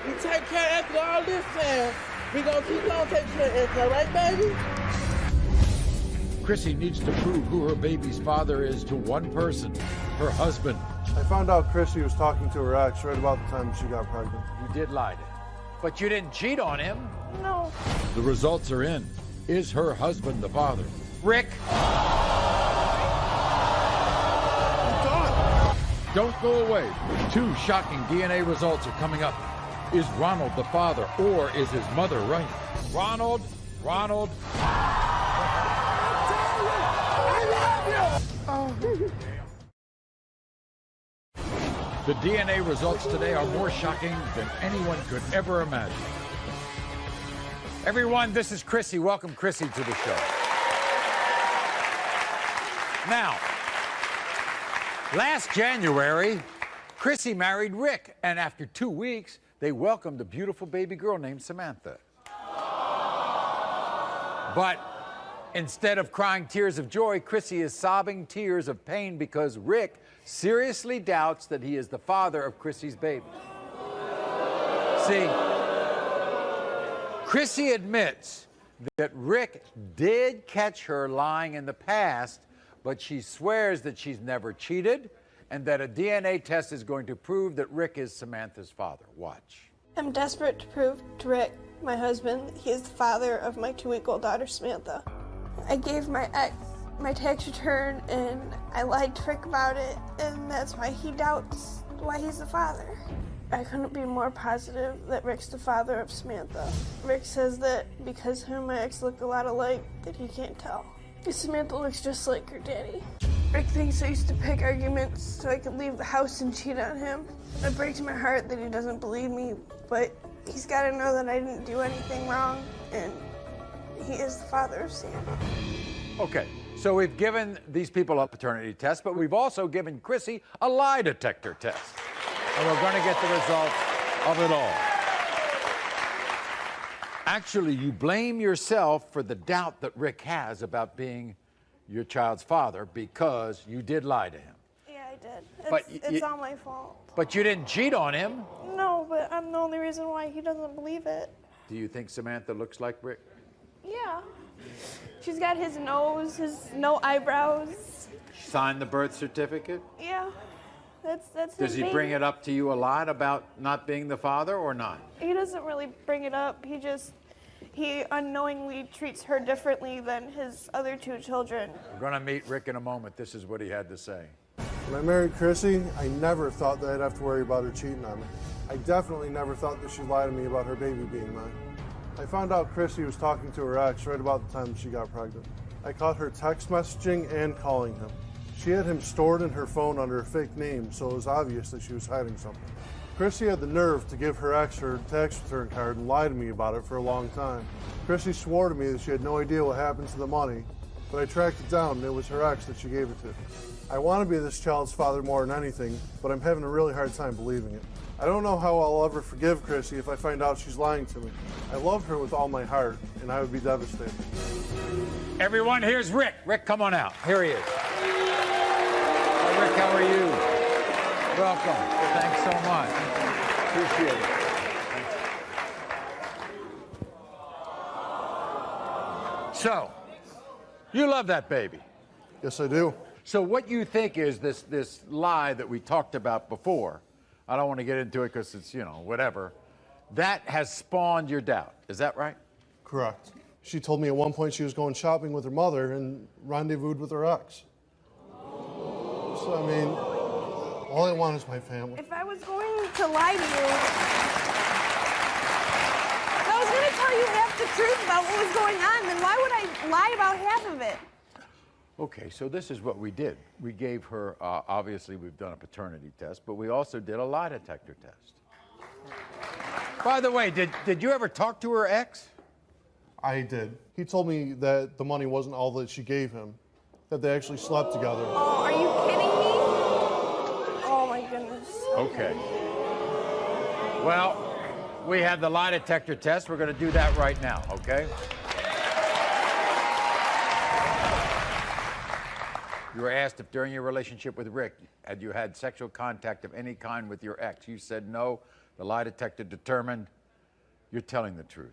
Speaker 6: We take care after all this time. We gonna keep on taking care of it. All right, baby?
Speaker 1: Chrissy needs to prove who her baby's father is to one person, her husband.
Speaker 21: I found out Chrissy was talking to her ex right about the time she got pregnant.
Speaker 2: You did lie to him, but you didn't cheat on him.
Speaker 3: No.
Speaker 1: The results are in. Is her husband the father?
Speaker 2: Rick.
Speaker 1: Don't go away. 2 shocking DNA results are coming up. Is Ronald the father, or is his mother right? Ronald. The DNA results today are more shocking than anyone could ever imagine.
Speaker 2: Everyone, this is Chrissy. Welcome Chrissy to the show. Now, last January, Chrissy married Rick, and after 2 weeks, they welcomed a beautiful baby girl named Samantha. But instead of crying tears of joy, Chrissy is sobbing tears of pain because Rick seriously doubts that he is the father of Chrissy's baby. See, Chrissy admits that Rick did catch her lying in the past, but she swears that she's never cheated and that a DNA test is going to prove that Rick is Samantha's father. Watch.
Speaker 3: I'm desperate to prove to Rick, my husband, he is the father of my 2-week-old daughter, Samantha. I gave my ex my tax return and I lied to Rick about it, and that's why he doubts why he's the father. I couldn't be more positive that Rick's the father of Samantha. Rick says that because him and my ex look a lot alike, that he can't tell. Samantha looks just like her daddy. Rick thinks I used to pick arguments so I could leave the house and cheat on him. It breaks my heart that he doesn't believe me, but he's got to know that I didn't do anything wrong, and he is the father of Sam.
Speaker 2: Okay, so we've given these people a paternity test, but we've also given Chrissy a lie detector test. And we're going to get the results of it all. Actually, you blame yourself for the doubt that Rick has about being your child's father because you did lie to him.
Speaker 3: Yeah, I did.
Speaker 2: But
Speaker 3: It's all my fault.
Speaker 2: But you didn't cheat on him.
Speaker 3: No, but I'm the only reason why he doesn't believe it.
Speaker 2: Do you think Samantha looks like Rick?
Speaker 3: Yeah. She's got his nose, no eyebrows.
Speaker 2: Signed the birth certificate?
Speaker 3: Yeah. That's
Speaker 2: Does
Speaker 3: his
Speaker 2: he
Speaker 3: baby.
Speaker 2: bring it up to you a lot about not being the father or not?
Speaker 3: He doesn't really bring it up. He unknowingly treats her differently than his other 2 children.
Speaker 2: We're going to meet Rick in a moment. This is what he had to say.
Speaker 21: When I married Chrissy, I never thought that I'd have to worry about her cheating on me. I definitely never thought that she'd lie to me about her baby being mine. I found out Chrissy was talking to her ex right about the time she got pregnant. I caught her text messaging and calling him. She had him stored in her phone under a fake name, so it was obvious that she was hiding something. Chrissy had the nerve to give her ex her tax return card and lie to me about it for a long time. Chrissy swore to me that she had no idea what happened to the money, but I tracked it down, and it was her ex that she gave it to. I want to be this child's father more than anything, but I'm having a really hard time believing it. I don't know how I'll ever forgive Chrissy if I find out she's lying to me. I love her with all my heart, and I would be devastated.
Speaker 2: Everyone, here's Rick. Rick, come on out. Here he is. Hi, Rick, how are you? Welcome. Thanks so much. Appreciate it. So, you love that baby.
Speaker 21: Yes, I do.
Speaker 2: So what you think is this lie that we talked about before, I don't want to get into it because it's, whatever, that has spawned your doubt. Is that right?
Speaker 21: Correct. She told me at one point she was going shopping with her mother and rendezvoused with her ex. So, I mean, all I want is my family.
Speaker 10: If I was going to lie to you, if I was going to tell you half the truth about what was going on, then why would I lie about half of it?
Speaker 2: Okay, so this is what we did. We gave her, obviously we've done a paternity test, but we also did a lie detector test. By the way, did you ever talk to her ex?
Speaker 21: I did. He told me that the money wasn't all that she gave him, that they actually slept together.
Speaker 10: Oh, are you kidding me? Oh my goodness.
Speaker 2: Okay. Well, we have the lie detector test. We're going to do that right now, okay? You were asked if during your relationship with Rick, had you had sexual contact of any kind with your ex? You said no. The lie detector determined you're telling the truth.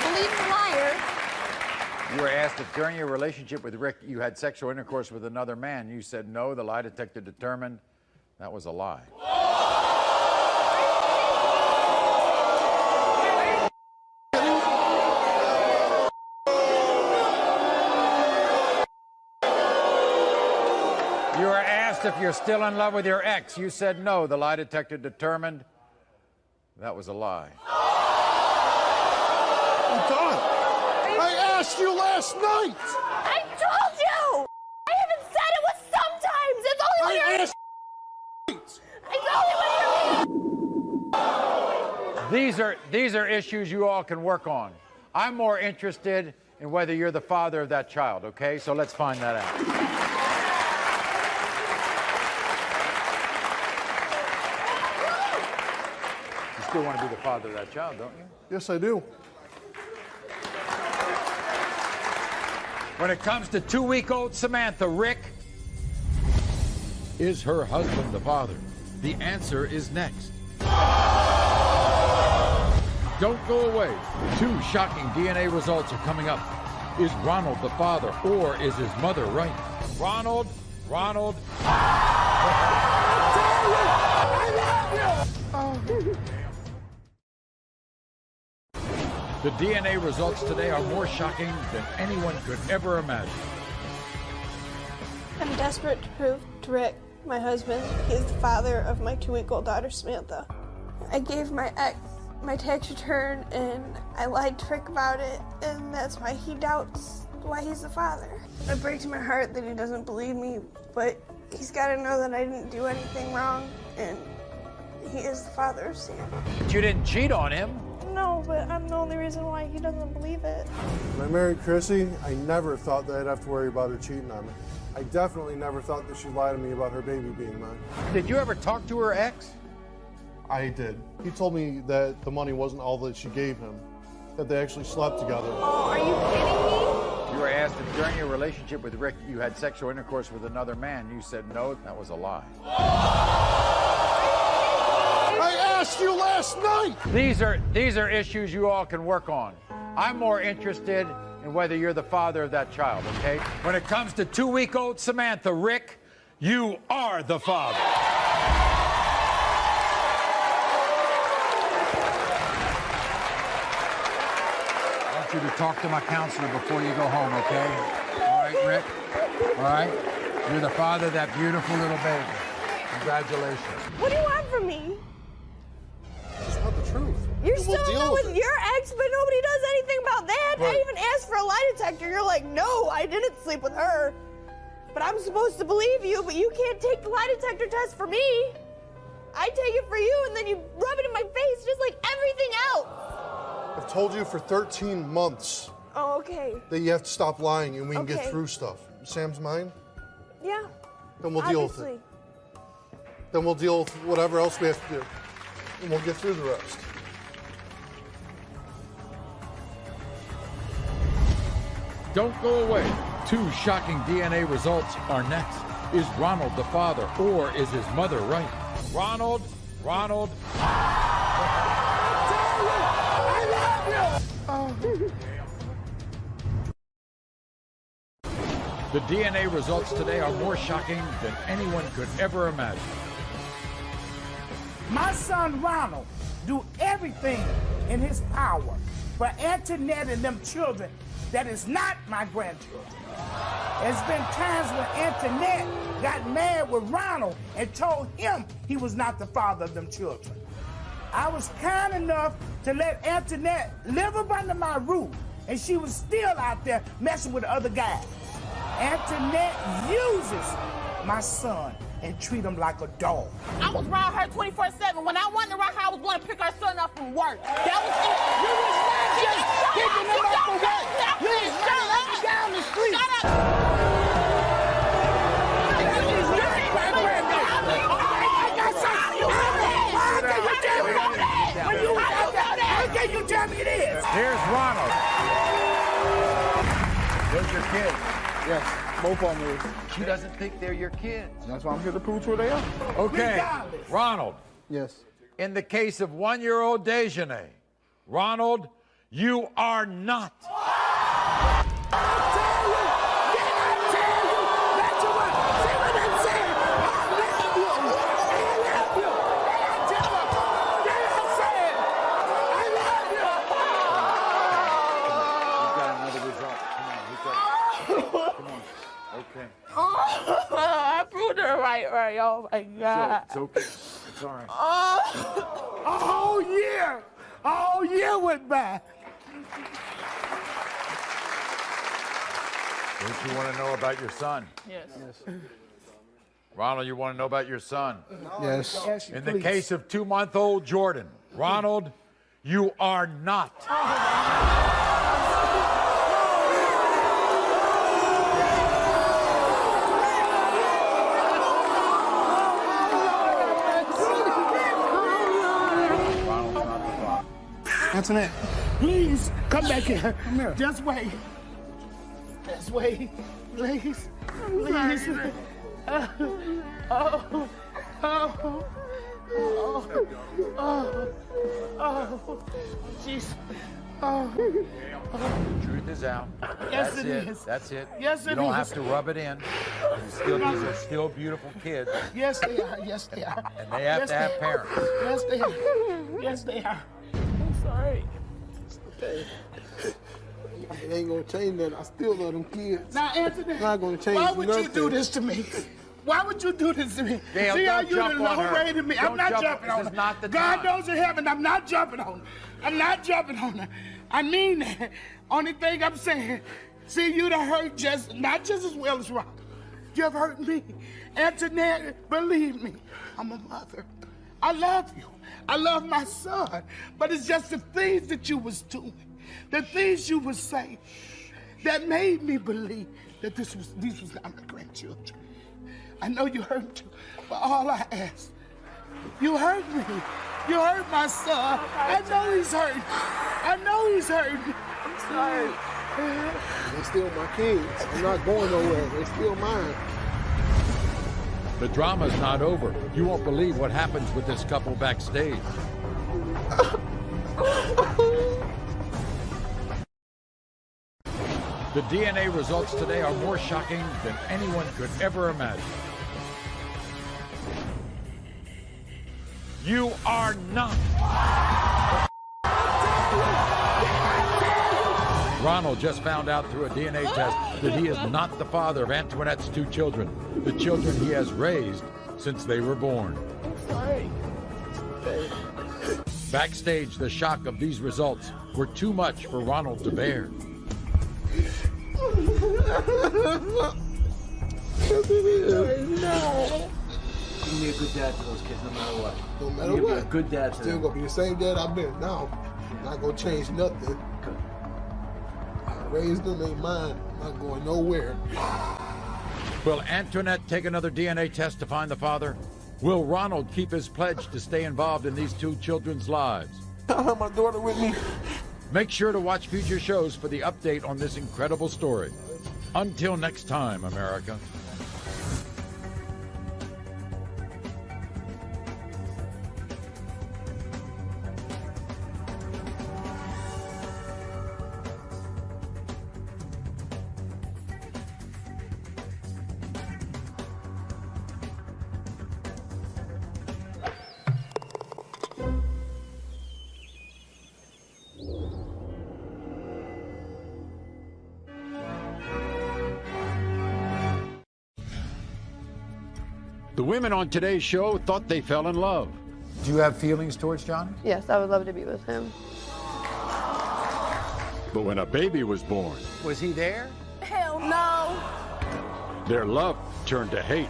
Speaker 10: Believe the liar.
Speaker 2: You were asked if during your relationship with Rick, you had sexual intercourse with another man. You said no. The lie detector determined that was a lie. You were asked if you're still in love with your ex. You said no. The lie detector determined that was a lie.
Speaker 21: I'm done. I asked you last night.
Speaker 10: I told you. I haven't said it was sometimes. It's only when you're... It's only when you're...
Speaker 2: These are issues you all can work on. I'm more interested in whether you're the father of that child, okay? So let's find that out. You still want to be the father of that child, don't you?
Speaker 21: Yes, I do.
Speaker 2: When it comes to 2-week-old Samantha, Rick,
Speaker 1: is her husband the father? The answer is next. Don't go away. 2 shocking DNA results are coming up. Is Ronald the father, or is his mother right? Ronald. The DNA results today are more shocking than anyone could ever imagine.
Speaker 10: I'm desperate to prove to Rick, my husband, he is the father of my 2-week-old daughter, Samantha. I gave my ex my tax return, and I lied to Rick about it, and that's why he doubts why he's the father. It breaks my heart that he doesn't believe me, but he's got to know that I didn't do anything wrong, and he is the father of Sam.
Speaker 2: But you didn't cheat on him.
Speaker 10: No, but I'm the only reason why he doesn't believe it.
Speaker 21: When I married Chrissy, I never thought that I'd have to worry about her cheating on me. I definitely never thought that she'd lie to me about her baby being mine.
Speaker 2: Did you ever talk to her ex?
Speaker 21: I did. He told me that the money wasn't all that she gave him, that they actually slept together.
Speaker 10: Oh, are you kidding me?
Speaker 2: You were asked if during your relationship with Rick you had sexual intercourse with another man. You said no. That was a lie.
Speaker 21: I asked you last night.
Speaker 2: These are issues you all can work on. I'm more interested in whether you're the father of that child, okay? When it comes to 2-week-old Samantha, Rick, you are the father. I want you to talk to my counselor before you go home, okay? All right, Rick? All right? You're the father of that beautiful little baby. Congratulations.
Speaker 10: What do you want from me?
Speaker 21: Just want the truth.
Speaker 10: You're still in love with your ex, but nobody does anything about that.
Speaker 21: But
Speaker 10: I even asked for a lie detector. You're like, no, I didn't sleep with her. But I'm supposed to believe you, but you can't take the lie detector test for me. I take it for you, and then you rub it in my face just like everything else.
Speaker 21: I've told you for 13 months.
Speaker 10: Oh, Okay.
Speaker 21: That you have to stop lying and we can get
Speaker 10: Okay.
Speaker 21: through stuff. Sam's mine?
Speaker 10: Yeah.
Speaker 21: Then we'll deal with
Speaker 10: Obviously.
Speaker 21: it. Then we'll deal with whatever else we have to do. And we'll get through the rest.
Speaker 1: Don't go away. 2 shocking DNA results are next. Is Ronald the father, or is his mother right? Ronald. The DNA results today are more shocking than anyone could ever imagine.
Speaker 15: My son Ronald do everything in his power for Antoinette and them children that is not my grandchildren. There's been times when Antoinette got mad with Ronald and told him he was not the father of them children. I was kind enough to let Antoinette live up under my roof, and she was still out there messing with the other guys. Antoinette uses my son and treat him like a dog.
Speaker 9: I was around her 24/7. When I wasn't around her, I was going to pick her son up from work. That was it.
Speaker 15: You was not just picking him up from work. You was running up and down the street.
Speaker 9: Shut up.
Speaker 15: How can you tell me it is?
Speaker 2: Here's Ronald. There's your kids.
Speaker 16: Yes, both of them.
Speaker 2: She doesn't think they're your kids.
Speaker 16: That's why I'm here to prove to her they are.
Speaker 2: Okay,
Speaker 15: Regardless.
Speaker 2: Ronald.
Speaker 16: Yes.
Speaker 2: In the case of 1-year-old Dejanay, Ronald, you are not.
Speaker 9: I proved her right. Oh my God.
Speaker 2: It's okay. It's all right.
Speaker 15: A whole year went by.
Speaker 2: Don't you want to know about your son?
Speaker 9: Yes.
Speaker 2: Ronald, you want to know about your son?
Speaker 16: Yes.
Speaker 2: In the case of 2-month-old Jordan, Ronald, you are not.
Speaker 16: Antoinette.
Speaker 15: Please, come back here.
Speaker 16: Come here.
Speaker 15: Just wait. Just wait. Please. Please. Jeez.
Speaker 2: The truth is out.
Speaker 15: Yes,
Speaker 2: That's
Speaker 15: it
Speaker 2: it.
Speaker 15: is.
Speaker 2: That's it.
Speaker 15: Yes,
Speaker 2: You
Speaker 15: it
Speaker 2: don't
Speaker 15: is.
Speaker 2: have to rub it in. These are still beautiful kids.
Speaker 15: Yes, they are. Yes, they are.
Speaker 2: And they have
Speaker 15: Yes,
Speaker 2: to have
Speaker 15: they are.
Speaker 2: parents.
Speaker 15: Yes, they are. Yes, they are.
Speaker 9: I'm sorry.
Speaker 16: Okay. It ain't gonna change nothing. I still love them kids.
Speaker 15: Now, Anthony,
Speaker 16: It's not gonna change
Speaker 15: why would you
Speaker 16: nothing.
Speaker 15: do this to me? Why would you do this to me?
Speaker 2: Gail,
Speaker 15: See how
Speaker 2: don't
Speaker 15: you
Speaker 2: jump on her.
Speaker 15: low-rated me? I'm
Speaker 2: Don't
Speaker 15: not
Speaker 2: jump.
Speaker 15: jumping on
Speaker 2: This
Speaker 15: her.
Speaker 2: is not the
Speaker 15: God
Speaker 2: time.
Speaker 15: knows in heaven, I'm not jumping on her. I'm not jumping on her. I mean that. Only thing I'm saying, see, you'd have hurt not just as well as Rob. You have hurt me. Antoinette, believe me, I'm a mother. I love you. I love my son. But it's just the things that you was doing, the things you was saying, that made me believe that these was not my grandchildren. I know you hurt too, but all I ask, you hurt me. You hurt my son. I know he's hurt. I know he's hurt. I'm sorry.
Speaker 16: They're still my kids. I'm not going nowhere. They're still mine.
Speaker 1: The drama's not over. You won't believe what happens with this couple backstage. The DNA results today are more shocking than anyone could ever imagine. You are not. Ronald just found out through a DNA test that he is not the father of Antoinette's 2 children, the children he has raised since they were born.
Speaker 9: I'm sorry.
Speaker 1: Backstage, the shock of these results were too much for Ronald to bear.
Speaker 16: Yes, it is.
Speaker 9: No.
Speaker 5: You be a good dad to those kids no matter what.
Speaker 16: No matter
Speaker 5: you
Speaker 16: what.
Speaker 5: Be a good dad to
Speaker 16: Still
Speaker 5: them.
Speaker 16: gonna be the same dad I've been. No, not gonna change nothing.
Speaker 5: Good.
Speaker 16: raised them, ain't mine. I'm not going nowhere.
Speaker 1: Will Antoinette take another DNA test to find the father? Will Ronald keep his pledge to stay involved in these two children's lives?
Speaker 16: I have my daughter with me.
Speaker 1: Make sure to watch future shows for the update on this incredible story. Until next time, America. The women on today's show thought they fell in love.
Speaker 2: Do you have feelings towards Johnny?
Speaker 11: Yes, I would love to be with him.
Speaker 1: But when a baby was born,
Speaker 2: Was he there?
Speaker 9: Hell no.
Speaker 1: their love turned to hate.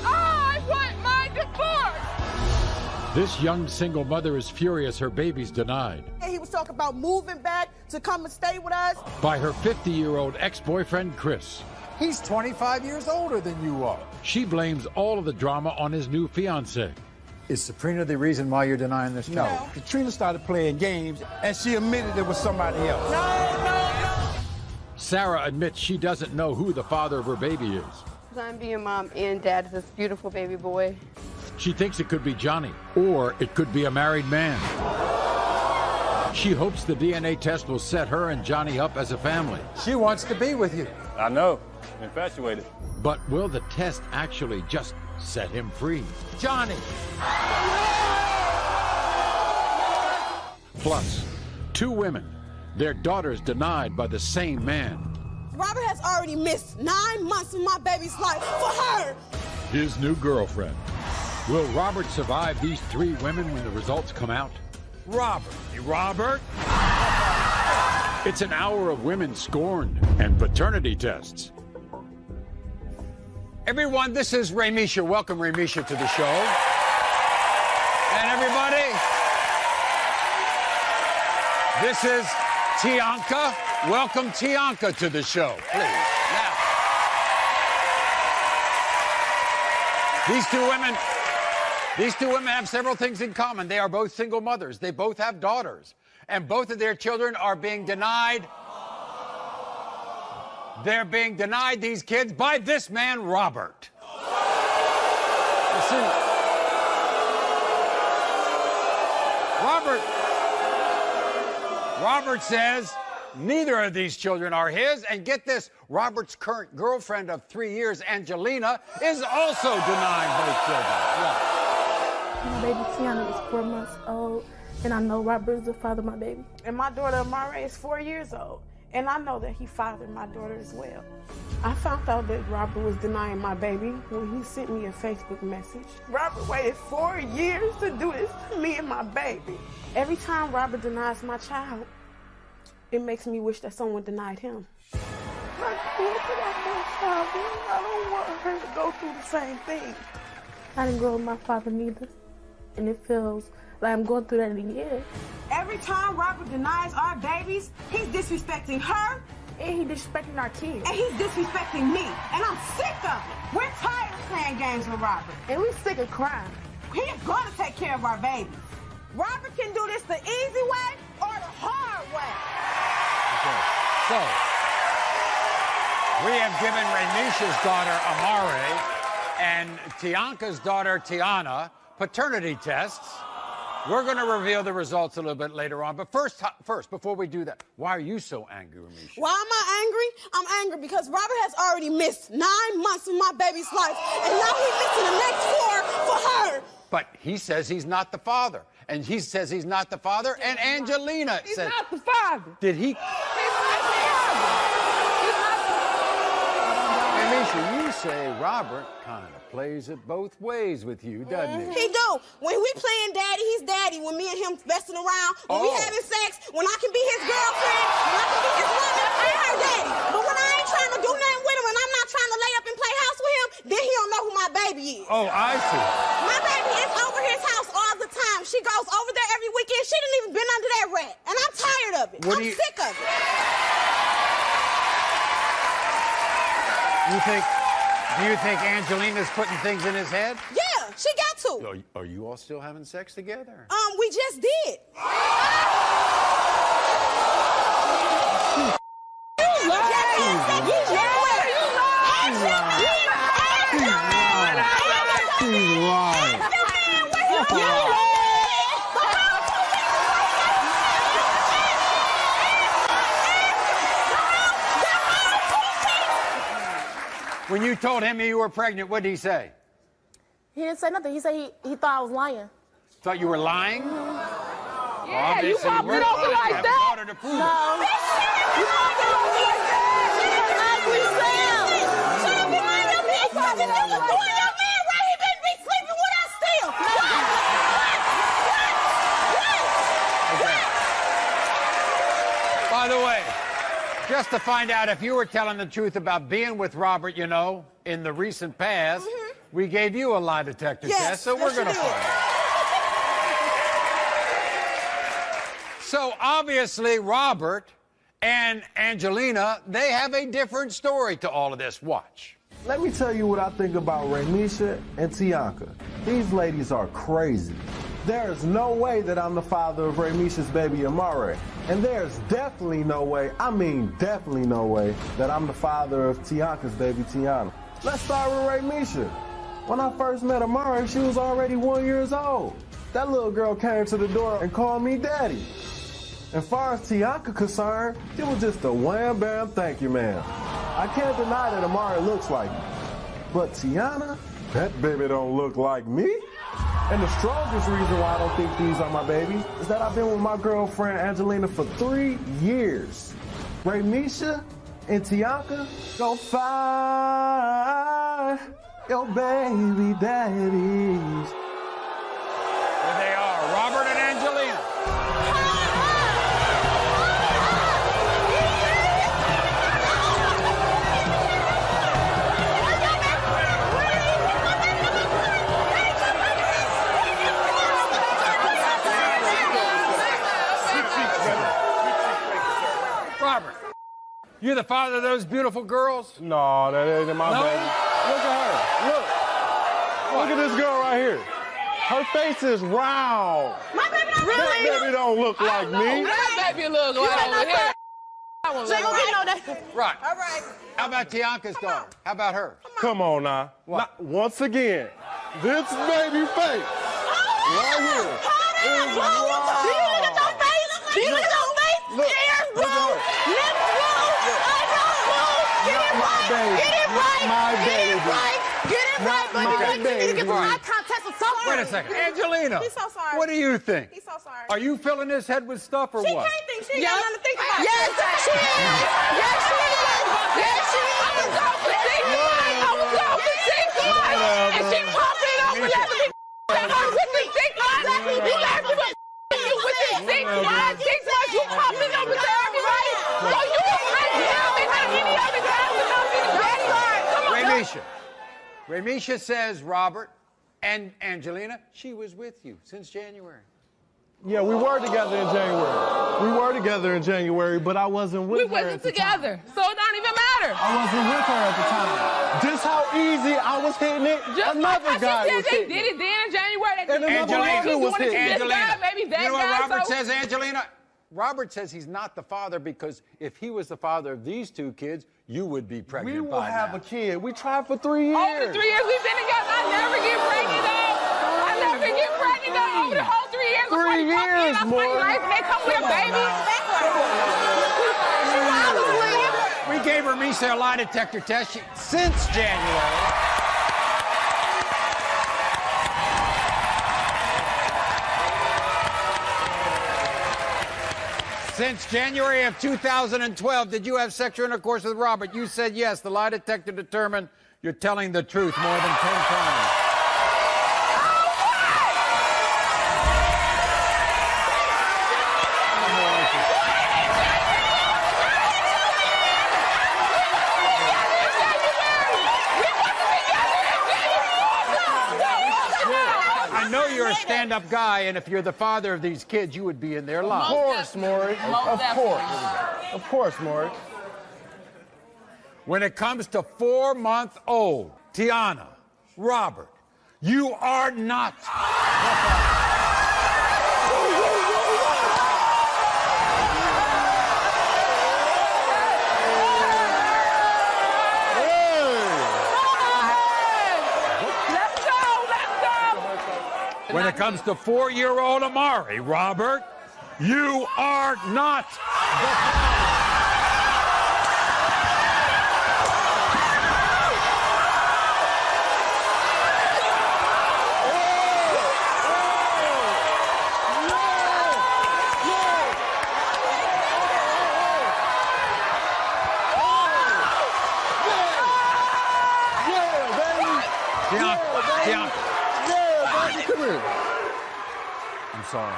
Speaker 9: I want my divorce.
Speaker 1: This young single mother is furious her baby's denied
Speaker 9: And he was talking about moving back to come and stay with us.
Speaker 1: by her 50-year-old ex-boyfriend, Chris.
Speaker 2: He's 25 years older than you are.
Speaker 1: She blames all of the drama on his new fiancée.
Speaker 2: Is Sabrina the reason why you're denying this child?
Speaker 15: No, Katrina started playing games, and she admitted it was somebody else.
Speaker 9: No.
Speaker 1: Sarah admits she doesn't know who the father of her baby is.
Speaker 11: I'm being mom and dad to this beautiful baby boy.
Speaker 1: She thinks it could be Johnny, or it could be a married man. She hopes the DNA test will set her and Johnny up as a family.
Speaker 2: She wants to be with you.
Speaker 22: I know. Infatuated.
Speaker 1: But will the test actually just set him free?
Speaker 2: Johnny!
Speaker 1: Plus, two women, their daughters denied by the same man.
Speaker 9: Robert has already missed 9 months of my baby's life for her.
Speaker 1: His new girlfriend. Will Robert survive these three women when the results come out?
Speaker 2: Robert.
Speaker 1: Robert? It's an hour of women scorned and paternity tests.
Speaker 2: Everyone, this is Ray Misha. Welcome, Ray Misha, to the show. And everybody, this is Tianka. Welcome, Tianka, to the show, please. Now, these two women have several things in common. They are both single mothers. They both have daughters. And both of their children are being denied. They're being denied these kids by this man, Robert. You see, Robert says neither of these children are his. And get this, Robert's current girlfriend of 3 years, Angelina, is also denying both children. Yeah.
Speaker 3: My baby Tiana is 4 months old, and I know Robert is the father of my baby.
Speaker 12: And my daughter Maury is 4 years old, and I know that he fathered my daughter as well. I found out that Robert was denying my baby when he sent me a Facebook message. Robert waited 4 years to do this to me and my baby. Every time Robert denies my child, it makes me wish that someone denied him. My daughter, I don't want her to go through the same thing.
Speaker 3: I didn't grow up with my father neither, and it feels like I'm going through that again.
Speaker 9: Every time Robert denies our babies, he's disrespecting her.
Speaker 3: And he's disrespecting our kids.
Speaker 9: And he's disrespecting me. And I'm sick of it. We're tired of playing games with Robert.
Speaker 3: And we're sick of crying.
Speaker 9: He's going to take care of our babies. Robert can do this the easy way or the hard way.
Speaker 2: Okay. So, we have given Renisha's daughter, Amari, and Tianka's daughter, Tiana, paternity tests. We're going to reveal the results a little bit later on. But first, before we do that, why are you so angry, Renisha?
Speaker 9: Why am I angry? I'm angry because Robert has already missed 9 months of my baby's life. And now he's missing the next 4 for her.
Speaker 2: But he says he's not the father. And he says he's not the father. And Angelina
Speaker 12: He's
Speaker 2: said...
Speaker 12: not the father.
Speaker 2: Did he...
Speaker 12: He's not the father.
Speaker 2: Renisha, you say Robert kind of plays it both ways with you, doesn't he?
Speaker 9: He do. When we playing daddy, he's daddy. When me and him messing around, when we having sex, when I can be his girlfriend, when I can be his woman, I'm her daddy. But when I ain't trying to do nothing with him and I'm not trying to lay up and play house with him, then he don't know who my baby is.
Speaker 2: Oh, I see.
Speaker 9: My baby is over his house all the time. She goes over there every weekend. She didn't even been under that rat. And I'm tired of it. I'm sick of it.
Speaker 2: Do you think Angelina's putting things in his head?
Speaker 9: Yeah, she got to.
Speaker 2: Are you all still having sex together?
Speaker 9: We just did.
Speaker 2: When you told him you were pregnant, what did he say?
Speaker 4: He didn't say nothing. He said he thought I was lying.
Speaker 2: Thought you were lying?
Speaker 4: Yeah, you popped it open like that.
Speaker 2: To prove
Speaker 4: no. You popped it open like that. Ugly Sam. Stop lying to me. You was doing your man right. He been be sleeping with us still.
Speaker 2: By the way, just to find out if you were telling the truth about being with Robert, you know, in the recent past, we gave you a lie detector test, so we're going to find out. So obviously, Robert and Angelina, they have a different story to all of this. Watch.
Speaker 21: Let me tell you what I think about Ramisha and Tianka. These ladies are crazy. There is no way that I'm the father of Ramisha's baby, Maury. And there's definitely no way, I mean definitely no way, that I'm the father of Tianka's baby, Tiana. Let's start with Ramisha. When I first met Maury, she was already 1 year old. That little girl came to the door and called me daddy. As far as Tianka concerned, it was just a wham bam thank you ma'am. I can't deny that Maury looks like me. But Tiana, that baby don't look like me. And the strongest reason why I don't think these are my babies is that I've been with my girlfriend Angelina for 3 years. Ramisha and Tianka go find your baby daddies.
Speaker 2: There they are, Robert and Angelina. Robert, you're the father of those beautiful girls?
Speaker 21: No, that ain't my baby. Look at her. Look at this girl right here. Her face is round.
Speaker 9: My baby don't
Speaker 21: That baby don't look like me.
Speaker 12: That baby look like over here.
Speaker 2: Right.
Speaker 9: All right.
Speaker 2: How about Tianka's daughter? How about her?
Speaker 21: Come on now. Once again, this baby face right here is wild.
Speaker 9: Do you look at your face? Do you look at your face? Ears blue, lips blue, eyebrows blue. Get it right. Get it right. Get it right. Get it right, baby. You need to get some eye contact or something.
Speaker 2: Wait a second. Angelina.
Speaker 9: He's so sorry.
Speaker 2: What do you think?
Speaker 9: He's so sorry.
Speaker 2: Are you filling his head with stuff or
Speaker 9: She
Speaker 2: what?
Speaker 9: can't think. She ain't got nothing to think about.
Speaker 6: Yes, she is. Yes, she is. Yes, she is. I was off the secret. I was off the secret. And she popped it up and let me with the secret. You let me you with the secret. You popped it up and let me right. So you was right now and not any other guy with no daddy. Come on.
Speaker 2: Ramisha says, Robert and Angelina, she was with you since January.
Speaker 21: Yeah, we were together in January. But I wasn't with her.
Speaker 12: We wasn't together, so it don't even matter.
Speaker 21: I wasn't with her at the time. Just how easy I was hitting it.
Speaker 12: Just
Speaker 21: another
Speaker 12: like
Speaker 21: guy
Speaker 12: she
Speaker 21: was
Speaker 12: said
Speaker 21: hitting
Speaker 12: they did
Speaker 21: it.
Speaker 12: it then in January.
Speaker 21: And another woman was hitting it.
Speaker 2: Angelina.
Speaker 12: Maybe that
Speaker 2: you know what
Speaker 12: guy,
Speaker 2: Robert
Speaker 12: so-
Speaker 2: says, Angelina? Robert says he's not the father because if he was the father of these two kids, you would be pregnant
Speaker 21: We will
Speaker 2: by
Speaker 21: have
Speaker 2: now.
Speaker 21: a kid. We tried for 3 years.
Speaker 12: Over the 3 years we've been together, I never get pregnant though. I never get pregnant though. Over the whole 3 years.
Speaker 21: 3 years, more.
Speaker 12: Life, and they come with a baby.
Speaker 2: We gave Ramisha a lie detector test since January. Since January of 2012, did you have sexual intercourse with Robert? You said yes. The lie detector determined you're telling the truth more than 10 times. I know you're a stand-up guy, and if you're the father of these kids, you would be in their lives.
Speaker 21: Of course, Maury. Of course, Maury.
Speaker 2: When it comes to 4-month-old Tiana, Robert, you are not. When it comes to 4-year-old Maury, Robert, you are not. I'm sorry.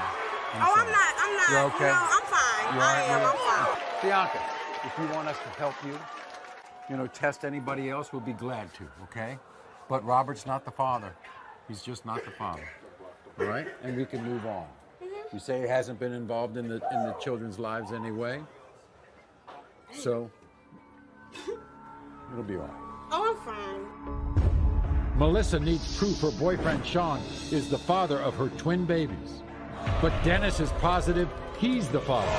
Speaker 9: I'm not.
Speaker 2: You're okay?
Speaker 9: No, I'm fine. I'm fine.
Speaker 2: Bianca, if you want us to help you, test anybody else, we'll be glad to, okay? But Robert's not the father. He's just not the father. All right? And we can move on. You say he hasn't been involved in the children's lives anyway. So it'll be all right.
Speaker 9: Oh, I'm fine.
Speaker 1: Melissa needs proof her boyfriend Sean is the father of her twin babies. But Dennis is positive he's the father.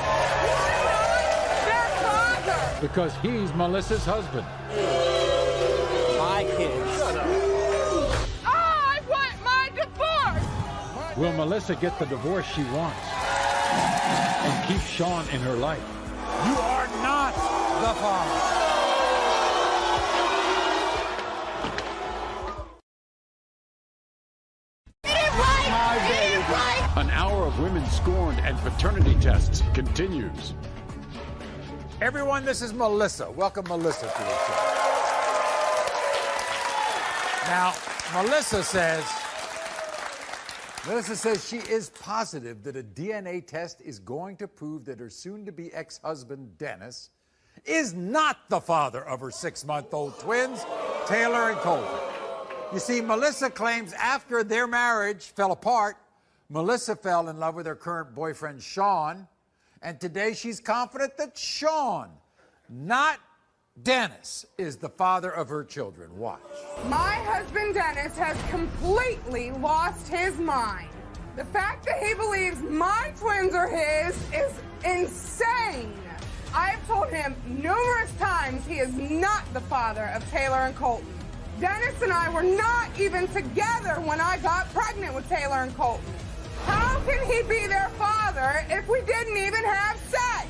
Speaker 9: Their father!
Speaker 1: Because he's Melissa's husband.
Speaker 18: My kids.
Speaker 9: Shut up. I want my divorce!
Speaker 1: Will Melissa get the divorce she wants and keep Sean in her life?
Speaker 2: You are not the father.
Speaker 1: An hour of women scorned and paternity tests continues.
Speaker 2: Everyone, this is Melissa. Welcome Melissa to the show. Now, Melissa says she is positive that a DNA test is going to prove that her soon-to-be ex-husband, Dennis, is not the father of her 6-month-old twins, Taylor and Colton. You see, Melissa claims after their marriage fell apart, Melissa fell in love with her current boyfriend, Sean, and today she's confident that Sean, not Dennis, is the father of her children. Watch.
Speaker 8: My husband, Dennis, has completely lost his mind. The fact that he believes my twins are his is insane. I've told him numerous times he is not the father of Taylor and Colton. Dennis and I were not even together when I got pregnant with Taylor and Colton. How can he be their father if we didn't even have sex?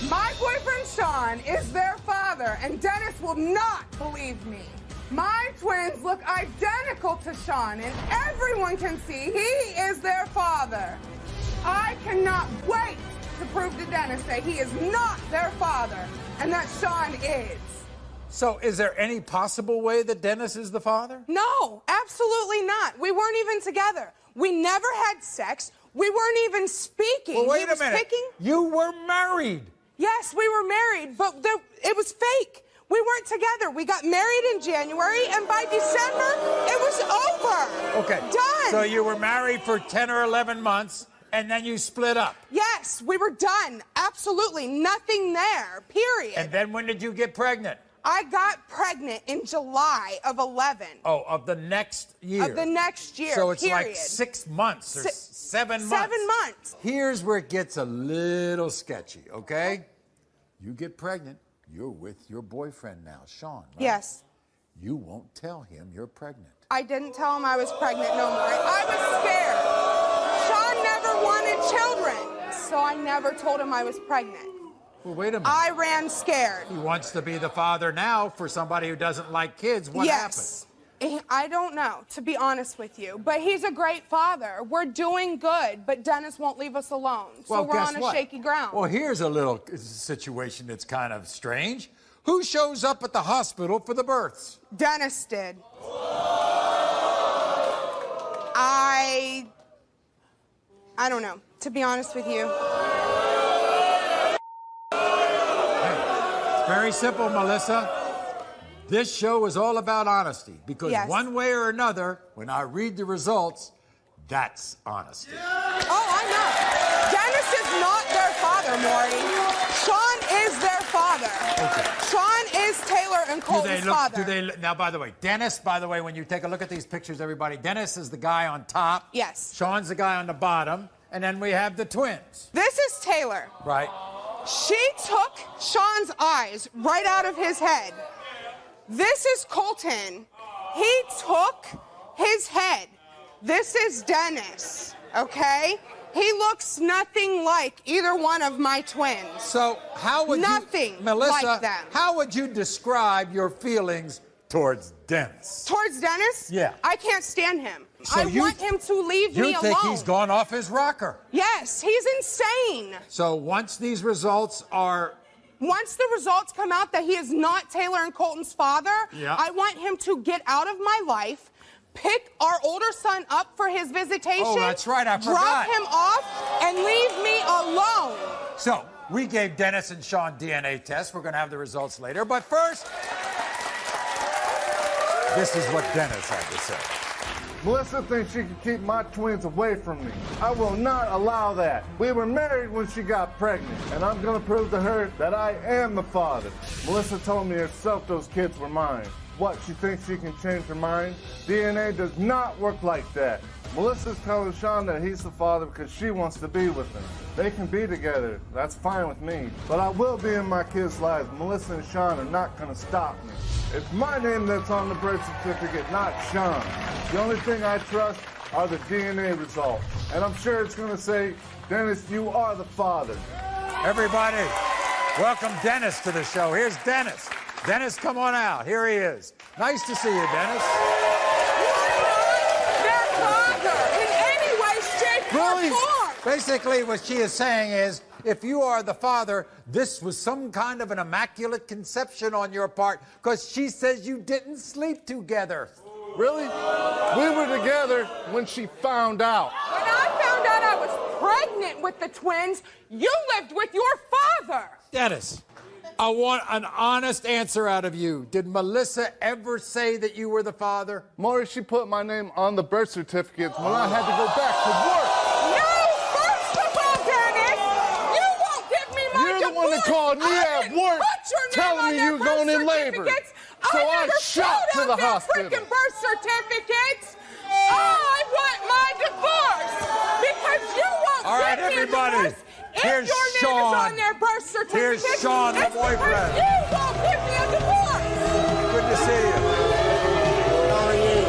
Speaker 8: My boyfriend Sean is their father, and Dennis will not believe me. My twins look identical to Sean, and everyone can see he is their father. I cannot wait to prove to Dennis that he is not their father and that Sean is.
Speaker 2: So is there any possible way that Dennis is the father?
Speaker 8: No, absolutely not. We weren't even together. We never had sex. We weren't even speaking.
Speaker 2: Well, wait a minute. You were married.
Speaker 8: Yes, we were married, but it was fake. We weren't together. We got married in January, and by December, it was over.
Speaker 2: Okay.
Speaker 8: Done.
Speaker 2: So you were married for 10 or 11 months, and then you split up.
Speaker 8: Yes, we were done. Absolutely nothing there, period.
Speaker 2: And then when did you get pregnant?
Speaker 8: I got pregnant in July of 11.
Speaker 2: Oh, of the next year.
Speaker 8: Of the next year,
Speaker 2: So it's
Speaker 8: period.
Speaker 2: like 6 months or 7 months.
Speaker 8: 7 months.
Speaker 2: Here's where it gets a little sketchy, okay? You get pregnant. You're with your boyfriend now, Sean, right?
Speaker 8: Yes.
Speaker 2: You won't tell him you're pregnant.
Speaker 8: I didn't tell him I was pregnant no more. I was scared. Sean never wanted children, so I never told him I was pregnant.
Speaker 2: Well, wait a minute.
Speaker 8: I ran scared.
Speaker 2: He wants to be the father now for somebody who doesn't like kids. What happened?
Speaker 8: I don't know, to be honest with you. But he's a great father. We're doing good, but Dennis won't leave us alone. So we're on a shaky ground.
Speaker 2: Well, here's a little situation that's kind of strange. Who shows up at the hospital for the births?
Speaker 8: Dennis did. I don't know, to be honest with you.
Speaker 2: Very simple, Melissa. This show is all about honesty because one way or another, when I read the results, that's honesty.
Speaker 8: Oh, I know. Dennis is not their father, Maury. Sean is their father.
Speaker 2: Okay.
Speaker 8: Sean is Taylor and Colton's father.
Speaker 2: Now, by the way, Dennis, when you take a look at these pictures, everybody, Dennis is the guy on top.
Speaker 8: Yes.
Speaker 2: Sean's the guy on the bottom. And then we have the twins.
Speaker 8: This is Taylor.
Speaker 2: Right.
Speaker 8: She took Sean's eyes right out of his head. This is Colton. He took his head. This is Dennis, okay? He looks nothing like either one of my twins.
Speaker 2: So how would
Speaker 8: Melissa, like them.
Speaker 2: How would you describe your feelings towards Dennis?
Speaker 8: Towards Dennis?
Speaker 2: Yeah.
Speaker 8: I can't stand him.
Speaker 2: So
Speaker 8: I want him to leave me alone.
Speaker 2: You think he's gone off his rocker?
Speaker 8: Yes, he's insane.
Speaker 2: So once the results
Speaker 8: come out that he is not Taylor and Colton's father, I want him to get out of my life, pick our older son up for his visitation.
Speaker 2: Oh, that's right, I forgot.
Speaker 8: Drop him off and leave me alone.
Speaker 2: So we gave Dennis and Sean DNA tests. We're going to have the results later. But first, this is what Dennis had to say.
Speaker 21: Melissa thinks she can keep my twins away from me. I will not allow that. We were married when she got pregnant, and I'm going to prove to her that I am the father. Melissa told me herself those kids were mine. What, she thinks she can change her mind? DNA does not work like that. Melissa's telling Sean that he's the father because she wants to be with him. They can be together. That's fine with me. But I will be in my kids' lives. Melissa and Sean are not going to stop me. It's my name that's on the birth certificate, not Sean. The only thing I trust are the DNA results. And I'm sure it's going to say, Dennis, you are the father.
Speaker 2: Everybody, welcome Dennis to the show. Here's Dennis. Dennis, come on out. Here he is. Nice to see you, Dennis.
Speaker 8: Their father in any way, shape, or form.
Speaker 2: Basically, what she is saying is, if you are the father, this was some kind of an immaculate conception on your part, because she says you didn't sleep together.
Speaker 21: Really? We were together when she found out.
Speaker 8: When I found out I was pregnant with the twins, you lived with your father.
Speaker 2: Dennis, I want an honest answer out of you. Did Melissa ever say that you were the father?
Speaker 21: Maury, she put my name on the birth certificates when I had to go back to work.
Speaker 8: No, first of all, Dennis, you won't give me my
Speaker 21: You're the one that called me at work telling me you were going in labor. So I shot to the hospital.
Speaker 8: Freaking birth certificates. I want my divorce because you won't
Speaker 2: all right,
Speaker 8: give me
Speaker 2: everybody.
Speaker 8: a divorce.
Speaker 2: Here's
Speaker 8: if your
Speaker 2: Sean.
Speaker 8: name is on their birth certificate,
Speaker 2: here's Sean, the boyfriend.
Speaker 8: You won't give me a divorce.
Speaker 2: Good to see you.
Speaker 5: How are you?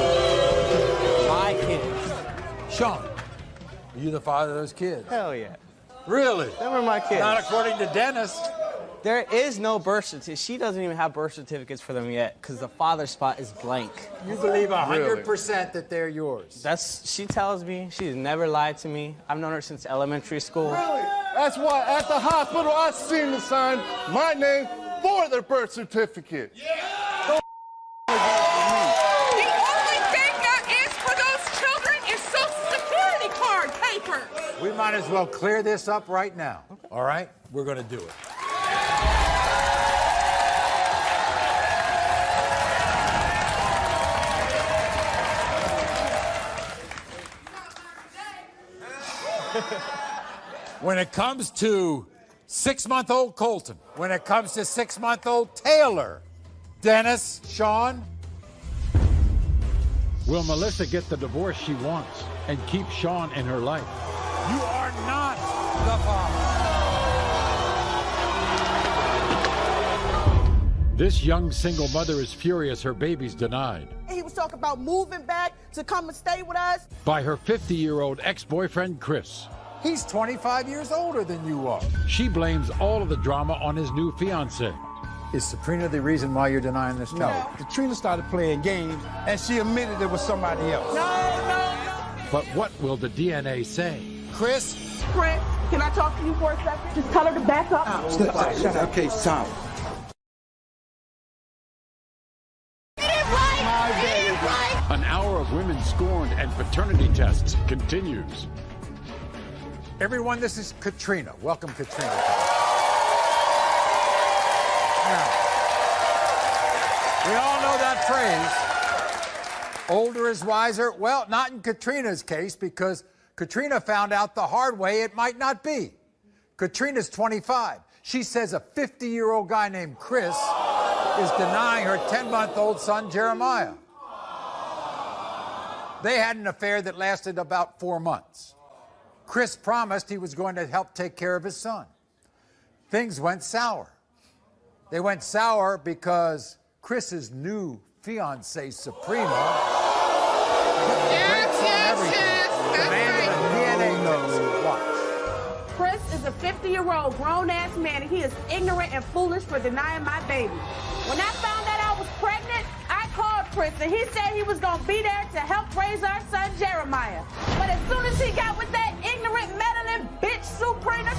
Speaker 5: My kids.
Speaker 2: Sean, are you the father of those kids?
Speaker 5: Hell yeah.
Speaker 2: Really?
Speaker 5: Them are my kids.
Speaker 2: Not according to Dennis.
Speaker 5: There is no birth certificate. She doesn't even have birth certificates for them yet because the father's spot is blank.
Speaker 2: You believe 100% that they're yours?
Speaker 5: She tells me. She's never lied to me. I've known her since elementary school.
Speaker 21: Really? That's why at the hospital I seen the sign, my name for their birth certificate.
Speaker 8: Yeah. The only thing that is for those children is Social Security card paper.
Speaker 2: We might as well clear this up right now. Okay. All right? We're going to do it. When it comes to 6-month-old Colton, when it comes to 6-month-old Taylor, Dennis, Sean,
Speaker 1: will Melissa get the divorce she wants and keep Sean in her life?
Speaker 2: You are not the father.
Speaker 1: This young single mother is furious her baby's denied
Speaker 9: He was talking about moving back to come and stay with us.
Speaker 1: by her 50-year-old ex-boyfriend, Chris.
Speaker 2: He's 25 years older than you are.
Speaker 1: She blames all of the drama on his new fiancée.
Speaker 2: Is Sabrina the reason why you're denying this?
Speaker 15: No. Katrina started playing games, and she admitted it was somebody else.
Speaker 9: No.
Speaker 1: But what will the DNA say?
Speaker 2: Chris?
Speaker 9: Chris, can I talk to you for a second? Just tell her to back up.
Speaker 15: Okay, stop.
Speaker 1: An hour of women scorned and paternity tests continues.
Speaker 2: Everyone, this is Katrina. Welcome, Katrina. Now, we all know that phrase, older is wiser. Well, not in Katrina's case, because Katrina found out the hard way it might not be. Katrina's 25. She says a 50-year-old guy named Chris is denying her 10-month-old son, Jeremiah. They had an affair that lasted about 4 months. Chris promised he was going to help take care of his son. Things went sour. They went sour because Chris's new fiancée, Suprema,
Speaker 9: Chris is a 50-year-old grown-ass man, and he is ignorant and foolish for denying my baby. When I found out I was pregnant, I called Chris, and he said he was going to be there to help raise our son, Jeremiah. But as soon as he got with that ignorant, meddling bitch, Suprema,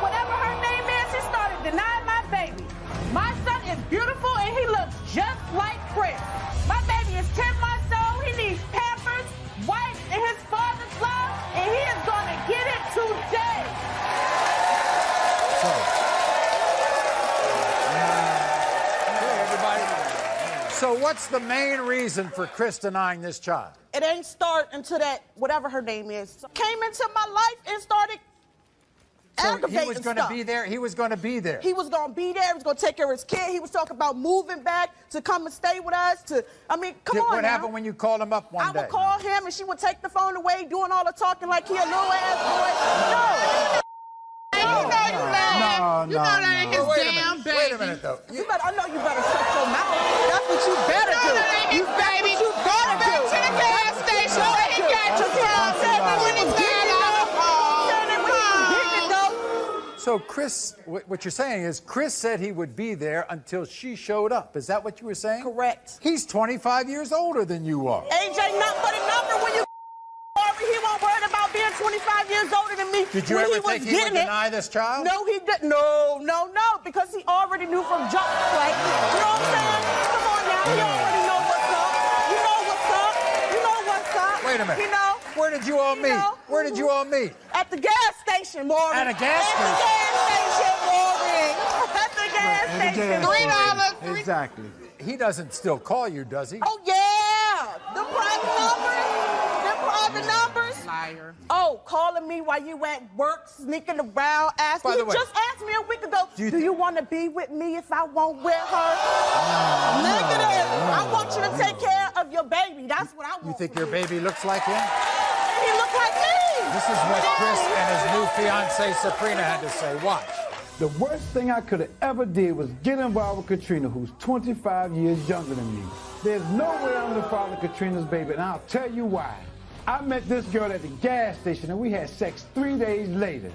Speaker 9: whatever her name is, he started denying my baby. My son is beautiful, and he looks just like Chris. My baby is 10 months old. He needs Pampers, wipes, and his father's love, and he is going to get it today.
Speaker 2: So what's the main reason for Chris denying this child?
Speaker 9: It ain't start until that, whatever her name is, came into my life and started aggravating
Speaker 2: he was going to be there? He was going to be there?
Speaker 9: He was going to be there. He was going to take care of his kid. He was talking about moving back to come and stay with us. Come on
Speaker 2: What happened when you called him up one day?
Speaker 9: I would call him, and she would take the phone away, doing all the talking like he a little-ass boy. No.
Speaker 6: You know you lying. You know that ain't his damn baby.
Speaker 2: Wait a minute, though.
Speaker 9: I know you better shut your mouth. That's what you better do.
Speaker 6: That ain't his baby. You better go to the gas station where he got you from. When he's
Speaker 2: So Chris, what you're saying is Chris said he would be there until she showed up. Is that what you were saying?
Speaker 9: Correct.
Speaker 2: He's 25 years older than you are.
Speaker 9: AJ, nothing but a number when you he won't worry about being 25 years older than me.
Speaker 2: Did you ever think he would deny this child?
Speaker 9: No, he didn't. No, because he already knew from jump. Like, you know what I'm saying? Come on now, he already know what's up. You know what's up. You know what's up.
Speaker 2: Wait a minute.
Speaker 9: You know?
Speaker 2: Where did you all meet? Where did you all meet?
Speaker 9: At the gas station, Maury.
Speaker 2: At a gas station?
Speaker 9: At the gas station, Maury. At the gas station.
Speaker 2: $3. Exactly. He doesn't still call you, does he?
Speaker 9: Oh, yeah. The private numbers. The private numbers.
Speaker 6: Liar.
Speaker 9: Oh, calling me while you at work, sneaking around, asking me. Just asked me a week ago, do you want to be with me if I won't wear her? Negative. I want you to take care of your baby. That's what I want.
Speaker 2: You think your baby looks like him?
Speaker 9: He looks like me.
Speaker 2: This is what Chris and his new fiancée, Sabrina, had to say. Watch.
Speaker 13: The worst thing I could have ever did was get involved with Katrina, who's 25 years younger than me. There's no way I'm the father of Katrina's baby, and I'll tell you why. I met this girl at the gas station, and we had sex 3 days later.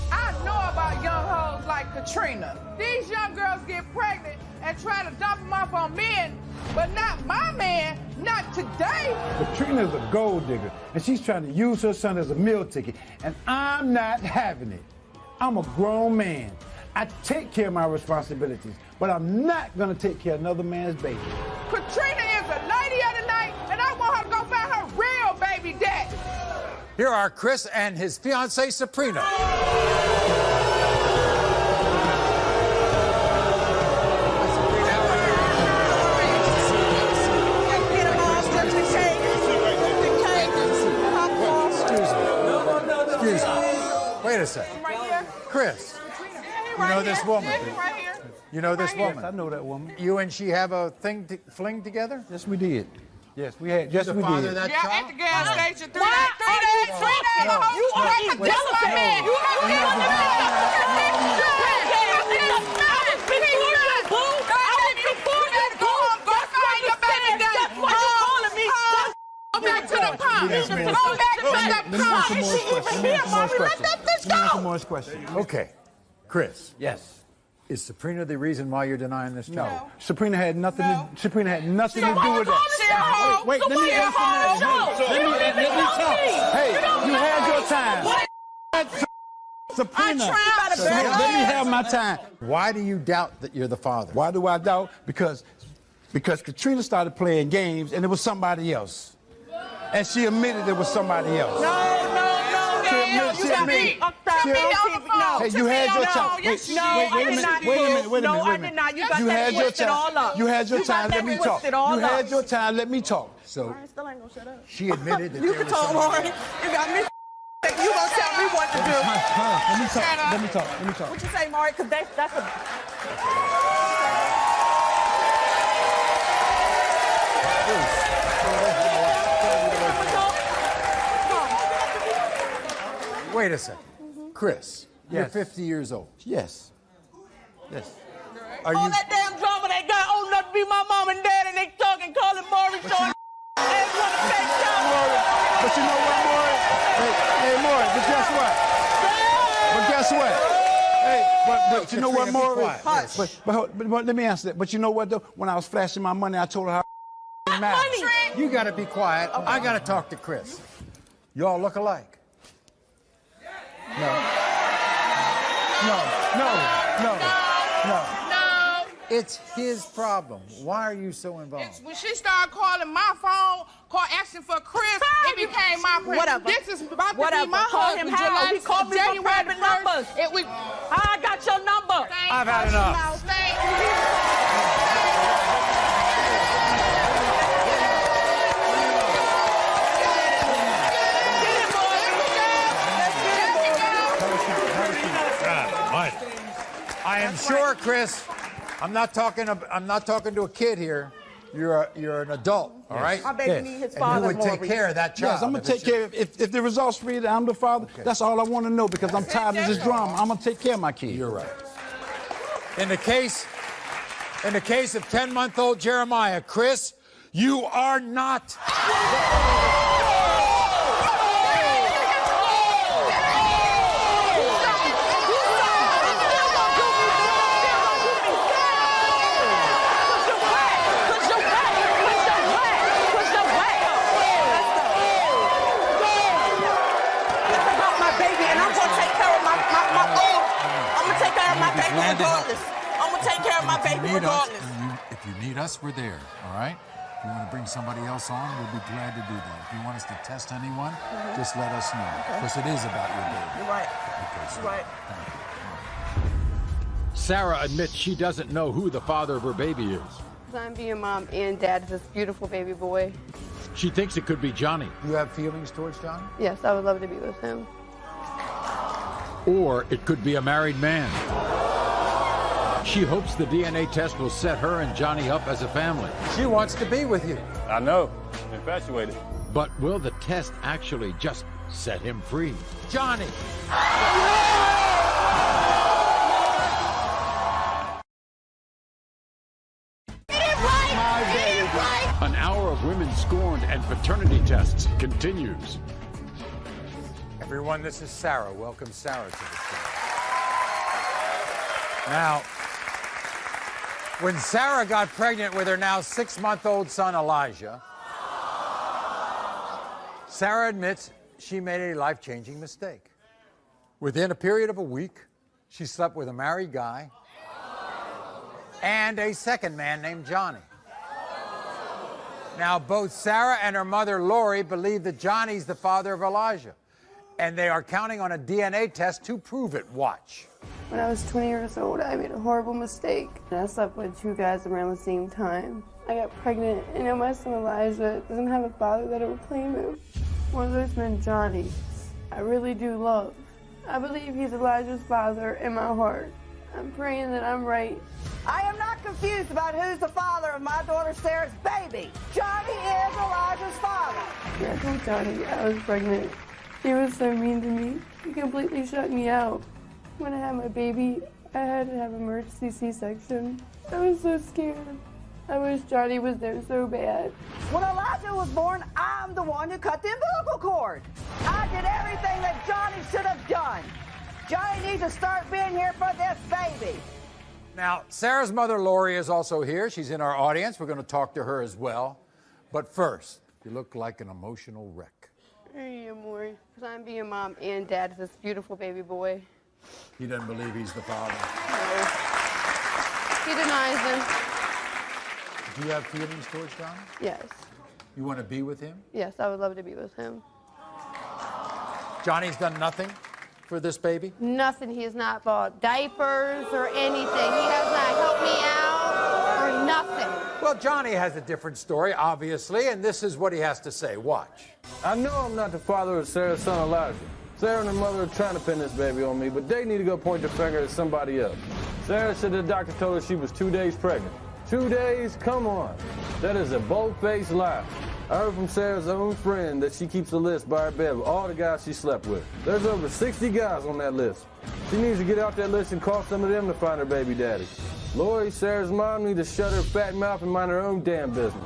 Speaker 6: I know about young hoes like Katrina. These young girls get pregnant and try to dump them off on men, but not my man, not today.
Speaker 13: Katrina's a gold digger, and she's trying to use her son as a meal ticket, and I'm not having it. I'm a grown man. I take care of my responsibilities, but I'm not going to take care of another man's baby.
Speaker 6: Katrina is a lady of the night, and I want her to go find her real baby daddy.
Speaker 2: Here are Chris and his fiancée, Sabrina. Excuse me. Wait a second. Chris, you know this woman. You know this woman.
Speaker 13: Yes, I know that woman.
Speaker 2: You and she have a fling together?
Speaker 13: Yes, we did. Yes, we had. Yes, we did.
Speaker 6: Yeah, at the gas station. 3 days. You are a delicate man. You back to the pump. Go back to the pump. Let this go.
Speaker 2: Okay, Chris.
Speaker 13: Yes.
Speaker 2: Is Sabrina the reason why you're denying this child?
Speaker 13: No. Sabrina had nothing to do with that. Wait, let me talk. Hey, you had your time. Sabrina. Let me have my time.
Speaker 2: Why do you doubt that you're the father?
Speaker 13: Why do I doubt? Because Katrina started playing games and it was somebody else. And she admitted it was somebody else.
Speaker 6: No.
Speaker 13: She admitted. Hey, you had your time. Wait a minute. You had your time. You had your time. Let me talk. You had your time. Let me talk.
Speaker 2: So
Speaker 9: still ain't gonna shut up.
Speaker 2: she admitted that
Speaker 9: You
Speaker 2: there
Speaker 9: can
Speaker 2: was
Speaker 9: talk,
Speaker 2: somebody
Speaker 9: Maury. You got me. You gonna tell me what to do?
Speaker 13: Let me talk.
Speaker 9: What you say, Maury? Because that's a.
Speaker 2: Wait a second. Chris, you're
Speaker 13: Yes.
Speaker 2: 50 years old.
Speaker 13: Yes. Yes.
Speaker 2: Are
Speaker 9: All
Speaker 2: you...
Speaker 9: that damn drama they got old enough to be my mom and dad, and they talking, calling Maury, showing they want to fake
Speaker 13: But you know what, Maury? Hey, Maury, but guess what? But guess what? Hey, but you know what, Maury? But let me answer that. But you know what, though? When I was flashing my money, I told her how it matters.
Speaker 2: You got to be quiet. Okay. I got to talk to Chris. You all look alike. No. It's his problem. Why are you so involved?
Speaker 9: When she started calling my phone, asking for Chris, it became my friend.
Speaker 12: Whatever.
Speaker 9: This is about to be
Speaker 12: Whatever.
Speaker 9: my
Speaker 12: Call him
Speaker 9: husband.
Speaker 12: how? He called me for private numbers. I got your number.
Speaker 2: I've had enough. I am sure, Chris, I'm not talking to a kid here. You're an adult, all right?
Speaker 12: My baby need his father.
Speaker 2: And you would take care of that child.
Speaker 13: Yes, I'm going to take care of it. If the results read that I'm the father, that's all I want to know because I'm tired of this drama. I'm going to take care of my kid.
Speaker 2: You're right. In the case of 10-month-old Jeremiah, Chris, you are not...
Speaker 12: Regardless. I'm gonna take care of my baby regardless.
Speaker 1: If you need us, we're there, all right? If you want to bring somebody else on, we'll be glad to do that. If you want us to test anyone, just let us know. Because it is about your baby.
Speaker 12: You're right.
Speaker 1: Okay, so
Speaker 12: You're right.
Speaker 1: Sarah admits she doesn't know who the father of her baby is.
Speaker 11: I'm being mom and dad to this beautiful baby boy.
Speaker 1: She thinks it could be Johnny.
Speaker 2: You have feelings towards Johnny?
Speaker 11: Yes, I would love to be with him.
Speaker 1: Or it could be a married man. She hopes the DNA test will set her and Johnny up as a family.
Speaker 2: She wants to be with you.
Speaker 20: I know. Infatuated.
Speaker 1: But will the test actually just set him free?
Speaker 2: Johnny!
Speaker 1: An hour of women scorned and paternity tests continues.
Speaker 2: Everyone, this is Sarah. Welcome Sarah to the show. Now, when Sarah got pregnant with her now 6-month-old son, Elijah, Sarah admits she made a life-changing mistake. Within a period of a week, she slept with a married guy and a second man named Johnny. Now, both Sarah and her mother, Lori, believe that Johnny's the father of Elijah, and they are counting on a DNA test to prove it. Watch.
Speaker 11: When I was 20 years old, I made a horrible mistake. I slept with 2 guys around the same time. I got pregnant, and now my son Elijah doesn't have a father that will claim him. One of those men, Johnny, I really do love. I believe he's Elijah's father in my heart. I'm praying that I'm right.
Speaker 7: I am not confused about who's the father of my daughter Sarah's baby. Johnny is Elijah's father.
Speaker 11: I told Johnny I was pregnant. He was so mean to me. He completely shut me out. When I had my baby, I had to have an emergency C-section. I was so scared. I wish Johnny was there so bad.
Speaker 7: When Elijah was born, I'm the one who cut the umbilical cord. I did everything that Johnny should have done. Johnny needs to start being here for this baby.
Speaker 2: Now, Sarah's mother, Lori, is also here. She's in our audience. We're going to talk to her as well. But first, you look like an emotional wreck.
Speaker 11: Hey, Maury. Because I'm being mom and dad to this beautiful baby boy.
Speaker 1: He doesn't believe he's the father.
Speaker 11: No. He denies him.
Speaker 2: Do you have feelings towards Johnny?
Speaker 11: Yes.
Speaker 2: You want to be with him?
Speaker 11: Yes, I would love to be with him.
Speaker 2: Johnny's done nothing for this baby?
Speaker 11: Nothing. He has not bought diapers or anything. He has not helped me out or nothing.
Speaker 2: Well, Johnny has a different story, obviously, and this is what he has to say. Watch.
Speaker 20: I know I'm not the father of Sarah's son, Elijah. Sarah and her mother are trying to pin this baby on me, but they need to go point the finger at somebody else. Sarah said the doctor told her she was 2 days pregnant. 2 days? Come on. That is a bold-faced lie. I heard from Sarah's own friend that she keeps a list by her bed of all the guys she slept with. There's over 60 guys on that list. She needs to get off that list and call some of them to find her baby daddy. Lori, Sarah's mom, needs to shut her fat mouth and mind her own damn business.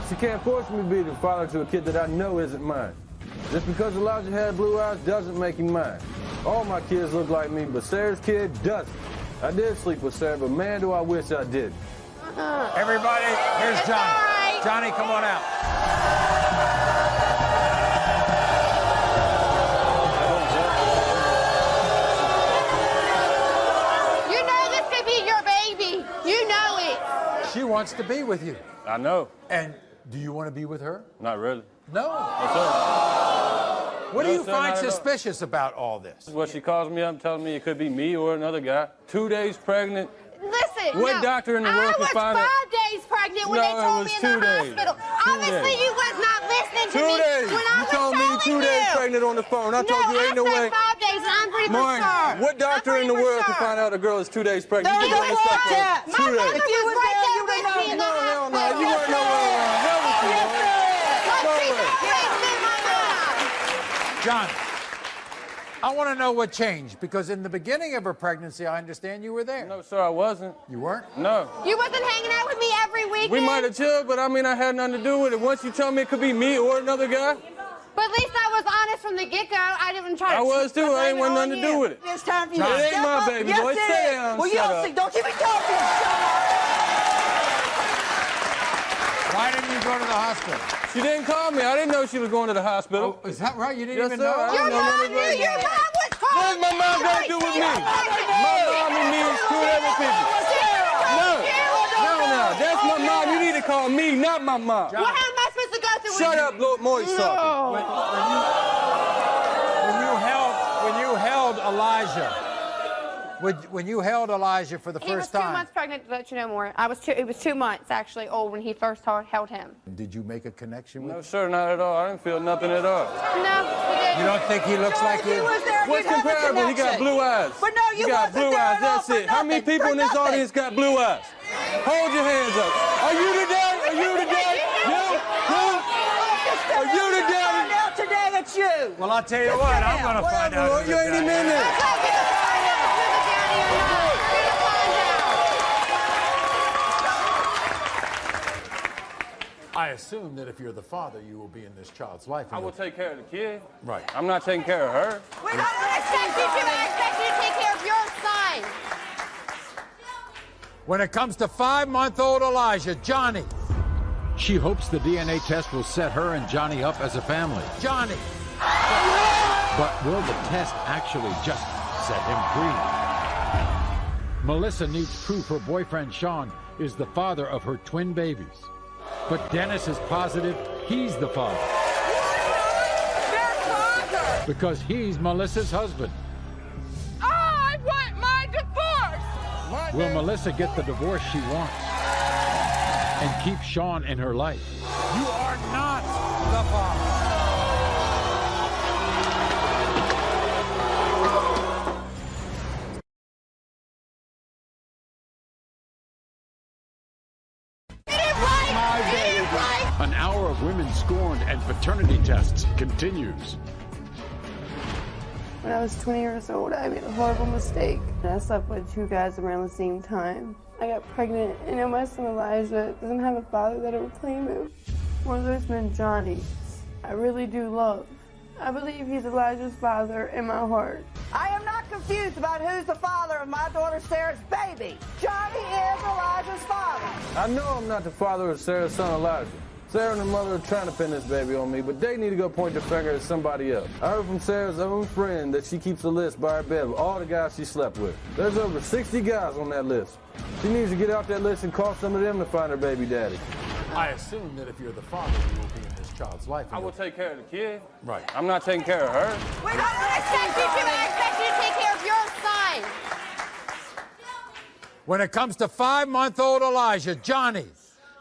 Speaker 20: She can't force me to be the father to a kid that I know isn't mine. Just because Elijah had blue eyes doesn't make him mine. All my kids look like me, but Sarah's kid doesn't. I did sleep with Sarah, but man, do I wish I did.
Speaker 2: Everybody, here's Johnny.
Speaker 6: Right.
Speaker 2: Johnny, come on out.
Speaker 17: You know this could be your baby. You know it.
Speaker 2: She wants to be with you.
Speaker 22: I know.
Speaker 2: And do you want to be with her?
Speaker 22: Not really.
Speaker 2: No.
Speaker 22: No, sir.
Speaker 2: What do
Speaker 22: No,
Speaker 2: you
Speaker 22: sir,
Speaker 2: find
Speaker 22: not at all.
Speaker 2: suspicious about all this?
Speaker 22: Well, she calls me up telling me it could be me or another guy. 2 days pregnant.
Speaker 17: Listen,
Speaker 22: What
Speaker 17: no.
Speaker 22: doctor in the world can find
Speaker 17: I
Speaker 22: it?
Speaker 17: was 5 days pregnant when
Speaker 22: No,
Speaker 17: they
Speaker 22: it
Speaker 17: told
Speaker 22: was
Speaker 17: me in
Speaker 22: 2
Speaker 17: the
Speaker 22: days.
Speaker 17: hospital.
Speaker 22: 2
Speaker 17: Obviously,
Speaker 22: days.
Speaker 17: you was not listening to
Speaker 20: 2
Speaker 17: me
Speaker 20: days.
Speaker 17: when I
Speaker 20: You
Speaker 17: was
Speaker 20: told me
Speaker 17: telling
Speaker 20: 2 days
Speaker 17: you.
Speaker 20: pregnant on the phone. I told you ain't no
Speaker 17: I
Speaker 20: way.
Speaker 17: said 5 days, and I'm pretty
Speaker 20: Maury,
Speaker 17: sure.
Speaker 20: what doctor in the world can find out a girl is 2 days pregnant?
Speaker 17: No,
Speaker 20: You
Speaker 17: you
Speaker 20: did
Speaker 17: was
Speaker 20: stuff for
Speaker 17: not.
Speaker 20: 2
Speaker 17: My
Speaker 20: days.
Speaker 17: mother was right there with me in the hospital.
Speaker 20: Hell no, you weren't nowhere around. Hell with you, Maury.
Speaker 2: John, I want to know what changed, because in the beginning of her pregnancy, I understand you were there.
Speaker 22: No, sir, I wasn't.
Speaker 2: You weren't?
Speaker 22: No.
Speaker 17: You wasn't hanging out with me every weekend?
Speaker 22: We might have chilled, but I mean, I had nothing to do with it. Once you tell me it could be me or another guy,
Speaker 17: But at least I was honest from the get-go. I didn't try to...
Speaker 22: I was too. I ain't want nothing to do with it.
Speaker 7: It's time for you
Speaker 22: It
Speaker 7: to
Speaker 22: ain't
Speaker 7: step
Speaker 22: my
Speaker 7: up.
Speaker 22: baby
Speaker 7: Yes,
Speaker 22: boy.
Speaker 7: it
Speaker 22: Sit
Speaker 7: is.
Speaker 22: down,
Speaker 7: Well, you
Speaker 22: shut
Speaker 7: don't
Speaker 22: up.
Speaker 7: see. Don't keep me talking.
Speaker 2: Why didn't you go to the hospital?
Speaker 22: She didn't call me. I didn't know she was going to the hospital.
Speaker 2: Oh, is that right? You didn't
Speaker 22: Yes,
Speaker 2: even
Speaker 22: sir.
Speaker 2: know?
Speaker 22: I
Speaker 17: Your
Speaker 22: didn't know
Speaker 17: mom
Speaker 22: nothing
Speaker 17: knew
Speaker 22: about
Speaker 17: your
Speaker 22: it.
Speaker 17: mom was calling.
Speaker 22: What does my mom got to do with me? My mom and me is two different people. No, that's my mom. You need to call me, not my mom.
Speaker 17: Well, how am I supposed to go through
Speaker 20: Shut up, Lord Maury's talking.
Speaker 2: When you held Elijah, when you held Elijah for the
Speaker 17: He was
Speaker 2: first
Speaker 17: 2
Speaker 2: time,
Speaker 17: months pregnant, to let you know more. It was 2 months, actually, old when he first held him.
Speaker 2: did you make a connection with
Speaker 22: No, sir, not at all. I didn't feel nothing at all.
Speaker 17: No, he didn't.
Speaker 2: You don't think he looks like you?
Speaker 7: was there.
Speaker 22: What's
Speaker 7: You'd have a
Speaker 22: comparable? He got
Speaker 7: connection.
Speaker 22: blue eyes.
Speaker 7: But no, you
Speaker 22: He got
Speaker 7: wasn't
Speaker 22: blue
Speaker 7: there
Speaker 22: eyes.
Speaker 7: at all
Speaker 22: That's
Speaker 7: for
Speaker 22: it. How many
Speaker 7: nothing,
Speaker 22: people
Speaker 7: for
Speaker 22: in this
Speaker 7: nothing.
Speaker 22: audience got blue eyes? Hold your hands up. Are you the daddy? Are you the daddy? You? Are you the daddy?
Speaker 7: Find out today it's you.
Speaker 2: Well, I'll tell you what, I'm going to find out.
Speaker 20: Well, you ain't even in there.
Speaker 1: I assume that if you're the father, you will be in this child's life.
Speaker 22: I will take care of the kid.
Speaker 1: Right.
Speaker 22: I'm not taking care of her.
Speaker 17: We don't expect you to. I expect you to take care of your son.
Speaker 2: When it comes to 5-month-old Elijah, Johnny.
Speaker 1: She hopes the DNA test will set her and Johnny up as a family.
Speaker 2: Johnny.
Speaker 1: But will the test actually just set him free? Melissa needs proof her boyfriend Sean is the father of her twin babies. But Dennis is positive he's the father.
Speaker 8: Their father!
Speaker 1: Because he's Melissa's husband.
Speaker 8: I want my divorce!
Speaker 1: Will Melissa get the divorce she wants? And keep Sean in her life?
Speaker 2: You are not the father.
Speaker 1: An hour of women scorned and paternity tests continues.
Speaker 11: When I was 20 years old, I made a horrible mistake. I slept with 2 guys around the same time. I got pregnant, and now my son Elijah doesn't have a father that will claim him. One of those men, Johnny, I really do love. I believe he's Elijah's father in my heart.
Speaker 7: I am not confused about who's the father of my daughter Sarah's baby. Johnny is Elijah's father.
Speaker 20: I know I'm not the father of Sarah's son Elijah. Sarah and her mother are trying to pin this baby on me, but they need to go point their finger at somebody else. I heard from Sarah's own friend that she keeps a list by her bed of all the guys she slept with. There's over 60 guys on that list. She needs to get off that list and call some of them to find her baby daddy.
Speaker 1: I assume that if you're the father, you will be in this child's life.
Speaker 22: I will take care of the kid.
Speaker 1: Right.
Speaker 22: I'm not taking care of her.
Speaker 17: We don't expect you to. I expect you to take care of your son.
Speaker 2: When it comes to 5-month-old Elijah, Johnny,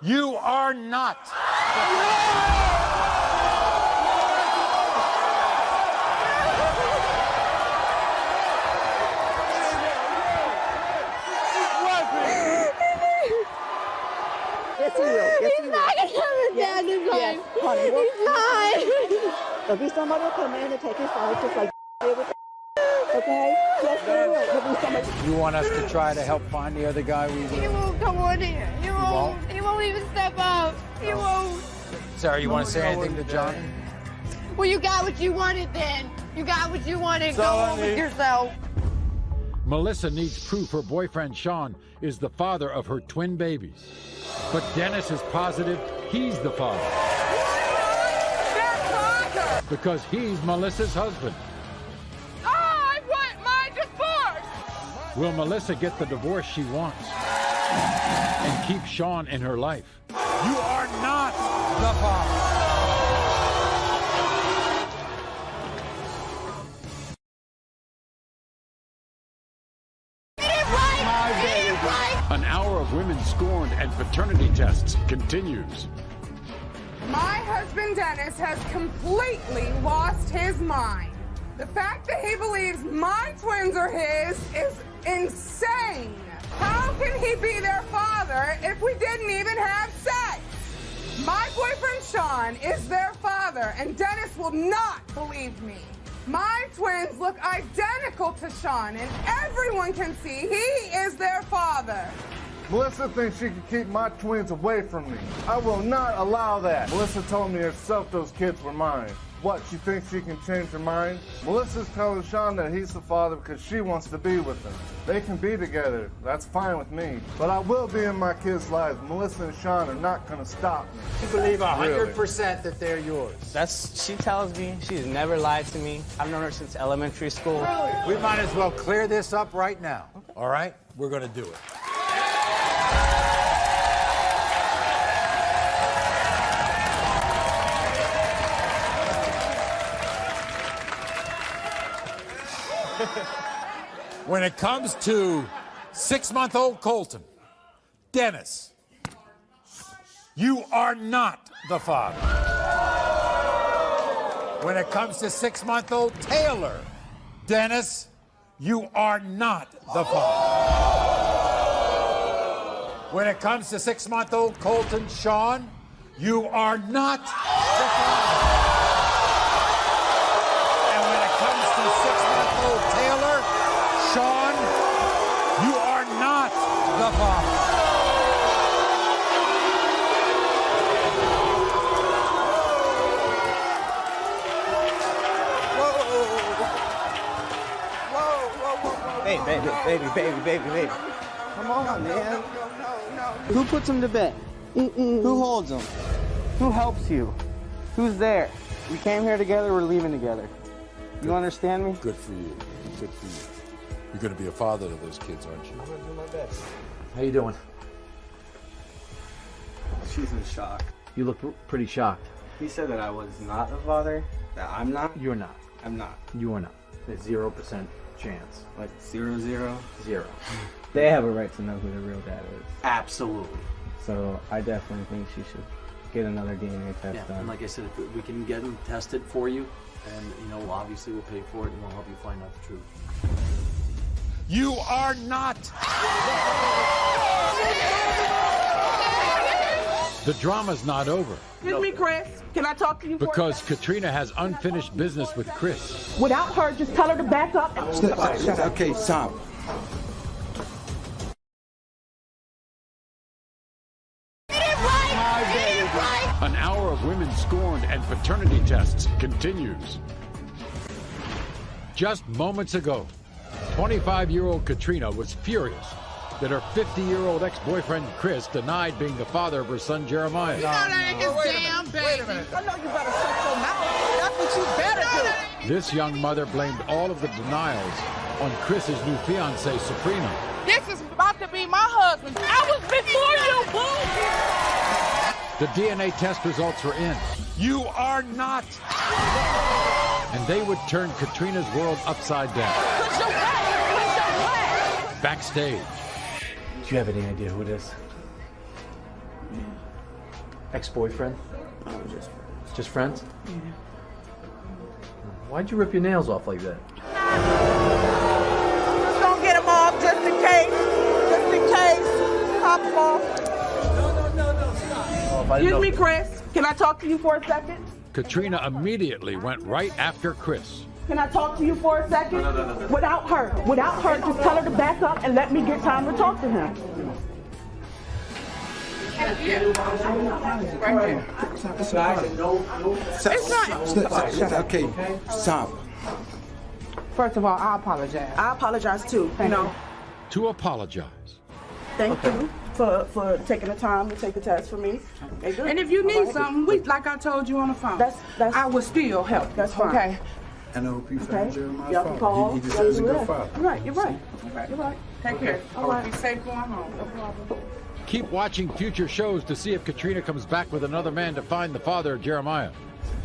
Speaker 2: you are not.
Speaker 7: Yes, he will. Yes, he will.
Speaker 17: He's not gonna have a dad.
Speaker 7: Yeah, Yes, honey.
Speaker 10: He's mine.
Speaker 7: There'll be somebody will come in and take his life just like did with okay? Yes, there will. There'll be somebody.
Speaker 2: You want us to try to help find the other guy? We
Speaker 10: He
Speaker 2: will.
Speaker 10: won't come on here. He won't. He won't even step out. He won't.
Speaker 2: Sarah, you want to say anything to Johnny?
Speaker 10: Well, you got what you wanted then. You got what you wanted. Go
Speaker 2: Sorry.
Speaker 10: on with yourself.
Speaker 1: Melissa needs proof her boyfriend Sean is the father of her twin babies. But Dennis is positive he's the father. Because he's Melissa's husband.
Speaker 8: I want my divorce!
Speaker 1: Will Melissa get the divorce she wants and keep Sean in her life?
Speaker 2: You are not the father.
Speaker 1: An hour of women scorned and paternity tests continues.
Speaker 8: My husband Dennis has completely lost his mind. The fact that he believes my twins are his is insane. How can he be their father if we didn't even have sex? My boyfriend Sean is their father, and Dennis will not believe me. My twins look identical to Sean, and everyone can see he is their father.
Speaker 21: Melissa thinks she can keep my twins away from me. I will not allow that. Melissa told me herself those kids were mine. What, she thinks she can change her mind? Melissa's telling Sean that he's the father because she wants to be with him. They can be together. That's fine with me. But I will be in my kids' lives. Melissa and Sean are not going to stop me.
Speaker 2: You believe 100% that they're yours.
Speaker 5: She tells me she's never lied to me. I've known her since elementary school.
Speaker 2: We might as well clear this up right now. All right? We're going to do it. When it comes to 6-month-old Colton, Dennis, you are not the father. When it comes to 6-month-old Taylor, Dennis, you are not the father. When it comes to 6-month-old Colton, Sean, you are not the father. And when it comes to 6-month-old Taylor, Sean, you are not the father.
Speaker 5: Hey, baby. Come on, man. Who puts him to bed? Who holds him? Who helps you? Who's there? We came here together, we're leaving together. You understand me?
Speaker 1: Good for you. Good for you. You're going to be a father to those kids, aren't you?
Speaker 5: I'm going to do my best.
Speaker 14: How you doing?
Speaker 5: She's in shock.
Speaker 14: You look pretty shocked.
Speaker 5: He said that I was not the father, that I'm not.
Speaker 14: You're not.
Speaker 5: I'm not.
Speaker 14: You are not. There's 0% chance.
Speaker 5: Like 0, 0?
Speaker 14: 0.
Speaker 5: They have a right to know who the real dad is.
Speaker 14: Absolutely.
Speaker 5: So I definitely think she should get another DNA test
Speaker 14: Yeah,
Speaker 5: done.
Speaker 14: and like I said, if we can get them tested for you, and obviously we'll pay for it, and we'll help you find out the truth.
Speaker 2: You are not.
Speaker 1: The drama's not over
Speaker 9: Excuse me, Chris. Can I talk to you for a
Speaker 1: because
Speaker 9: second?
Speaker 1: Katrina has unfinished business with Chris.
Speaker 9: Without her, just tell her to back up.
Speaker 19: Okay, stop.
Speaker 1: An hour of women scorned and paternity tests continues. Just moments ago, 25-year-old Katrina was furious that her 50-year-old ex-boyfriend Chris denied being the father of her son Jeremiah.
Speaker 8: that ain't his damn baby.
Speaker 7: I know you better shut your mouth. That's what you better do.
Speaker 1: This young mother blamed all of the denials on Chris's new fiancée, Sabrina.
Speaker 8: This is about to be my husband. I was before you, boo.
Speaker 1: The DNA test results were in,
Speaker 2: You are not.
Speaker 1: and they would turn Katrina's world upside down.
Speaker 8: Push your way.
Speaker 1: Backstage,
Speaker 14: Do you have any idea who it is? Ex-boyfriend? Just friends?
Speaker 11: Yeah.
Speaker 14: Why'd you rip your nails off like that?
Speaker 7: Just gonna get them off just in case. Just in case. Pop them off.
Speaker 14: Well, if
Speaker 9: Excuse me, Chris. Can I talk to you for a second?
Speaker 1: Katrina immediately went right after Chris.
Speaker 9: Can I talk to you for a second? No. Without her, just tell her to back up and let me get time to talk to him.
Speaker 19: Okay, stop.
Speaker 9: First of all, I apologize. I apologize too.
Speaker 1: To apologize.
Speaker 9: Thank you for taking the time to take the test for me. And if you need something, like I told you on the phone, I will still help. That's fine. Okay.
Speaker 13: And I hope you found Jeremiah's
Speaker 9: father.
Speaker 13: father. He deserves a good father.
Speaker 9: You're right. Take care. All right. Be safe going home. No problem.
Speaker 1: Keep watching future shows to see if Katrina comes back with another man to find the father of Jeremiah.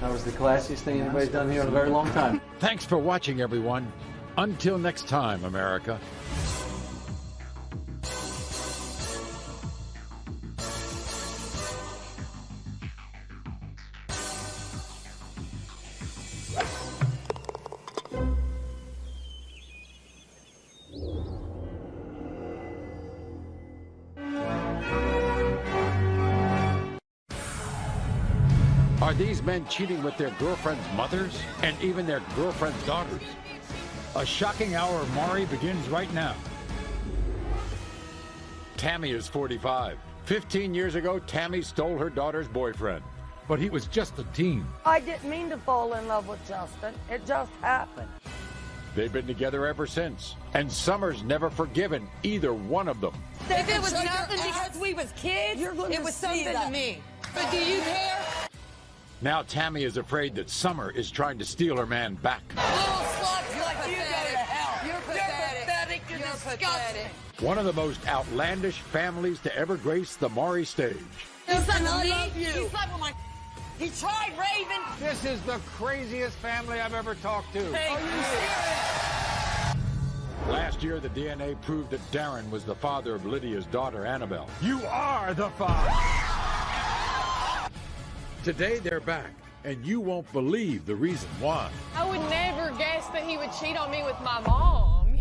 Speaker 14: That was the classiest thing anybody's done here in a very long time.
Speaker 1: Thanks for watching, everyone. Until next time, America. Are these men cheating with their girlfriends' mothers and even their girlfriends' daughters? A shocking hour of Maury begins right now. Tammy is 45. 15 years ago, Tammy stole her daughter's boyfriend, but he was just a teen.
Speaker 7: I didn't mean to fall in love with Justin. It just happened.
Speaker 1: They've been together ever since, and Summer's never forgiven either one of them.
Speaker 6: If it was nothing because we was kids, it was something to me. But do you care?
Speaker 1: Now Tammy is afraid that Summer is trying to steal her man back.
Speaker 6: Little sluts like you go to hell. You're pathetic. You're disgusting.
Speaker 1: One of the most outlandish families to ever grace the Maury stage.
Speaker 6: He slept with me. He slept with my... He tried Raven.
Speaker 2: This is the craziest family I've ever talked to.
Speaker 6: Are you serious?
Speaker 1: Last year, the DNA proved that Darren was the father of Lydia's daughter, Annabelle.
Speaker 2: You are the father.
Speaker 1: Today, they're back, and you won't believe the reason why.
Speaker 3: I would never guess that he would cheat on me with my mom.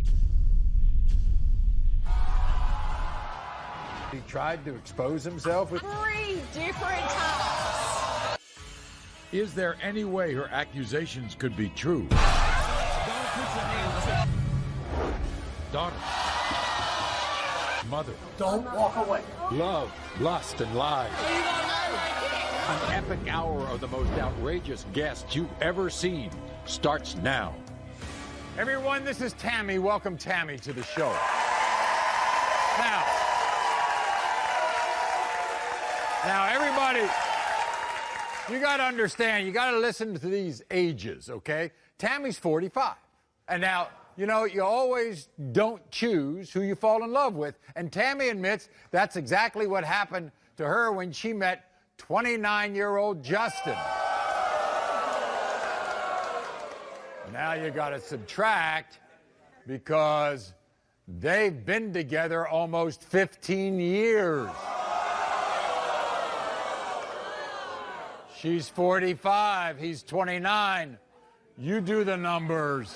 Speaker 1: He tried to expose himself with
Speaker 3: 3 different times.
Speaker 1: Is there any way her accusations could be true? Daughter. Mother.
Speaker 9: Don't walk away.
Speaker 1: Love, lust, and lies. An epic hour of the most outrageous guests you've ever seen starts now.
Speaker 2: Everyone, this is Tammy. Welcome Tammy to the show. Now everybody, you got to understand, you got to listen to these ages, okay? Tammy's 45. And now, you know, you always don't choose who you fall in love with. And Tammy admits that's exactly what happened to her when she met 29-year-old Justin. Now you got to subtract because they've been together almost 15 years. She's 45, he's 29. You do the numbers.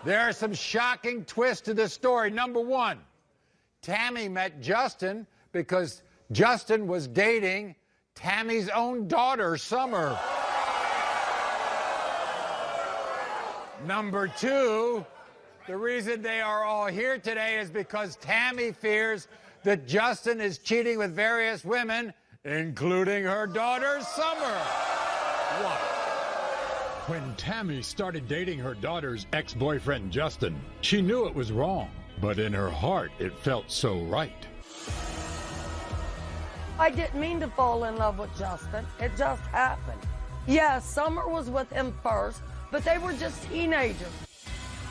Speaker 2: There are some shocking twists to this story. Number one, Tammy met Justin because Justin was dating Tammy's own daughter, Summer. Number two, the reason they are all here today is because Tammy fears that Justin is cheating with various women, including her daughter, Summer. What? When Tammy started dating her daughter's ex-boyfriend, Justin, she knew it was wrong. But in her heart, it felt so right.
Speaker 7: I didn't mean to fall in love with Justin. It just happened. Yes, Summer was with him first, but they were just teenagers.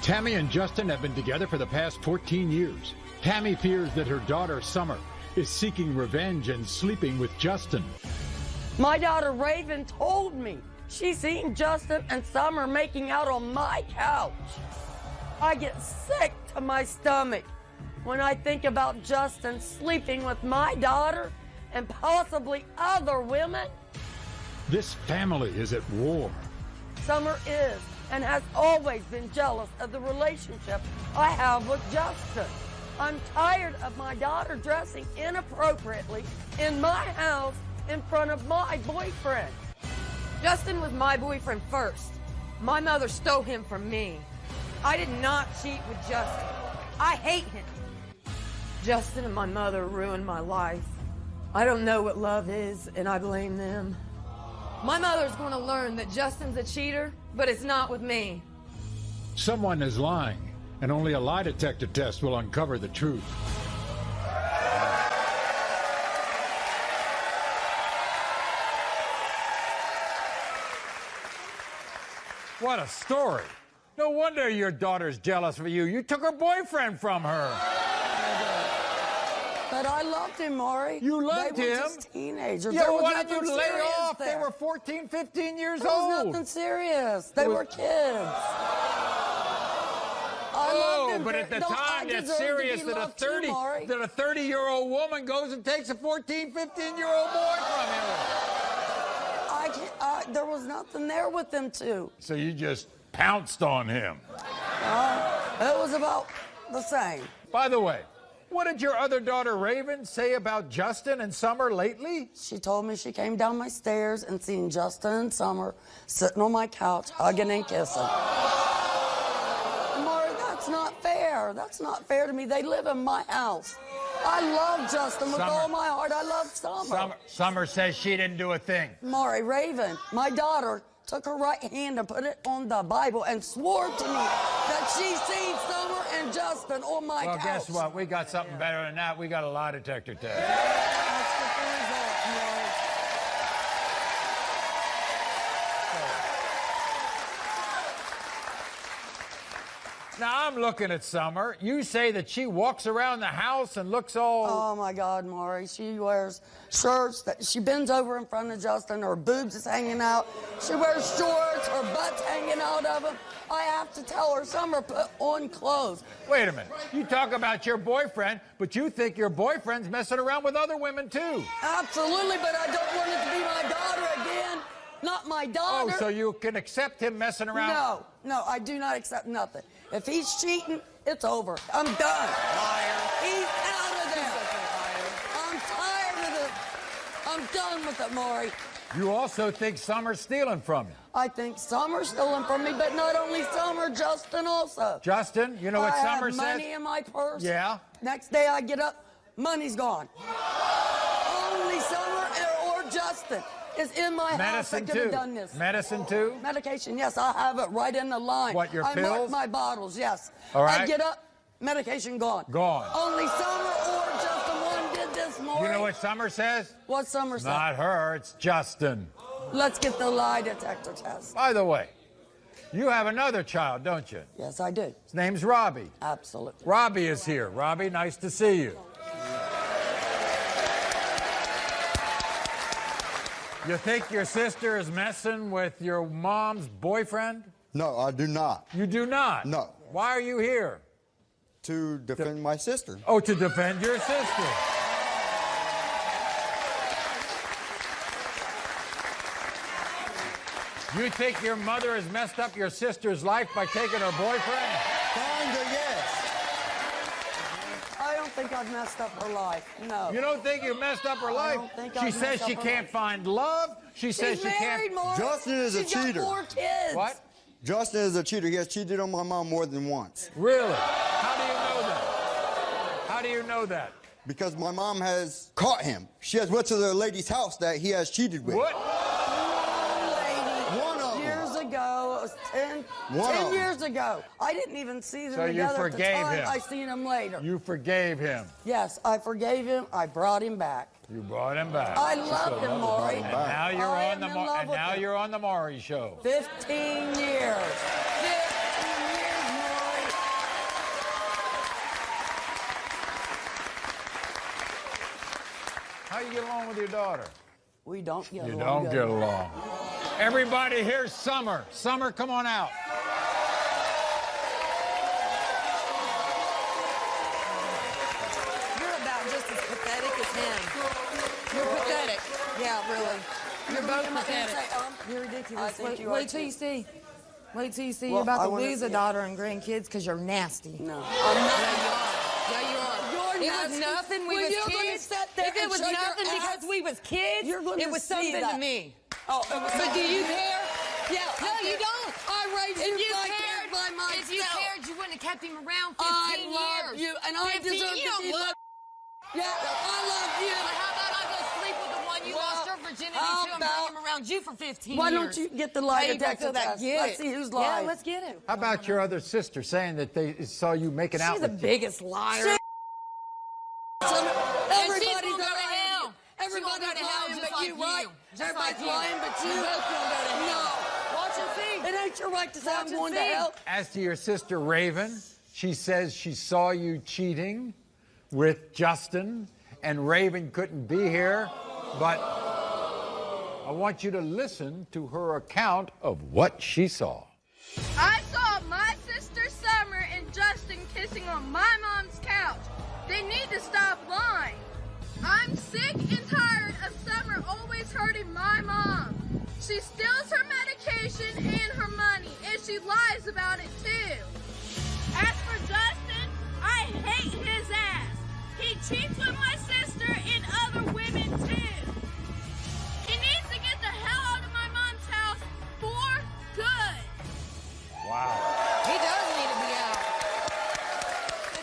Speaker 1: Tammy and Justin have been together for the past 14 years. Tammy fears that her daughter, Summer, is seeking revenge and sleeping with Justin.
Speaker 7: My daughter, Raven, told me she's seen Justin and Summer making out on my couch. I get sick to my stomach when I think about Justin sleeping with my daughter and possibly other women.
Speaker 1: This family is at war.
Speaker 7: Summer is and has always been jealous of the relationship I have with Justin. I'm tired of my daughter dressing inappropriately in my house in front of my boyfriend.
Speaker 3: Justin was my boyfriend first. My mother stole him from me. I did not cheat with Justin. I hate him. Justin and my mother ruined my life. I don't know what love is, and I blame them. My mother's going to learn that Justin's a cheater, but it's not with me.
Speaker 1: Someone is lying, and only a lie detector test will uncover the truth.
Speaker 2: What a story. No wonder your daughter's jealous of you. You took her boyfriend from her.
Speaker 7: But I loved him, Maury.
Speaker 2: You loved
Speaker 7: they were
Speaker 2: him?
Speaker 7: Just teenagers.
Speaker 2: Yeah,
Speaker 7: There was
Speaker 2: why did
Speaker 7: nothing
Speaker 2: you lay
Speaker 7: serious
Speaker 2: off?
Speaker 7: there.
Speaker 2: They were 14, 15 years
Speaker 7: There was
Speaker 2: old.
Speaker 7: nothing serious. They were kids. I loved him.
Speaker 2: But at the
Speaker 7: Don't I
Speaker 2: time, that's
Speaker 7: deserve to
Speaker 2: serious
Speaker 7: be
Speaker 2: that
Speaker 7: loved too, Maury?
Speaker 2: a 30-year-old woman goes and takes a 14, 15-year-old boy from him.
Speaker 7: I can't, there was nothing there with them two.
Speaker 2: So you just pounced on him.
Speaker 7: It was about the same.
Speaker 2: By the way, what did your other daughter, Raven, say about Justin and Summer lately?
Speaker 7: She told me she came down my stairs and seen Justin and Summer sitting on my couch, hugging and kissing. Maury, that's not fair. That's not fair to me. They live in my house. I love Justin with all my heart. I love Summer.
Speaker 2: Summer says she didn't do a thing.
Speaker 7: Maury, Raven, my daughter, took her right hand and put it on the Bible and swore to me that she seen Summer and Justin on my couch.
Speaker 2: Well, guess what? We got something better than that. We got a lie detector test.
Speaker 7: Let's get the results, Maury.
Speaker 2: Now, I'm looking at Summer. You say that she walks around the house and looks all...
Speaker 7: Oh, my God, Maury. She wears shirts that she bends over in front of Justin. Her boobs is hanging out. She wears shorts. Her butt's hanging out of them. I have to tell her, Summer, put on clothes.
Speaker 2: Wait a minute. You talk about your boyfriend, but you think your boyfriend's messing around with other women, too.
Speaker 7: Absolutely, but I don't want it to be my daughter again. Not my daughter.
Speaker 2: Oh, so you can accept him messing around?
Speaker 7: No, I do not accept nothing. If he's cheating, it's over. I'm done. Liar. He's out of there. I'm tired of it. I'm done with it, Maury.
Speaker 2: You also think Summer's stealing from you?
Speaker 7: I think Summer's stealing from me, but not only Summer, Justin also.
Speaker 2: Justin, you know what Summer says?
Speaker 7: I have money in my purse.
Speaker 2: Yeah?
Speaker 7: Next day I get up, money's gone. Only Summer or Justin is in my house that could have done this.
Speaker 2: Medicine too?
Speaker 7: Medication, yes, I have it right in the line.
Speaker 2: What, your
Speaker 7: I
Speaker 2: pills?
Speaker 7: mark my bottles, yes.
Speaker 2: All right.
Speaker 7: I get up, medication gone.
Speaker 2: Gone.
Speaker 7: Only Summer or Justin one did this, Maury.
Speaker 2: You know what Summer says?
Speaker 7: What Summer says?
Speaker 2: Not her, it's Justin.
Speaker 7: Let's get the lie detector test.
Speaker 2: By the way, you have another child, don't you?
Speaker 7: Yes, I do.
Speaker 2: His name's Robbie.
Speaker 7: Absolutely.
Speaker 2: Robbie is here. Robbie, nice to see you. You think your sister is messing with your mom's boyfriend?
Speaker 4: No, I do not.
Speaker 2: You do not?
Speaker 4: No.
Speaker 2: Why are you here?
Speaker 4: To defend my sister.
Speaker 2: Oh, to defend your sister. You think your mother has messed up your sister's life by taking her boyfriend?
Speaker 4: Kinda, yes.
Speaker 7: I don't think I've messed up her life. No.
Speaker 2: You don't think you messed up her life?
Speaker 7: don't think
Speaker 2: She
Speaker 7: I've
Speaker 2: says
Speaker 7: messed
Speaker 2: she
Speaker 7: up her
Speaker 2: can't
Speaker 7: life.
Speaker 2: find love. She says she
Speaker 7: married,
Speaker 2: can't.
Speaker 7: Maury.
Speaker 4: Justin is a
Speaker 7: She's got
Speaker 4: cheater.
Speaker 7: 4 kids.
Speaker 2: What?
Speaker 4: Justin is a cheater. He has cheated on my mom more than once.
Speaker 2: Really? How do you know that? How do you know that?
Speaker 4: Because my mom has caught him. She has went to the lady's house that he has cheated with.
Speaker 2: What?
Speaker 4: One of them.
Speaker 7: Years ago, it was 10 years ago. I didn't even see them
Speaker 2: So you
Speaker 7: together at the
Speaker 2: forgave
Speaker 7: time.
Speaker 2: him.
Speaker 7: I seen him later.
Speaker 2: You forgave him.
Speaker 7: Yes, I forgave him. I brought him back.
Speaker 2: You brought him back.
Speaker 7: I love him, Maury.
Speaker 2: And now you're
Speaker 7: I
Speaker 2: on the
Speaker 7: am in love with him.
Speaker 2: you're on the Maury show.
Speaker 7: 15 years. 15 years, Maury.
Speaker 2: How you get along with your daughter?
Speaker 7: We don't get
Speaker 2: You
Speaker 7: along.
Speaker 2: don't
Speaker 7: good.
Speaker 2: get along. Everybody, here's Summer. Summer, come on out.
Speaker 3: You're about just as pathetic as him. You're pathetic. Yeah, really. You're both pathetic. You're ridiculous. Wait till you see. Wait till you see.
Speaker 7: Well,
Speaker 3: You're about
Speaker 7: I
Speaker 3: to
Speaker 7: wanna
Speaker 3: lose a
Speaker 7: see it.
Speaker 3: daughter and grandkids because you're nasty.
Speaker 7: No.
Speaker 3: I'm not. Yeah, you are.
Speaker 7: It was nothing. We was kids. If it was nothing because we was kids, it was something to me.
Speaker 17: Oh,
Speaker 7: but do you care?
Speaker 17: Yeah.
Speaker 7: No, you don't.
Speaker 17: I raised you by myself.
Speaker 7: If you cared, you wouldn't have kept him around 15
Speaker 17: I love
Speaker 7: years.
Speaker 17: you, and I deserve to be loved. Yeah, I love you.
Speaker 7: But how about I go sleep with the one you lost your virginity to and bring him around you for 15 years?
Speaker 17: Why don't you get the lie detector
Speaker 7: test?
Speaker 17: test? Let's see who's lying.
Speaker 7: Yeah, let's get it.
Speaker 2: How about your other sister saying that they saw you making out
Speaker 7: She's
Speaker 2: with
Speaker 7: the biggest liar.
Speaker 17: Everybody's
Speaker 7: go to hell.
Speaker 17: Everybody's
Speaker 7: She's gonna go to hell
Speaker 17: lying
Speaker 7: just
Speaker 17: but
Speaker 7: like
Speaker 17: you,
Speaker 7: you.
Speaker 17: right?
Speaker 7: Just
Speaker 17: Everybody's
Speaker 7: like you.
Speaker 17: lying but you.
Speaker 7: You both gonna go to hell.
Speaker 17: No.
Speaker 7: Watch and see.
Speaker 17: It ain't your right to say I'm
Speaker 7: Watch and
Speaker 17: going to
Speaker 7: see.
Speaker 17: hell.
Speaker 2: As to your sister Raven, she says she saw you cheating with Justin, and Raven couldn't be here, but I want you to listen to her account of what she saw.
Speaker 16: I saw my sister Summer and Justin kissing on my mom's couch. They need to stop lying. I'm sick and tired of Summer always hurting my mom. She steals her medication and her money, and she lies about it too. As for Justin, I hate his ass. He cheats with my sister and other women too. He needs to get the hell out of my mom's house for good.
Speaker 2: Wow.
Speaker 7: He does need to be out.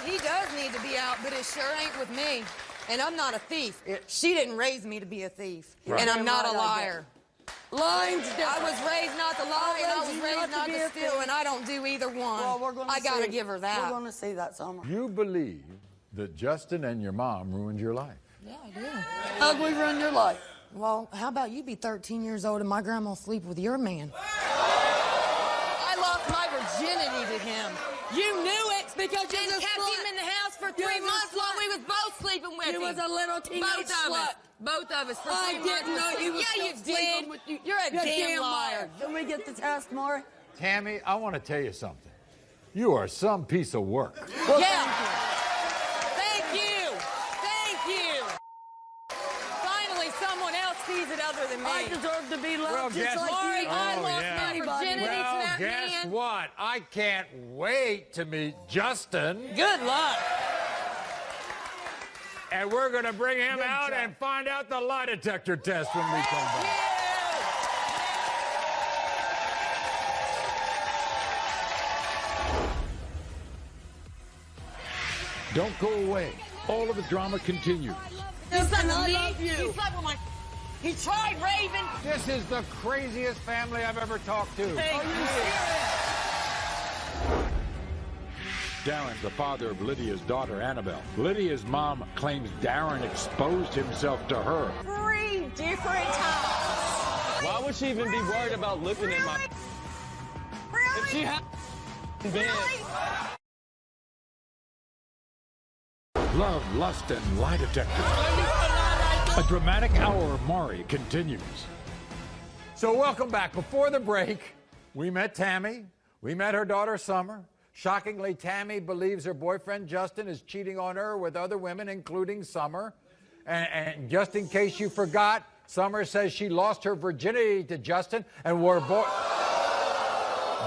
Speaker 7: He does need to be out, but it sure ain't with me. And I'm not a thief. She didn't raise me to be a thief.
Speaker 2: Right.
Speaker 7: And I'm not a liar.
Speaker 17: Lying's
Speaker 7: I was raised not to lie, and I was raised not to steal, and I don't do either one.
Speaker 17: Well, we're gonna
Speaker 7: I gotta
Speaker 17: see.
Speaker 7: give her that.
Speaker 17: We're going to see that, Summer.
Speaker 2: You believe that Justin and your mom ruined your life.
Speaker 7: Yeah, I do.
Speaker 17: How'd we run your life?
Speaker 7: Well, how about you be 13 years old and my grandma sleep with your man? I lost my virginity to him. You knew it because you just kept him in the house for 3 months while we was both sleeping with him.
Speaker 17: You was a little teenage slut.
Speaker 7: Both of us for
Speaker 17: I
Speaker 7: 3 months.
Speaker 17: didn't know you was
Speaker 7: Yeah, you
Speaker 17: still sleeping
Speaker 7: did.
Speaker 17: with you.
Speaker 7: You're a damn liar.
Speaker 17: Can we get the test, Maury?
Speaker 2: Tammy, I want to tell you something. You are some piece of work.
Speaker 17: Well,
Speaker 7: yeah. Thank you. Thank you. Finally, someone else sees it other than me.
Speaker 17: I deserve to be loved
Speaker 2: Well,
Speaker 17: just
Speaker 2: guess-
Speaker 17: like
Speaker 7: Maury,
Speaker 17: you.
Speaker 7: I lost my virginity to
Speaker 2: Well,
Speaker 7: that
Speaker 2: guess
Speaker 7: man.
Speaker 2: what? I can't wait to meet Justin.
Speaker 7: Good luck.
Speaker 2: And we're going to bring him out and find out the lie detector test when we come back.
Speaker 1: Don't go away. All of the drama continues.
Speaker 7: He slept with
Speaker 17: I
Speaker 7: me.
Speaker 17: love you.
Speaker 7: He slept with my... He tried Raven.
Speaker 2: This is the craziest family I've ever talked to.
Speaker 1: Darren's the father of Lydia's daughter, Annabelle. Lydia's mom claims Darren exposed himself to her.
Speaker 9: 3 different times.
Speaker 22: Why would she even be worried about looking at my... If she had been...
Speaker 1: Love, lust, and lie detector. A dramatic hour of Maury continues.
Speaker 2: So welcome back. Before the break, we met Tammy. We met her daughter, Summer. Shockingly, Tammy believes her boyfriend, Justin, is cheating on her with other women, including Summer. And just in case you forgot, Summer says she lost her virginity to Justin and were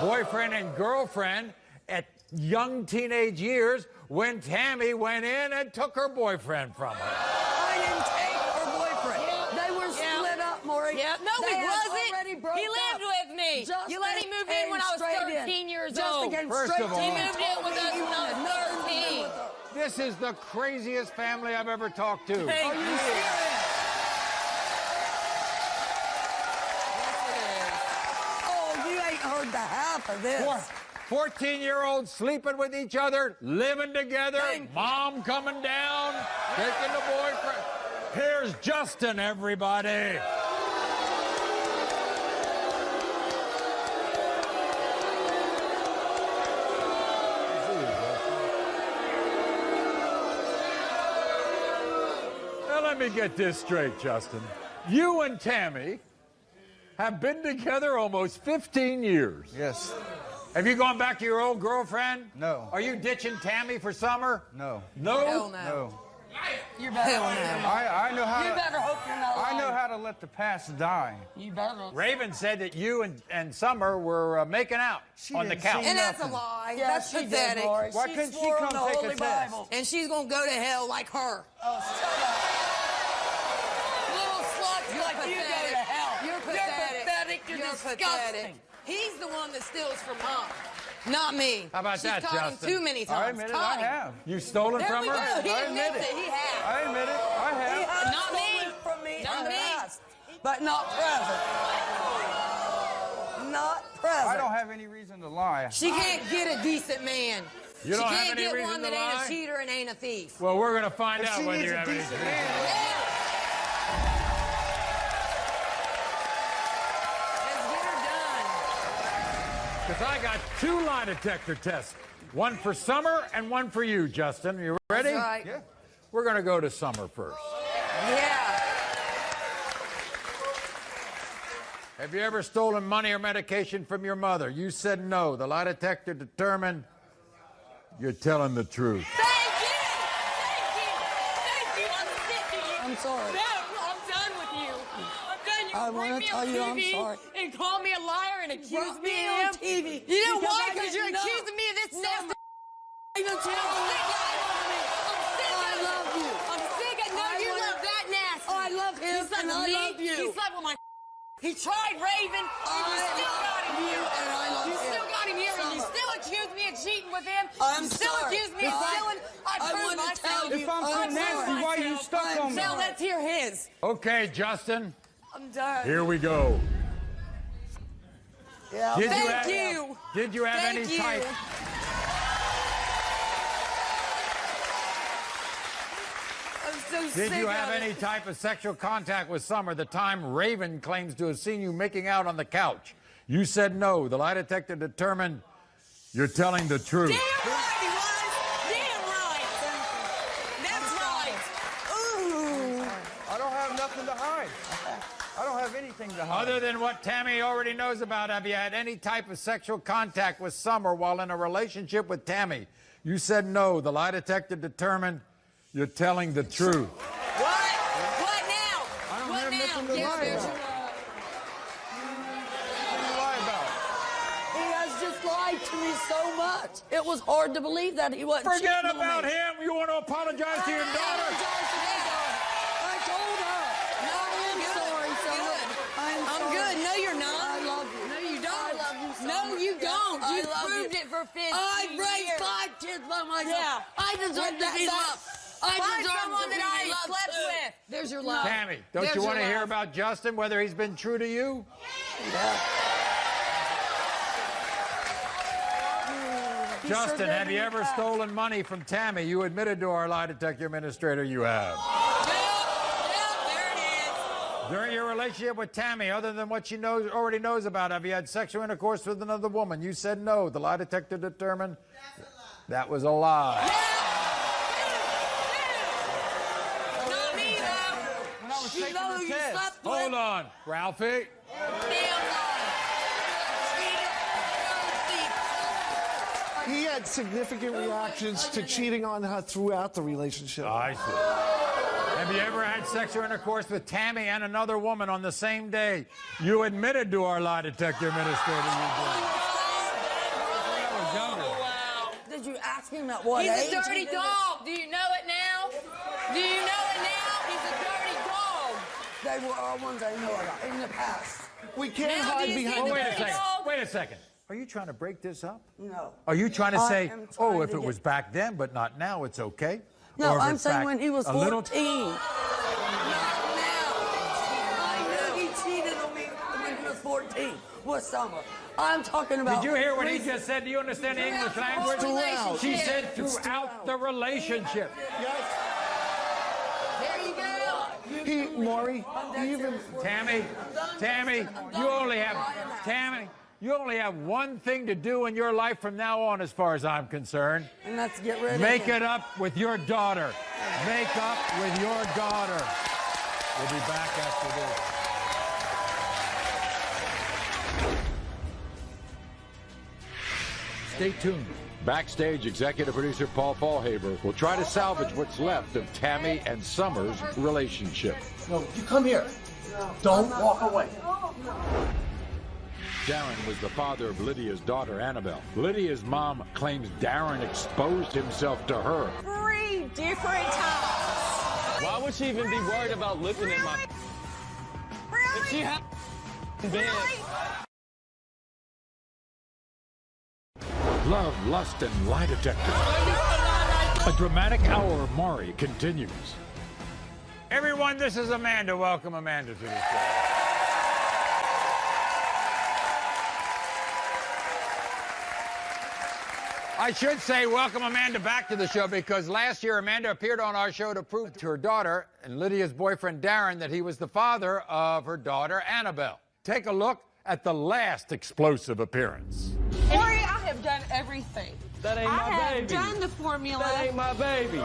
Speaker 2: boyfriend and girlfriend at young teenage years when Tammy went in and took her boyfriend from her.
Speaker 17: I didn't take her boyfriend. They were split up, Maury.
Speaker 7: Yeah. No,
Speaker 17: They
Speaker 7: he
Speaker 17: had
Speaker 7: wasn't.
Speaker 17: already broke
Speaker 7: He lived
Speaker 17: up.
Speaker 7: with me.
Speaker 17: Justin
Speaker 7: You let him move in when I was
Speaker 17: came straight
Speaker 7: 13 years
Speaker 17: Justin
Speaker 7: old.
Speaker 17: came
Speaker 2: First
Speaker 17: straight
Speaker 2: of all-
Speaker 7: He
Speaker 17: in
Speaker 7: moved
Speaker 17: and
Speaker 7: in
Speaker 17: told
Speaker 7: with
Speaker 17: me
Speaker 7: us
Speaker 17: he
Speaker 7: when I
Speaker 17: wanted
Speaker 7: was
Speaker 17: nothing to do
Speaker 7: 13.
Speaker 17: with her.
Speaker 2: This is the craziest family I've ever talked to.
Speaker 7: Thank
Speaker 17: Are you
Speaker 7: you.
Speaker 17: serious? Oh, you ain't heard the half of this.
Speaker 2: 14-year-olds sleeping with each other, living together, mom coming down, taking the boyfriend. Here's Justin, everybody. Now, let me get this straight, Justin. You and Tammy have been together almost 15 years.
Speaker 4: Yes.
Speaker 2: Have you gone back to your old girlfriend?
Speaker 4: No.
Speaker 2: Are you ditching Tammy for Summer?
Speaker 4: No.
Speaker 2: No?
Speaker 7: Hell no.
Speaker 4: No.
Speaker 17: You better,
Speaker 7: Hell no.
Speaker 4: I know how
Speaker 17: you
Speaker 4: to,
Speaker 17: better hope you're not lying.
Speaker 4: I know how to
Speaker 5: let the past die.
Speaker 7: You better.
Speaker 2: Raven said that you and Summer were making out on the couch.
Speaker 3: And that's a lie.
Speaker 7: Yeah,
Speaker 3: That's
Speaker 7: she did,
Speaker 3: pathetic.
Speaker 7: Maury.
Speaker 5: Why
Speaker 7: She
Speaker 5: couldn't she
Speaker 7: swore
Speaker 5: come
Speaker 7: on the
Speaker 5: take a
Speaker 7: Holy
Speaker 5: test?
Speaker 7: Bible.
Speaker 3: And she's gonna go to hell like her.
Speaker 7: Oh, shut up. Little sluts
Speaker 3: You're
Speaker 7: like you go
Speaker 3: pathetic.
Speaker 7: to hell.
Speaker 3: You're pathetic.
Speaker 7: You're disgusting.
Speaker 3: pathetic. He's the one that steals from Mom, not me.
Speaker 2: How about
Speaker 3: She's
Speaker 2: that,
Speaker 3: caught
Speaker 2: Justin?
Speaker 3: him too many times.
Speaker 5: I admit it, I
Speaker 3: Caught him.
Speaker 5: have.
Speaker 2: You stolen
Speaker 3: There
Speaker 2: from
Speaker 3: we
Speaker 2: her?
Speaker 3: go. He
Speaker 5: I
Speaker 3: admits
Speaker 5: admit it.
Speaker 3: it. He has.
Speaker 5: I admit it. I have.
Speaker 3: Not me.
Speaker 7: From me
Speaker 3: Not
Speaker 7: in the
Speaker 3: me.
Speaker 7: past, but not present. Not present.
Speaker 5: I don't have any reason to lie.
Speaker 3: She can't get a decent man.
Speaker 2: You
Speaker 3: she
Speaker 2: don't have
Speaker 3: can't
Speaker 2: any
Speaker 3: get
Speaker 2: reason
Speaker 3: one
Speaker 2: to
Speaker 3: that ain't
Speaker 2: lie?
Speaker 3: a cheater and ain't a thief.
Speaker 2: Well, we're going to find
Speaker 5: If
Speaker 2: out
Speaker 5: she
Speaker 2: whether
Speaker 5: needs
Speaker 2: you
Speaker 5: a
Speaker 2: have any.
Speaker 5: decent man.
Speaker 2: Because I got 2 lie detector tests. One for Summer and one for you, Justin. You ready?
Speaker 3: That's right.
Speaker 5: Yeah.
Speaker 2: We're going to go to Summer first.
Speaker 3: Yeah.
Speaker 2: Have you ever stolen money or medication from your mother? You said no. The lie detector determined you're telling the truth.
Speaker 3: Thank you. I'm sick of you.
Speaker 7: I'm sorry.
Speaker 3: No, I'm done with you. I'm done. You
Speaker 7: I
Speaker 3: bring
Speaker 7: wanna
Speaker 3: me
Speaker 7: tell
Speaker 3: on
Speaker 7: you I'm
Speaker 3: TV
Speaker 7: sorry.
Speaker 3: and call me a liar and accuse
Speaker 7: brought
Speaker 3: me
Speaker 7: me
Speaker 3: of
Speaker 7: on
Speaker 3: him.
Speaker 7: TV
Speaker 3: You know
Speaker 7: because
Speaker 3: why?
Speaker 7: I
Speaker 3: Because you're
Speaker 7: didn't know.
Speaker 3: accusing me of this
Speaker 7: No,
Speaker 3: nasty.
Speaker 7: Even tell me. I love you.
Speaker 3: I'm sick of. No,
Speaker 7: I
Speaker 3: you
Speaker 7: wanna-
Speaker 3: love that nasty.
Speaker 7: I love him
Speaker 3: He slept
Speaker 7: and
Speaker 3: with
Speaker 7: I
Speaker 3: me.
Speaker 7: love you.
Speaker 3: He slept with my. He tried Raven, and you still got him here.
Speaker 7: and I love
Speaker 3: You
Speaker 7: him.
Speaker 3: still got him here, and you
Speaker 7: Summer.
Speaker 3: still accuse me of cheating with him.
Speaker 7: I'm
Speaker 3: you still
Speaker 7: sorry.
Speaker 3: accuse me of
Speaker 7: If I-
Speaker 3: stealing. I
Speaker 7: I
Speaker 3: proved
Speaker 7: wanna
Speaker 3: myself.
Speaker 7: tell you,
Speaker 5: If I'm so
Speaker 7: I'm
Speaker 5: nasty,
Speaker 7: sorry.
Speaker 5: why you stuck on me?
Speaker 3: Now let's hear his.
Speaker 2: Okay, Justin.
Speaker 3: I'm done.
Speaker 2: Here we go.
Speaker 7: Yeah.
Speaker 2: Did
Speaker 3: Thank
Speaker 2: have,
Speaker 3: you.
Speaker 2: Did you have
Speaker 3: Thank
Speaker 2: any
Speaker 3: you.
Speaker 2: type?
Speaker 3: I'm so
Speaker 2: Did
Speaker 3: sick
Speaker 2: you have
Speaker 3: of
Speaker 2: any
Speaker 3: it.
Speaker 2: type of sexual contact with Summer the time Raven claims to have seen you making out on the couch? You said no. The lie detector determined you're telling the truth.
Speaker 3: Damn right he was. Damn right. That's right. Ooh.
Speaker 5: I don't have nothing to hide. I don't have anything to hide.
Speaker 2: Other than what Tammy already knows about, have you had any type of sexual contact with Summer while in a relationship with Tammy? You said no. The lie detector determined you're telling the truth.
Speaker 3: What? What now?
Speaker 5: I don't
Speaker 3: what
Speaker 5: have
Speaker 3: now?
Speaker 5: nothing to
Speaker 3: Yes,
Speaker 5: lie
Speaker 3: there's
Speaker 5: about.
Speaker 3: your
Speaker 5: What do you lie about?
Speaker 7: He has just lied to me so much. It was hard to believe that he wasn't
Speaker 2: Forget
Speaker 7: cheating on
Speaker 2: about
Speaker 7: me.
Speaker 2: him. You want to apologize to your daughter?
Speaker 7: I told her. No, I'm sorry, Summer.
Speaker 3: I'm
Speaker 7: sorry.
Speaker 3: good. No, you're not.
Speaker 7: I love you.
Speaker 3: No, you don't.
Speaker 7: I love you,
Speaker 3: No,
Speaker 7: Summer.
Speaker 3: you don't.
Speaker 7: I
Speaker 3: You
Speaker 7: love
Speaker 3: proved
Speaker 7: you.
Speaker 3: it for 15
Speaker 7: I raised
Speaker 3: years.
Speaker 7: 5 kids by myself.
Speaker 3: Yeah.
Speaker 7: I deserve to be loved. I
Speaker 3: Find
Speaker 7: deserve
Speaker 3: someone
Speaker 7: to
Speaker 3: that
Speaker 7: be
Speaker 3: I
Speaker 7: loved
Speaker 3: slept
Speaker 7: too.
Speaker 3: with.
Speaker 7: There's your love.
Speaker 2: Tammy, don't
Speaker 7: There's
Speaker 2: you want to
Speaker 7: your
Speaker 2: hear
Speaker 7: love.
Speaker 2: about Justin, whether he's been true to you? Justin, have you ever stolen money from Tammy? You admitted to our lie detector administrator you have.
Speaker 3: There it is.
Speaker 2: During your relationship with Tammy, other than what she already knows about, have you had sexual intercourse with another woman? You said no. The lie detector determined that was a lie.
Speaker 3: Not me, though.
Speaker 5: When I was
Speaker 7: She
Speaker 5: taking
Speaker 7: know
Speaker 5: the
Speaker 7: you
Speaker 5: test.
Speaker 7: slept with.
Speaker 2: Hold on, Ralphie.
Speaker 3: Damn lie.
Speaker 15: He had significant reactions to cheating on her throughout the relationship.
Speaker 2: I see. Have you ever had sexual intercourse with Tammy and another woman on the same day? You admitted to our lie detector administrator you did. I was younger.
Speaker 7: Did you ask him at what
Speaker 3: He's
Speaker 7: age?
Speaker 3: a dirty
Speaker 7: he did it?
Speaker 3: dog. Do you know it now? Do you know it now? He's a dirty dog.
Speaker 7: They were all ones I know about in the past.
Speaker 15: We can't
Speaker 3: Now, do
Speaker 15: hide
Speaker 3: you
Speaker 15: behind
Speaker 3: think
Speaker 15: the
Speaker 2: Wait a
Speaker 3: dirty
Speaker 2: second.
Speaker 3: dog?
Speaker 2: Wait a second. Are you trying to break this up?
Speaker 7: No.
Speaker 2: Are you trying to
Speaker 7: I
Speaker 2: say,
Speaker 7: am
Speaker 2: oh,
Speaker 7: trying
Speaker 2: if
Speaker 7: to
Speaker 2: it was
Speaker 7: get-
Speaker 2: back then, but not now, it's okay?
Speaker 7: No,
Speaker 2: Or if
Speaker 7: I'm
Speaker 2: it's
Speaker 7: saying
Speaker 2: back
Speaker 7: when he was
Speaker 2: a
Speaker 7: 14.
Speaker 2: little-
Speaker 7: I knew he cheated on me when he was 14 with Summer. I'm talking about.
Speaker 2: Did you hear what he
Speaker 7: recent-
Speaker 2: just said? Do you understand the English language?
Speaker 15: Throughout.
Speaker 2: She said throughout the relationship.
Speaker 3: There you go.
Speaker 15: He, Maury, even
Speaker 2: Tammy, you only have one thing to do in your life from now on, as far as I'm concerned.
Speaker 7: And that's get rid of
Speaker 2: Make
Speaker 7: him.
Speaker 2: it up with your daughter. Make up with your daughter. We'll be back after this.
Speaker 1: Stay tuned Backstage, executive producer Paul Fallhaber will try to salvage what's left of Tammy and Summer's relationship.
Speaker 14: No, you come here. Don't walk away.
Speaker 1: Darren was the father of Lydia's daughter, Annabelle. Lydia's mom claims Darren exposed himself to her.
Speaker 6: 3 different times.
Speaker 22: Why would she even be worried about looking at my...
Speaker 6: Really?
Speaker 22: If she had been...
Speaker 1: Love, lust, and lie detector. A dramatic hour of Maury continues.
Speaker 2: Everyone, this is Amanda. Welcome Amanda to the show. I should say welcome Amanda back to the show because last year Amanda appeared on our show to prove to her daughter and Lydia's boyfriend Darren that he was the father of her daughter Annabelle. Take a look at the last explosive appearance.
Speaker 6: Maury, I have done everything.
Speaker 22: That ain't my baby.
Speaker 6: I have done the formula.
Speaker 22: That ain't my baby.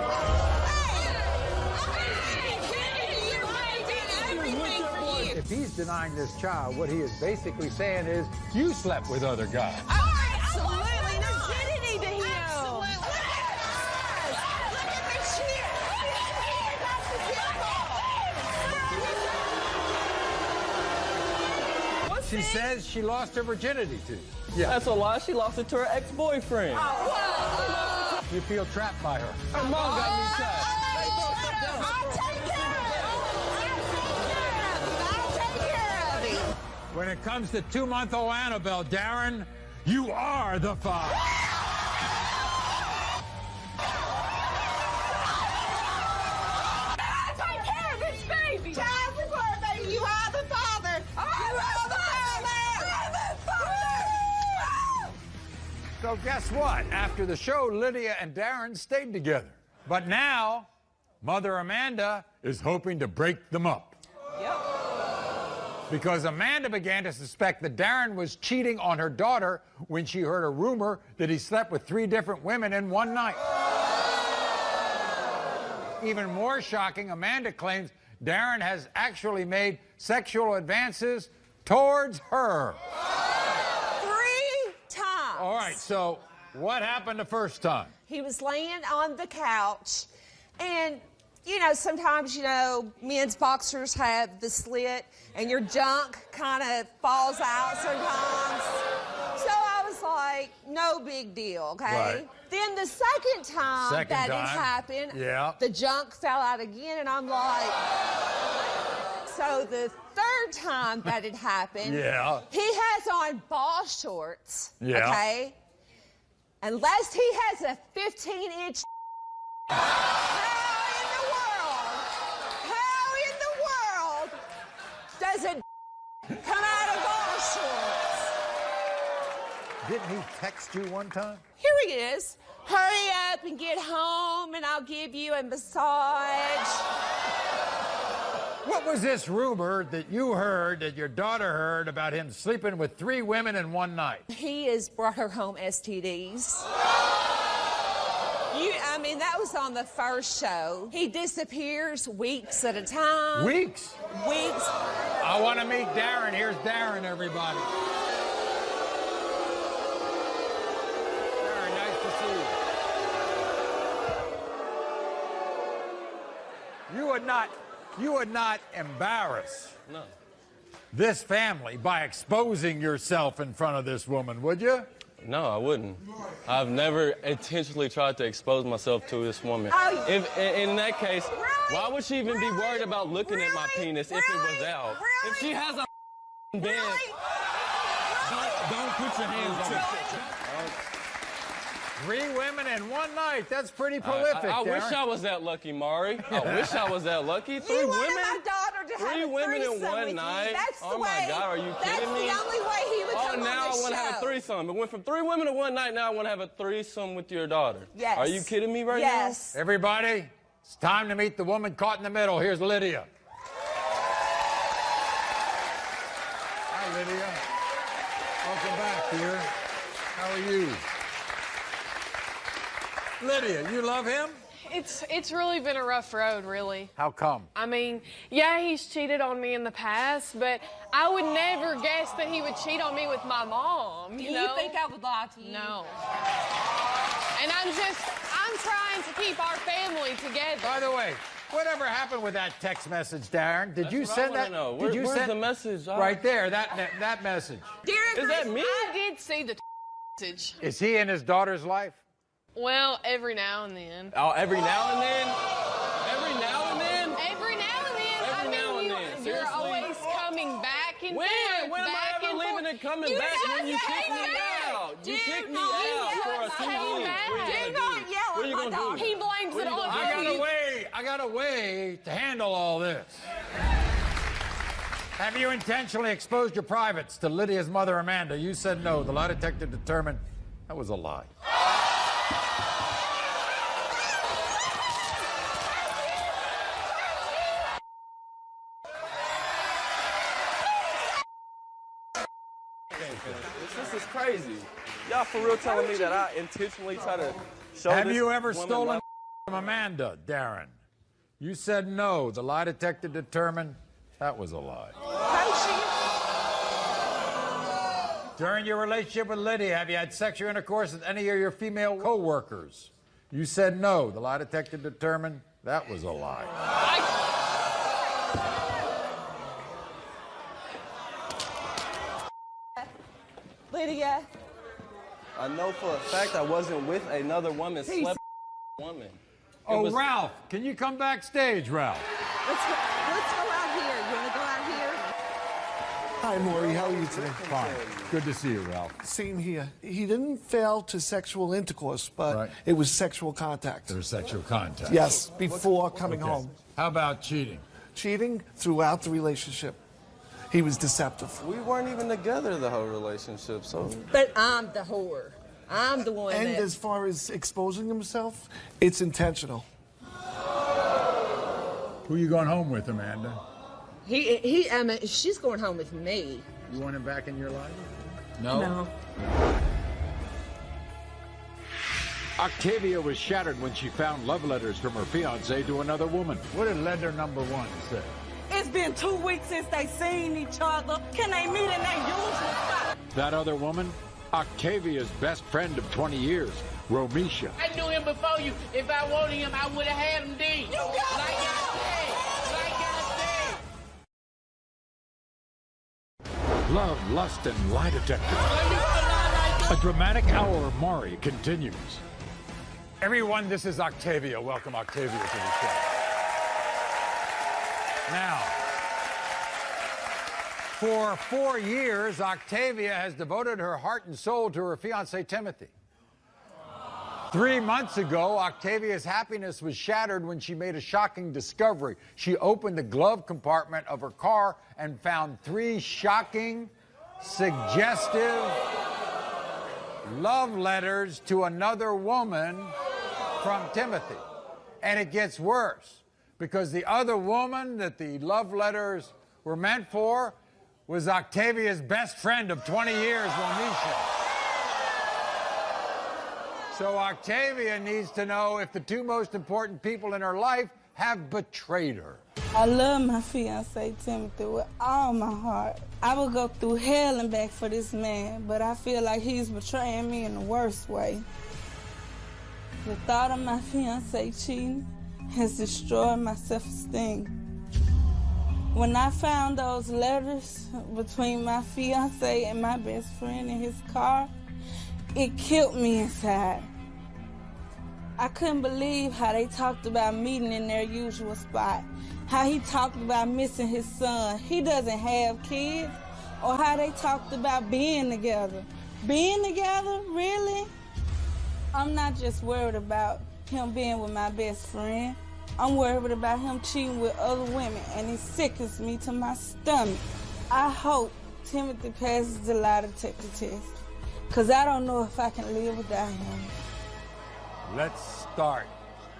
Speaker 2: If he's denying this child, what he is basically saying is, you slept with other guys.
Speaker 6: Absolutely. Virginity to him. Absolutely. Look at this shit.
Speaker 2: She says she lost her virginity to you.
Speaker 22: Yeah. That's a lie. She lost it to her ex-boyfriend.
Speaker 2: You feel trapped by her.
Speaker 22: Her mom got me trapped.
Speaker 2: When it comes to 2-month-old Annabelle, Darren, you are the father.
Speaker 6: I take care of this baby. Child support, baby. You are the father. You are the father.
Speaker 2: So guess what? After the show, Lydia and Darren stayed together. But now, Mother Amanda is hoping to break them up.
Speaker 6: Yep.
Speaker 2: Because Amanda began to suspect that Darren was cheating on her daughter when she heard a rumor that he slept with 3 different women in one night. Even more shocking, Amanda claims Darren has actually made sexual advances towards her.
Speaker 6: 3 times.
Speaker 2: All right, so what happened the first time?
Speaker 6: He was laying on the couch, and you know, sometimes, you know, men's boxers have the slit and your junk kind of falls out sometimes. So I was like, no big deal, okay?
Speaker 2: Right.
Speaker 6: Then the second time it happened, the junk fell out again, and I'm like, so the third time that it happened, he has on ball shorts, okay? Unless he has a 15-inch doesn't come out of ball shorts.
Speaker 2: Didn't he text you one time?
Speaker 6: Here he is. Hurry up and get home and I'll give you a massage.
Speaker 2: What was this rumor that you heard, that your daughter heard, about him sleeping with 3 women in one night?
Speaker 6: He has brought her home STDs. I mean, that was on the first show. He disappears weeks at a time.
Speaker 2: Weeks?
Speaker 6: Weeks.
Speaker 2: I want to meet Darren. Here's Darren, everybody. Darren, nice to see you. You would not embarrass this family by exposing yourself in front of this woman, would you?
Speaker 22: No, I wouldn't. I've never intentionally tried to expose myself to this woman. If in that case, why would she even be worried about looking at my penis if it was out? If she has a bed, don't put your hands on it.
Speaker 2: 3 women in one night. That's pretty prolific.
Speaker 22: I wish I was that lucky, Maury. I wish I was that lucky. 3 women?
Speaker 6: My daughter to
Speaker 22: 3 women in one night?
Speaker 6: That's the
Speaker 22: oh my
Speaker 6: way,
Speaker 22: God, are you kidding me?
Speaker 6: That's the only way he would come on the show.
Speaker 22: Now I want to have a threesome. It went from 3 women in one night, now I want to have a threesome with your daughter.
Speaker 6: Yes.
Speaker 22: Are you kidding me right
Speaker 6: now?
Speaker 2: Everybody, it's time to meet the woman caught in the middle. Here's Lydia. Hi, Lydia. Welcome back, dear. How are you? Lydia, you love him?
Speaker 12: It's really been a rough road, really.
Speaker 2: How come?
Speaker 12: I mean, yeah, he's cheated on me in the past, but I would never guess that he would cheat on me with my mom, you know?
Speaker 6: You think I would lie to you?
Speaker 12: No. And I'm trying to keep our family together.
Speaker 2: By the way, whatever happened with that text message, Darren? Did you send that?
Speaker 22: Did you send the message?
Speaker 2: Right there, that message.
Speaker 22: Is that me?
Speaker 12: I did see the message.
Speaker 2: Is he in his daughter's life?
Speaker 12: Well, every now and then.
Speaker 22: Oh, every now and then? Every now and then?
Speaker 12: Every now and then.
Speaker 22: Every now and then.
Speaker 12: You're
Speaker 22: Seriously?
Speaker 12: always coming back and
Speaker 22: When?
Speaker 12: forth.
Speaker 22: When am I ever leaving and coming back when you kick me out? You kicked me out for a 2 weeks. What are you gonna do?
Speaker 12: He blames it on you.
Speaker 2: I got a way to handle all this. Have you intentionally exposed your privates to Lydia's mother, Amanda? You said no. The lie detector determined that was a lie.
Speaker 22: This is crazy. Y'all for real telling me that I intentionally try to show
Speaker 2: Have
Speaker 22: this
Speaker 2: you ever
Speaker 22: woman
Speaker 2: stolen
Speaker 22: love?
Speaker 2: from Amanda, Darren? You said no. The lie detector determined that was a lie. During your relationship with Lydia, have you had sexual intercourse with any of your female co-workers? You said no. The lie detector determined that was a lie.
Speaker 9: Lydia.
Speaker 22: I know for a fact I wasn't with another woman, slept woman.
Speaker 2: Oh, Ralph, can you come backstage, Ralph?
Speaker 9: Let's go out here. You want to go out here?
Speaker 15: Hi, Maury. How are you today?
Speaker 2: Fine. Good to see you, Ralph.
Speaker 15: Same here. He didn't fail to sexual intercourse, but it was sexual contact.
Speaker 2: There was sexual contact.
Speaker 15: Yes, before coming home.
Speaker 2: How about cheating?
Speaker 15: Cheating throughout the relationship. He was deceptive.
Speaker 22: We weren't even together the whole relationship, so.
Speaker 9: But I'm the whore. I'm the one
Speaker 15: And as far as exposing himself, it's intentional.
Speaker 2: Who are you going home with, Amanda?
Speaker 9: I mean, she's going home with me.
Speaker 2: You want him back in your life?
Speaker 9: No.
Speaker 1: Octavia was shattered when she found love letters from her fiancé to another woman.
Speaker 2: What did letter number 1 say?
Speaker 9: It's been 2 weeks since they seen each other. Can they meet in their usual spot?
Speaker 1: That other woman? Octavia's best friend of 20 years, Romisha.
Speaker 6: I knew him before you. If I wanted him, I would have had him then.
Speaker 9: You got
Speaker 1: Love, lust, and lie detector. A dramatic hour of Maury continues.
Speaker 2: Everyone, this is Octavia. Welcome Octavia to the show. Now, for 4 years, Octavia has devoted her heart and soul to her fiancé, Timothy. 3 months ago, Octavia's happiness was shattered when she made a shocking discovery. She opened the glove compartment of her car and found 3 shocking, suggestive love letters to another woman from Timothy. And it gets worse, because the other woman that the love letters were meant for was Octavia's best friend of 20 years, Romisha. So Octavia needs to know if the 2 most important people in her life have betrayed her.
Speaker 18: I love my fiancé, Timothy, with all my heart. I would go through hell and back for this man, but I feel like he's betraying me in the worst way. The thought of my fiancé cheating has destroyed my self-esteem. When I found those letters between my fiancé and my best friend in his car, it killed me inside. I couldn't believe how they talked about meeting in their usual spot, how he talked about missing his son. He doesn't have kids. Or how they talked about being together. Being together, really? I'm not just worried about him being with my best friend. I'm worried about him cheating with other women, and it sickens me to my stomach. I hope Timothy passes the lie detector test, because I don't know if I can live without him.
Speaker 2: Let's start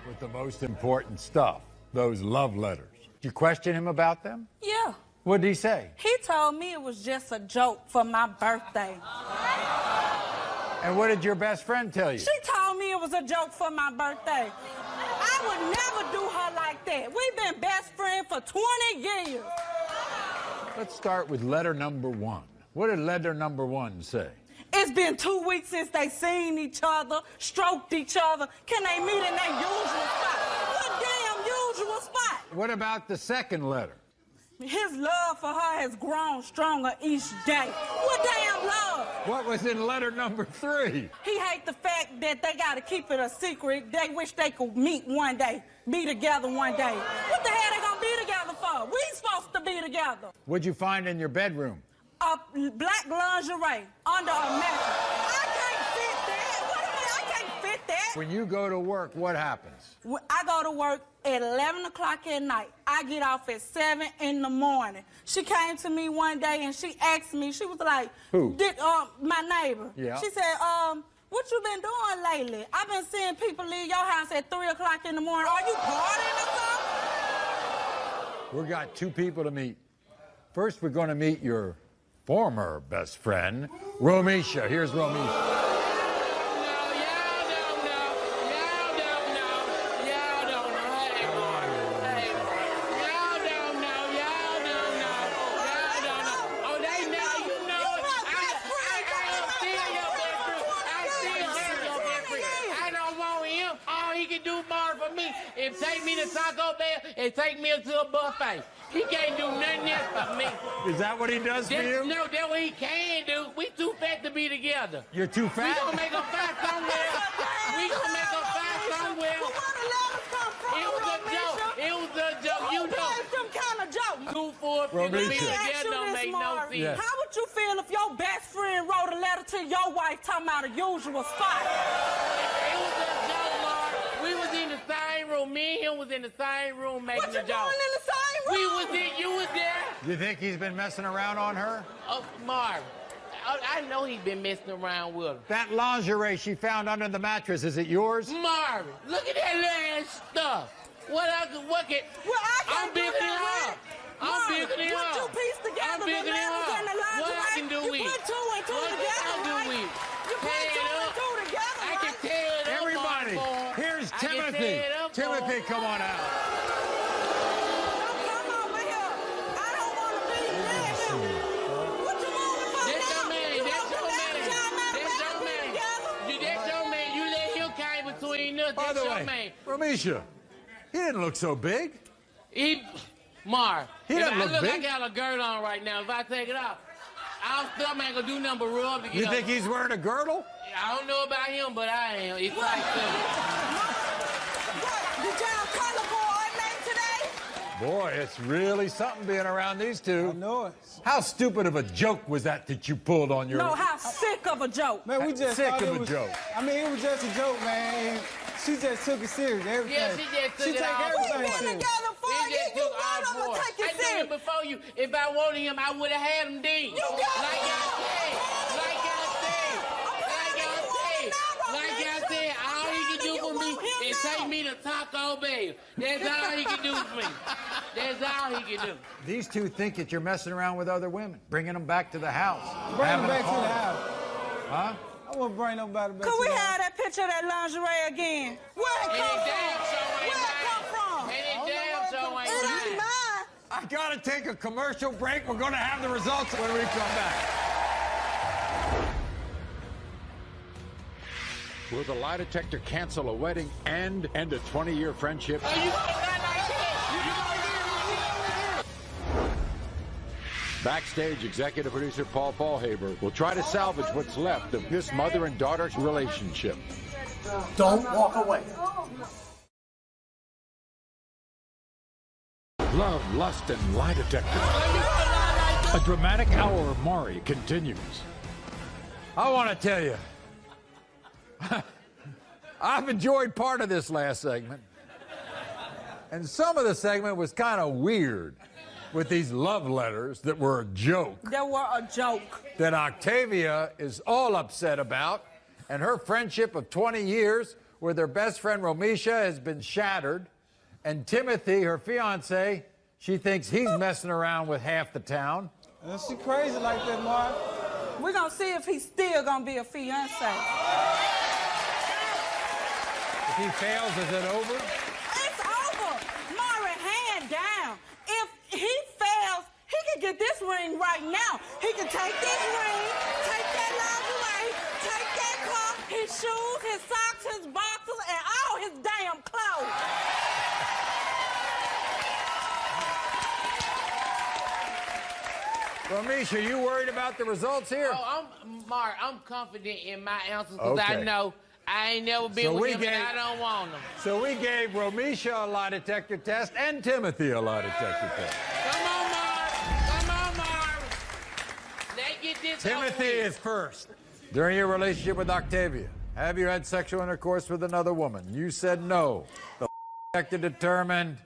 Speaker 2: with the most important stuff, those love letters. Did you question him about them?
Speaker 18: Yeah.
Speaker 2: What did he say?
Speaker 18: He told me it was just a joke for my birthday.
Speaker 2: And what did your best friend tell you?
Speaker 18: She told me it was a joke for my birthday. I would never do her like that. We've been best friends for 20 years.
Speaker 2: Let's start with letter number 1. What did letter number 1 say?
Speaker 18: It's been 2 weeks since they seen each other, stroked each other. Can they meet in their usual spot? What damn usual spot?
Speaker 2: What about the second letter?
Speaker 18: His love for her has grown stronger each day. What damn love?
Speaker 2: What was in letter number 3?
Speaker 18: He hates the fact that they gotta keep it a secret. They wish they could meet one day, be together one day. What the hell they gonna be together for? We supposed to be together.
Speaker 2: What'd you find in your bedroom?
Speaker 18: A black lingerie under a mattress. I can't fit that. What do you mean I can't fit that?
Speaker 2: When you go to work, what happens?
Speaker 18: I go to work at 11 o'clock at night. I get off at 7 in the morning. She came to me one day and she asked me, she was like,
Speaker 2: who?
Speaker 18: My neighbor.
Speaker 2: Yeah.
Speaker 18: She said, what you been doing lately? I've been seeing people leave your house at 3 o'clock in the morning. Are you partying or something?
Speaker 2: We've got 2 people to meet. First, we're going to meet your former best friend, Romisha. Here's Romisha.
Speaker 10: If take me to Taco Bell, and take me to a buffet. He can't do nothing else for me.
Speaker 2: Is that what he does for you?
Speaker 10: No, that's what he can do. We too fat to be together.
Speaker 2: You're too fat?
Speaker 10: We gonna make a fight somewhere. We gonna make a fight somewhere. It was a joke. It was a joke. You know.
Speaker 18: Some kind of joke.
Speaker 10: 2, 4, 5 to be together don't make no sense.
Speaker 2: Yes.
Speaker 18: How would you feel if your best friend wrote a letter to your wife talking about a usual spot?
Speaker 10: It was a joke, Maury. We was in the same room. Me and him was in the same room making the joke.
Speaker 18: What you doing in the same room?
Speaker 10: We was in. You was there.
Speaker 2: You think he's been messing around on her?
Speaker 10: Oh, Maury. I know he's been messing around with her.
Speaker 2: That lingerie she found under the mattress, is it yours?
Speaker 10: Maury, look at that little ass stuff. What can... I'm bigger than her. I'm bigger than her.
Speaker 18: Put 2 pieces together.
Speaker 10: I'm bigger than her. What I can do with it?
Speaker 18: You put 2 and 2 together, right? You put 2 and 2 together,
Speaker 10: I can tear it up.
Speaker 2: Everybody, here's Timothy. Timothy, come on out.
Speaker 18: Come over here. I don't want to be near him. What you want for?
Speaker 10: That's your man. That's your man. That's your man. That's your man. You let him come between us.
Speaker 2: By the way, Romisha, he didn't look so big.
Speaker 10: Mark,
Speaker 2: he doesn't look big.
Speaker 10: I got a girdle on right now. If I take it off, I'm still ain't gonna do nothing but rub to get
Speaker 2: You
Speaker 10: up.
Speaker 2: think he's wearing a girdle?
Speaker 10: I don't know about him, but I am. It's like
Speaker 18: Did y'all color coordinate today?
Speaker 2: Boy, it's really something being around these 2.
Speaker 5: I know it.
Speaker 2: How stupid of a joke was that you pulled on your...
Speaker 18: No, how sick of a joke.
Speaker 5: Man, we just
Speaker 2: sick
Speaker 5: thought
Speaker 2: of
Speaker 5: it
Speaker 2: a
Speaker 5: was,
Speaker 2: joke.
Speaker 5: I mean, it was just a joke, man. She just took it serious. Everything.
Speaker 10: Yeah, she just took it
Speaker 5: take
Speaker 10: all
Speaker 5: everything
Speaker 10: for it.
Speaker 5: serious.
Speaker 18: You want him to take it
Speaker 10: I told
Speaker 18: serious.
Speaker 10: him before you. If I wanted him, I would have had him then.
Speaker 18: You got it.
Speaker 10: Like I said, all he can do for me is take me to Taco Bell. That's all he can do for me. That's all he can do.
Speaker 2: These 2 think that you're messing around with other women, bringing them back to the house.
Speaker 5: Bring them back to the house.
Speaker 2: Huh?
Speaker 5: I won't bring nobody back
Speaker 18: Could
Speaker 5: to
Speaker 18: we
Speaker 5: the house.
Speaker 18: have that picture of that lingerie again? Where it come from? Where it come from? It ain't mine.
Speaker 2: I gotta take a commercial break. We're gonna have the results when we come back.
Speaker 1: Will the lie detector cancel a wedding and end a 20-year friendship? Backstage, executive producer Paul Fallhaber will try to salvage what's left of this mother and daughter relationship.
Speaker 15: Don't walk away.
Speaker 1: Love, lust, and lie detector. A dramatic hour of Maury continues.
Speaker 2: I want to tell you, I've enjoyed part of this last segment. And some of the segment was kind of weird with these love letters that were a joke.
Speaker 18: They were a joke.
Speaker 2: That Octavia is all upset about. And her friendship of 20 years with her best friend Romisha has been shattered. And Timothy, her fiance, she thinks he's messing around with half the town.
Speaker 5: She crazy like that, Mark.
Speaker 18: We're going to see if he's still going to be a fiance.
Speaker 2: If he fails, is it over?
Speaker 18: It's over. Maury, hand down. If he fails, he can get this ring right now. He can take this ring, take that lingerie, his shoes, his socks, his boxers, and all his damn clothes.
Speaker 2: Romisha, you worried about the results here?
Speaker 10: Oh, Mark, I'm confident in my answers because I know I ain't never been with him and I don't want him.
Speaker 2: So we gave Romisha a lie detector test and Timothy a lie detector test.
Speaker 10: Come on, Mark. Come on, Mark. Let's get this
Speaker 2: Timothy
Speaker 10: over with.
Speaker 2: is first. During your relationship with Octavia, have you had sexual intercourse with another woman? You said no. The detector determined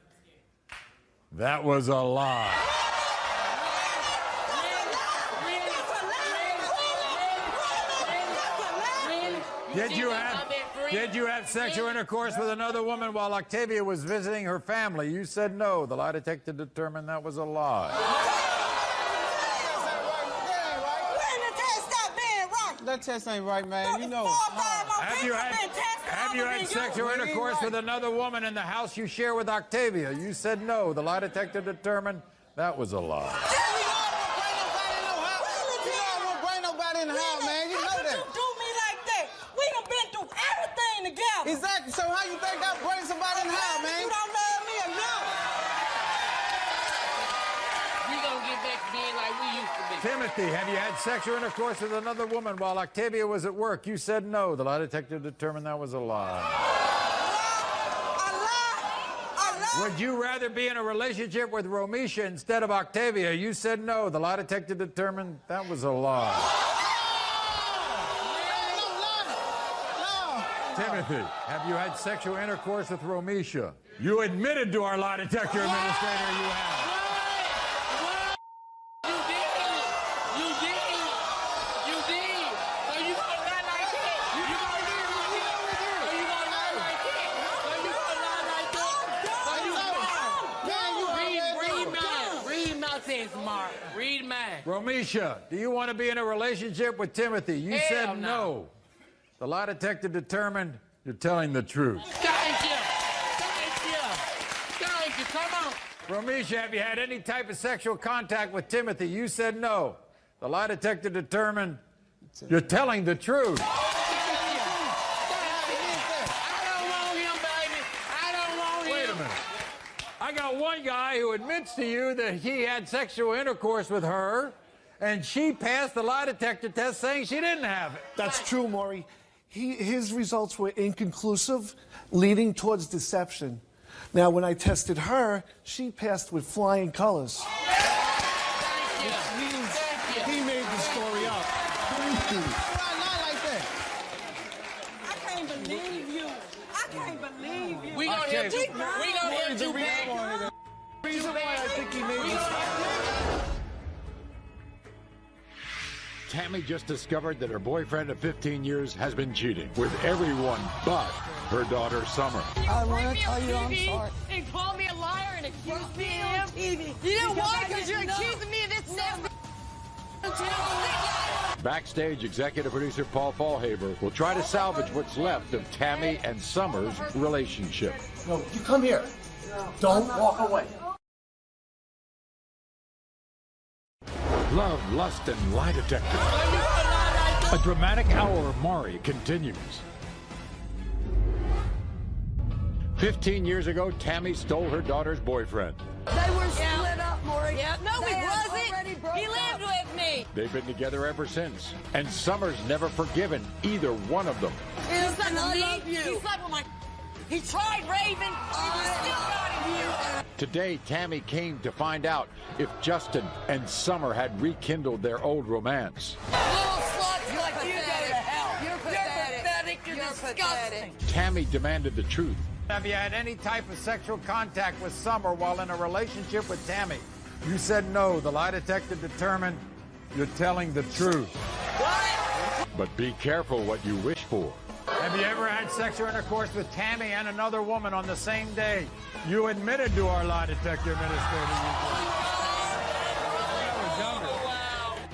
Speaker 2: that was a lie. Did you have sexual intercourse with another woman while Octavia was visiting her family? You said no. The lie detector determined that was a lie.
Speaker 5: That test ain't right, man. You know.
Speaker 2: Have you had sexual intercourse with another woman in the house you share with Octavia? You said no. The lie detector determined that was a lie.
Speaker 5: Exactly. So how you think I bring somebody in the house, man? You don't love me enough.
Speaker 10: We gonna get back to being like we used to be.
Speaker 2: Timothy, have you had sexual intercourse with another woman while Octavia was at work? You said no. The lie detector determined that was a lie. Would you rather be in a relationship with Romisha instead of Octavia? You said no. The lie detector determined that was a lie. Timothy, have you had sexual intercourse with Romisha? You admitted to our lie detector administrator you have.
Speaker 10: You did. So you gonna lie like that? You gonna lie like that? So you gonna lie like that? So you gonna lie like that? Read my sentence, Mark. Read mine.
Speaker 2: Romisha, do you want to be in a relationship with Timothy? You said no. The lie detector determined you're telling the truth.
Speaker 10: Thank you. Come on.
Speaker 2: Romisha, have you had any type of sexual contact with Timothy? You said no. The lie detector determined you're telling the truth.
Speaker 10: I don't want him, baby. I don't want him.
Speaker 2: Wait a minute. I got one guy who admits to you that he had sexual intercourse with her, and she passed the lie detector test saying she didn't have it.
Speaker 15: That's true, Maury. His results were inconclusive, leading towards deception. Now, when I tested her, she passed with flying colors.
Speaker 10: Thank
Speaker 15: Which means he made the story up. Thank you.
Speaker 18: I can't believe you.
Speaker 10: We gonna get you back.
Speaker 15: Reason why I think he made this.
Speaker 1: Tammy just discovered that her boyfriend of 15 years has been cheating with everyone but her daughter, Summer.
Speaker 7: I want to tell you I'm sorry.
Speaker 3: And call me a liar and accuse me of him. You know why? Because you're accusing me of this nasty.
Speaker 1: Backstage, executive producer Paul Fallhaber will try to salvage what's left of Tammy and Summer's relationship.
Speaker 15: No, you come here. Don't walk away.
Speaker 1: Love, Lust, and Lie Detector. A dramatic hour of Maury continues. 15 years ago, Tammy stole her daughter's boyfriend.
Speaker 7: They were split up, Maury.
Speaker 3: Yeah, no,
Speaker 7: They
Speaker 3: he
Speaker 7: had
Speaker 3: wasn't.
Speaker 7: already broke
Speaker 3: He lived
Speaker 7: up.
Speaker 3: with me.
Speaker 1: They've been together ever since, and Summer's never forgiven either one of them.
Speaker 3: He slept with me. He slept with my. He tried Raven. He was still got him.
Speaker 1: Today, Tammy came to find out if Justin and Summer had rekindled their old romance.
Speaker 3: Little sluts like you go to hell. You're pathetic. You're disgusting.
Speaker 1: Tammy demanded the truth.
Speaker 2: Have you had any type of sexual contact with Summer while in a relationship with Tammy? You said no. The lie detector determined you're telling the truth.
Speaker 3: What?
Speaker 1: But be careful what you wish for.
Speaker 2: Have you ever had sexual intercourse with Tammy and another woman on the same day? You admitted to our lie detector administrator.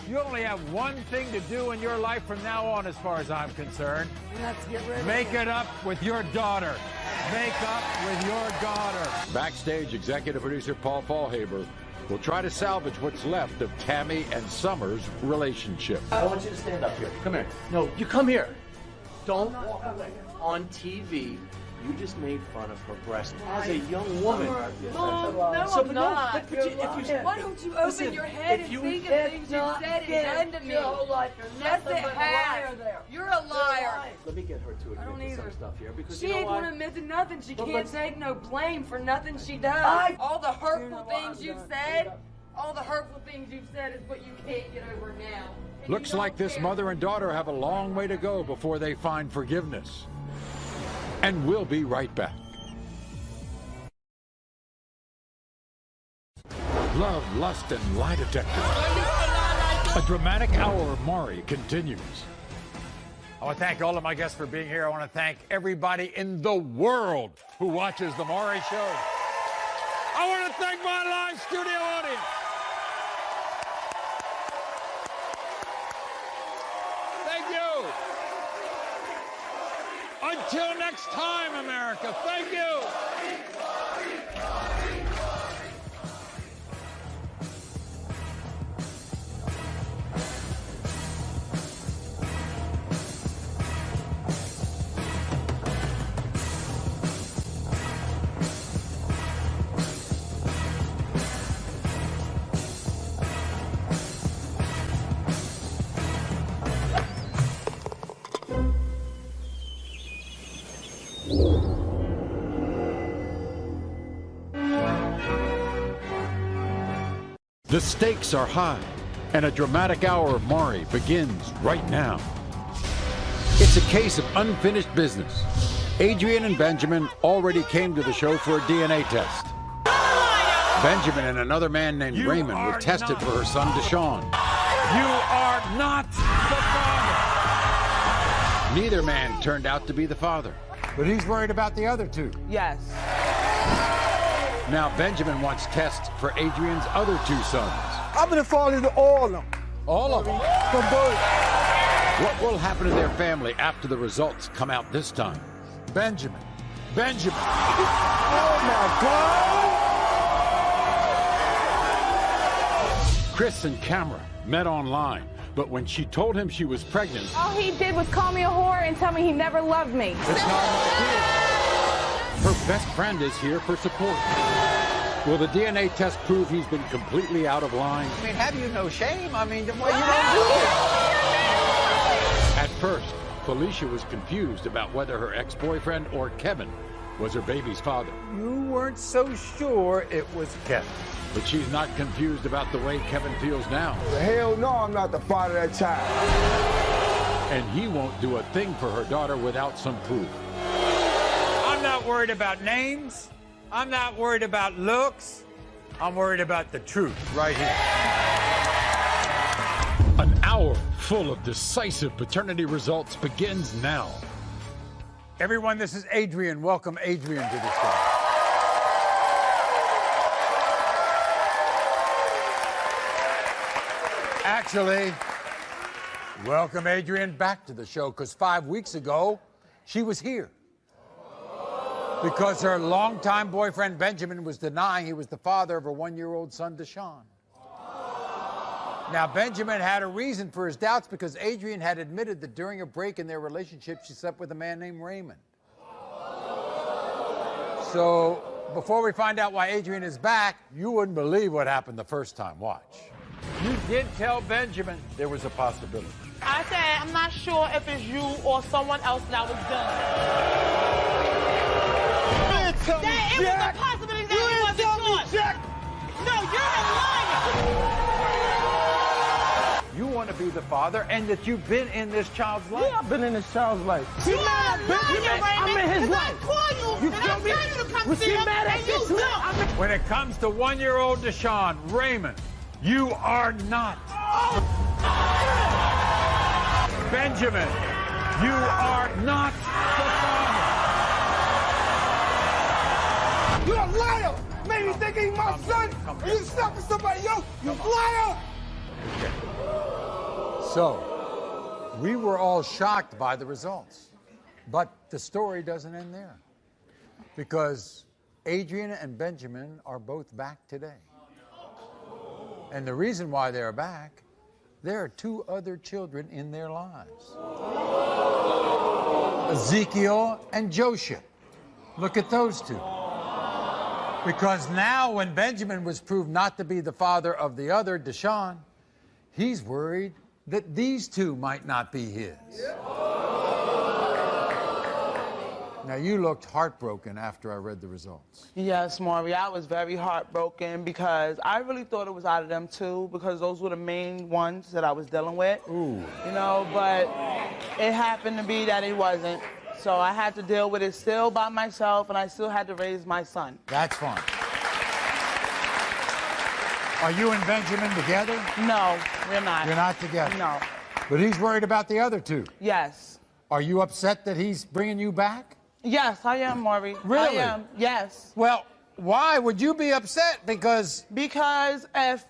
Speaker 2: You only have one thing to do in your life from now on, as far as I'm concerned.
Speaker 7: Let's get rid of
Speaker 2: Make it up with your daughter. Make up with your daughter.
Speaker 1: Backstage, executive producer Paul Fallhaber will try to salvage what's left of Tammy and Summer's relationship.
Speaker 14: I want you to stand up here. Come here. No, you come here. Don't walk away. On TV, you just made fun of her breast as a young woman.
Speaker 3: Mom, no, I'm not.
Speaker 14: Why
Speaker 3: don't you open your head and think of things you've said and done to me? Yes, it has. You're a liar.
Speaker 14: Let me get her to admit to some stuff here because
Speaker 3: She
Speaker 14: you know
Speaker 3: ain't
Speaker 14: what?
Speaker 3: gonna admit to nothing. She can't take no blame for nothing she does. All the hurtful things you've said, is what you can't get over now. And
Speaker 1: Looks
Speaker 3: you
Speaker 1: like
Speaker 3: don't
Speaker 1: this
Speaker 3: care.
Speaker 1: mother and daughter have a long way to go before they find forgiveness. And we'll be right back. Love, Lust, and Lie Detector. A dramatic hour of Maury continues.
Speaker 2: I want to thank all of my guests for being here. I want to thank everybody in the world who watches The Maury Show. I want to thank my live studio audience. Thank you. Until next time, America. Thank you.
Speaker 1: The stakes are high, and a dramatic hour of Maury begins right now. It's a case of unfinished business. Adrian and Benjamin already came to the show for a DNA test. Benjamin and another man named Raymond were tested for her son, Deshaun.
Speaker 2: You are not the father.
Speaker 1: Neither man turned out to be the father.
Speaker 2: But he's worried about the other two.
Speaker 17: Yes.
Speaker 1: Now Benjamin wants tests for Adrian's other two sons.
Speaker 5: I've been falling to all of them.
Speaker 1: All of them?
Speaker 5: From birth.
Speaker 1: What will happen to their family after the results come out this time? Benjamin.
Speaker 5: Oh my God!
Speaker 1: Chris and Camera met online, but when she told him she was pregnant,
Speaker 17: All he did was call me a whore and tell me he never loved me.
Speaker 1: it's not my kid. Her best friend is here for support. Will the DNA test prove he's been completely out of line?
Speaker 2: I mean, have you no shame? I mean, why you don't do it?
Speaker 1: At first, Felicia was confused about whether her ex-boyfriend or Kevin was her baby's father.
Speaker 2: You weren't so sure it was Kevin.
Speaker 1: But she's not confused about the way Kevin feels now.
Speaker 5: Hell no, I'm not the father of that child.
Speaker 1: And he won't do a thing for her daughter without some proof.
Speaker 2: I'm not worried about names. I'm not worried about looks. I'm worried about the truth right here.
Speaker 1: An hour full of decisive paternity results begins now.
Speaker 2: Everyone, this is Adrian. Welcome Adrian to the show. Actually, welcome Adrian back to the show, because 5 weeks ago, she was here. Because her longtime boyfriend, Benjamin, was denying he was the father of her one-year-old son, Deshaun. Now, Benjamin had a reason for his doubts because Adrian had admitted that during a break in their relationship, she slept with a man named Raymond. So, before we find out why Adrian is back, you wouldn't believe what happened the first time. Watch. You did tell Benjamin there was a possibility.
Speaker 9: I said, I'm not sure if it's you or someone else that was done. It was a possibility that it wasn't yours. No, you're a liar.
Speaker 2: You want to be the father and that you've been in this child's life.
Speaker 5: Yeah, I've been in this child's life.
Speaker 9: You are a liar,
Speaker 5: I'm in his life.
Speaker 9: I call you and I tell you to come see him and you don't.
Speaker 2: When it comes to one-year-old Deshaun, Raymond, you are not. Benjamin, you are not the father.
Speaker 5: You're a liar! Made me think he's my son! And you stuck with somebody else! You liar!
Speaker 2: So, we were all shocked by the results. But the story doesn't end there. Because Adrian and Benjamin are both back today. And the reason why they're back, there are two other children in their lives. Ezekiel and Joshua. Look at those two. Because now when Benjamin was proved not to be the father of the other, Deshaun, he's worried that these two might not be his. Now, you looked heartbroken after I read the results.
Speaker 5: Yes, Maury, I was very heartbroken because I really thought it was out of them two because those were the main ones that I was dealing with.
Speaker 2: Ooh.
Speaker 5: You know, but it happened to be that it wasn't. So I had to deal with it still by myself, and I still had to raise my son.
Speaker 2: That's fine. Are you and Benjamin together?
Speaker 5: No, we're not.
Speaker 2: You're not together?
Speaker 5: No.
Speaker 2: But he's worried about the other two?
Speaker 5: Yes.
Speaker 2: Are you upset that he's bringing you back?
Speaker 5: Yes, I am, Maury.
Speaker 2: Really?
Speaker 5: I am, yes.
Speaker 2: Well, why would you be upset? Because
Speaker 5: if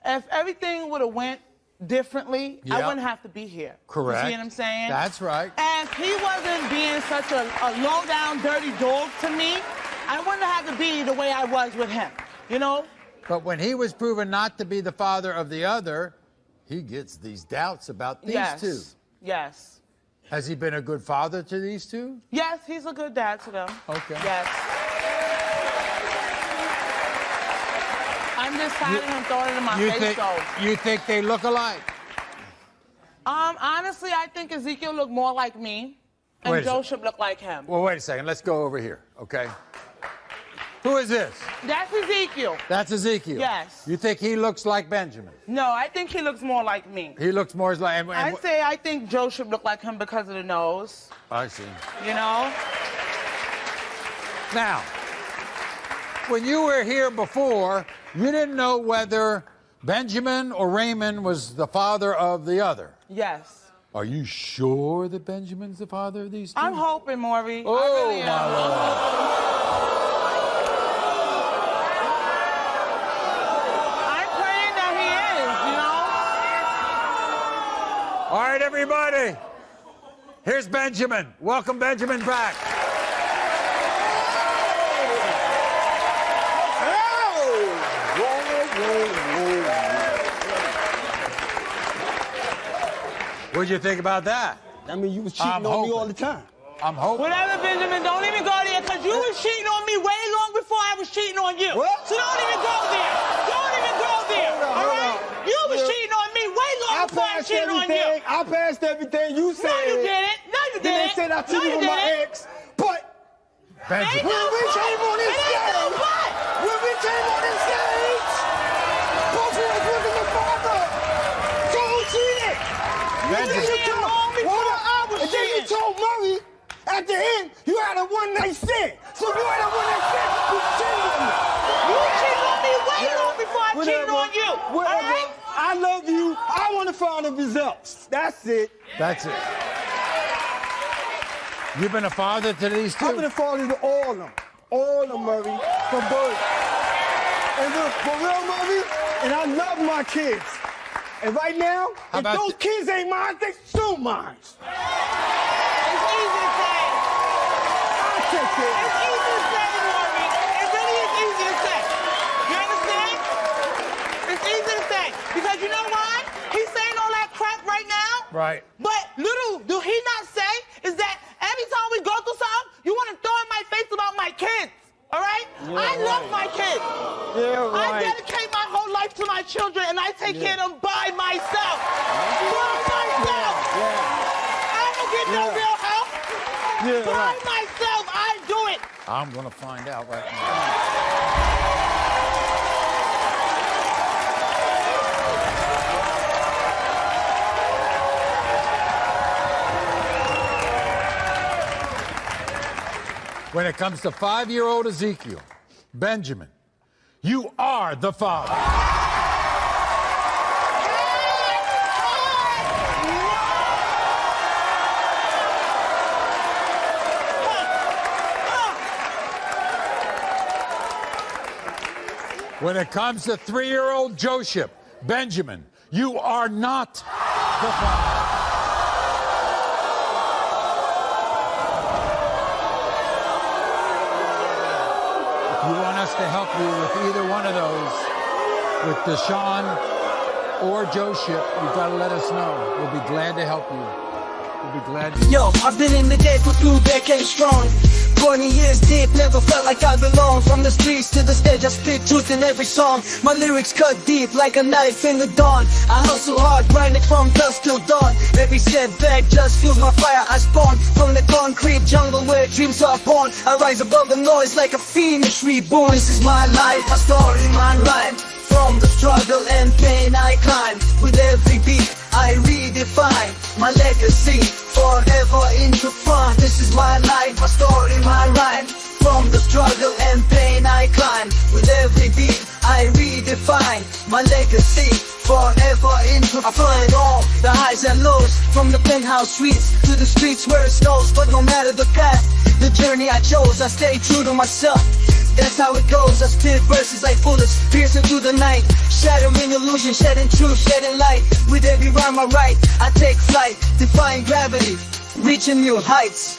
Speaker 5: everything would have went differently, I
Speaker 2: Yep.
Speaker 5: wouldn't have to be here.
Speaker 2: Correct.
Speaker 5: You see what I'm saying?
Speaker 2: That's right.
Speaker 5: If he wasn't being such a low-down, dirty dog to me, I wouldn't have to be the way I was with him, you know?
Speaker 2: But when he was proven not to be the father of the other, he gets these doubts about these two.
Speaker 5: Yes.
Speaker 2: Has he been a good father to these two?
Speaker 5: Yes, he's a good dad to them.
Speaker 2: Okay.
Speaker 5: Yes. I'm just tired of him throwing it in my face, though.
Speaker 2: You think they look alike?
Speaker 5: Honestly, I think Ezekiel looked more like me, and
Speaker 2: Wait a second.
Speaker 5: Joseph looked like him.
Speaker 2: Well, wait a second. Let's go over here, okay? Who is this?
Speaker 5: That's Ezekiel.
Speaker 2: That's Ezekiel?
Speaker 5: Yes.
Speaker 2: You think he looks like Benjamin?
Speaker 5: No, I think he looks more like me.
Speaker 2: He looks more like...
Speaker 5: I think Joseph looked like him because of the nose.
Speaker 2: I see.
Speaker 5: You know?
Speaker 2: Now, when you were here before, you didn't know whether Benjamin or Raymond was the father of the other.
Speaker 5: Yes.
Speaker 2: Are you sure that Benjamin's the father of these two?
Speaker 5: I'm hoping, Maury.
Speaker 2: Oh,
Speaker 5: I really am.
Speaker 2: my Lord.
Speaker 5: I'm praying that he is, you know?
Speaker 2: All right, everybody. Here's Benjamin. Welcome Benjamin back. What'd you think about that?
Speaker 20: I mean, you was cheating on me all the time.
Speaker 2: I'm hoping.
Speaker 5: Whatever, Benjamin, don't even go there, because you was cheating on me way long before I was cheating on you.
Speaker 20: What?
Speaker 5: So don't even go there. Don't even go there, all right? You was cheating on me way long before I cheated on you.
Speaker 20: I passed everything you said.
Speaker 5: No, you didn't. No, you didn't.
Speaker 20: Then they said I cheated with my ex, but
Speaker 2: Benjamin.
Speaker 20: when we came on this stage, both of us wasn't the father. So who cheated?
Speaker 2: Benjamin.
Speaker 20: And then you told Maury at the end you had a one-night stand. So you had a one-night stand. You cheated on me.
Speaker 5: You cheated on me way long before I cheated on you.
Speaker 20: Whatever.
Speaker 5: All right?
Speaker 20: I love you. I want to find the results. That's it.
Speaker 2: That's it. You've been a father to these two?
Speaker 20: I've been a father to all of them. All of them, Maury, from birth. And look, for real, Maury, and I love my kids. And right now, if those kids ain't mine, they still mine.
Speaker 5: It's easy to say.
Speaker 20: I'll take care of it.
Speaker 5: It's easy to say, Maury. It really is easy to say. You understand? It's easy to say. Because you know why? He's saying all that crap right now.
Speaker 2: Right.
Speaker 5: But little do he not say is that every time we go through something, you want to throw in my face about my kids. All right?
Speaker 20: Yeah,
Speaker 5: I love my kids.
Speaker 20: Yeah, right.
Speaker 5: I dedicate my whole life to my children, and I take care of them by myself. By myself. I don't get no real help. By myself, I do it.
Speaker 2: I'm going to find out right now. When it comes to 5-year-old Ezekiel, Benjamin, you are the father. When it comes to 3-year-old Joseph, Benjamin, you are not the father. If you want us to help you with either one of those, with Deshaun or Joseph, you've got to let us know. We'll be glad to help you. We'll be glad.
Speaker 8: Yo, I've been in the game for 2 decades strong. 20 years deep, never felt like I belong. From the streets to the stage, I spit truth in every song. My lyrics cut deep like a knife in the dawn. I hustle hard, grinding from dusk till dawn. Every setback just fuels my fire. I spawn from the concrete jungle where dreams are born. I rise above the noise like a phoenix reborn. This is my life, my story, my rhyme. From the struggle and pain I climb. With every beat I redefine my legacy, forever intertwined. This is my life, my story, my rhyme. From the struggle and pain I climb. With every beat I redefine my legacy, forever intertwined. All the highs and lows, from the penthouse suites to the streets where it snows. But no matter the path, the journey I chose, I stay true to myself. That's how it goes. I spit verses like bullets, piercing through the night, shattering illusion, shedding truth, shedding light. With every rhyme I write, I take flight, defying gravity, reaching new heights.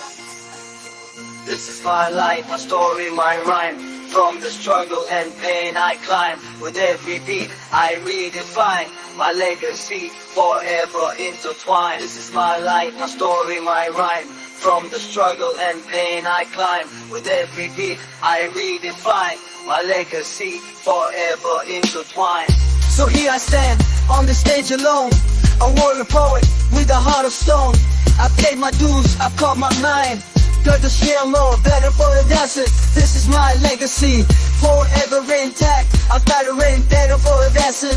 Speaker 8: This is my life, my story, my rhyme. From the struggle and pain I climb. With every beat I redefine my legacy, forever intertwined. This is my life, my story, my rhyme. From the struggle and pain I climb. With every beat I redefine my legacy, forever intertwined. So here I stand on the stage alone, a warrior poet with a heart of stone. I paid my dues, I've caught my mind. Got the scale low, better for the desert. This is my legacy, forever intact. I've got a rain, better for the desert.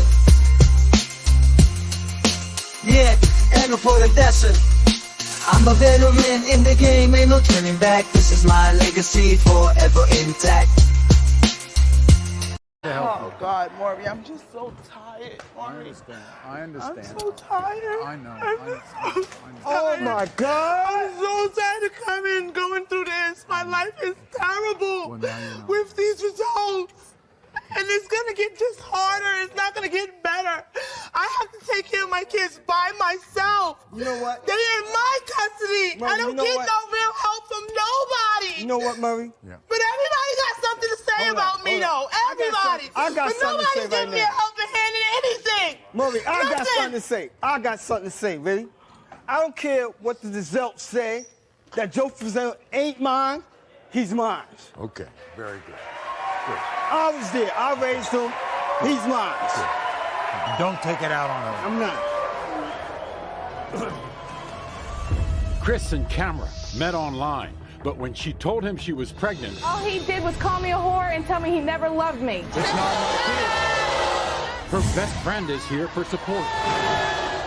Speaker 8: Yeah, better for the desert. I'm a veteran in the game, ain't no turning back. This is my legacy, forever intact.
Speaker 21: Oh God, Maury, I'm just so tired, Maury.
Speaker 2: I understand.
Speaker 21: I'm so tired.
Speaker 2: I know.
Speaker 21: Oh my God! I'm so tired of going through this. My life is terrible with these results. And it's gonna get just harder. It's not gonna get better. I have to take care of my kids by myself.
Speaker 20: You know what?
Speaker 21: They're in my custody.
Speaker 20: Maury,
Speaker 21: I don't get no real help from nobody.
Speaker 20: You know what, Maury?
Speaker 21: Yeah. But everybody got something to say about me, though. Everybody.
Speaker 20: I got
Speaker 21: but
Speaker 20: something to say
Speaker 21: nobody's
Speaker 20: right
Speaker 21: giving me a
Speaker 20: now.
Speaker 21: helping hand in anything.
Speaker 20: Maury, I got
Speaker 21: Nothing.
Speaker 20: something to say. I got something to say, really. I don't care what the results say. That Joe Frizzell ain't mine. He's mine.
Speaker 2: Okay, very good.
Speaker 20: I was there. I raised him. He's mine.
Speaker 2: Don't take it out on her.
Speaker 20: I'm not.
Speaker 1: Chris and Camera met online, but when she told him she was pregnant,
Speaker 12: All he did was call me a whore and tell me he never loved me.
Speaker 1: it's not my kid. Her best friend is here for support.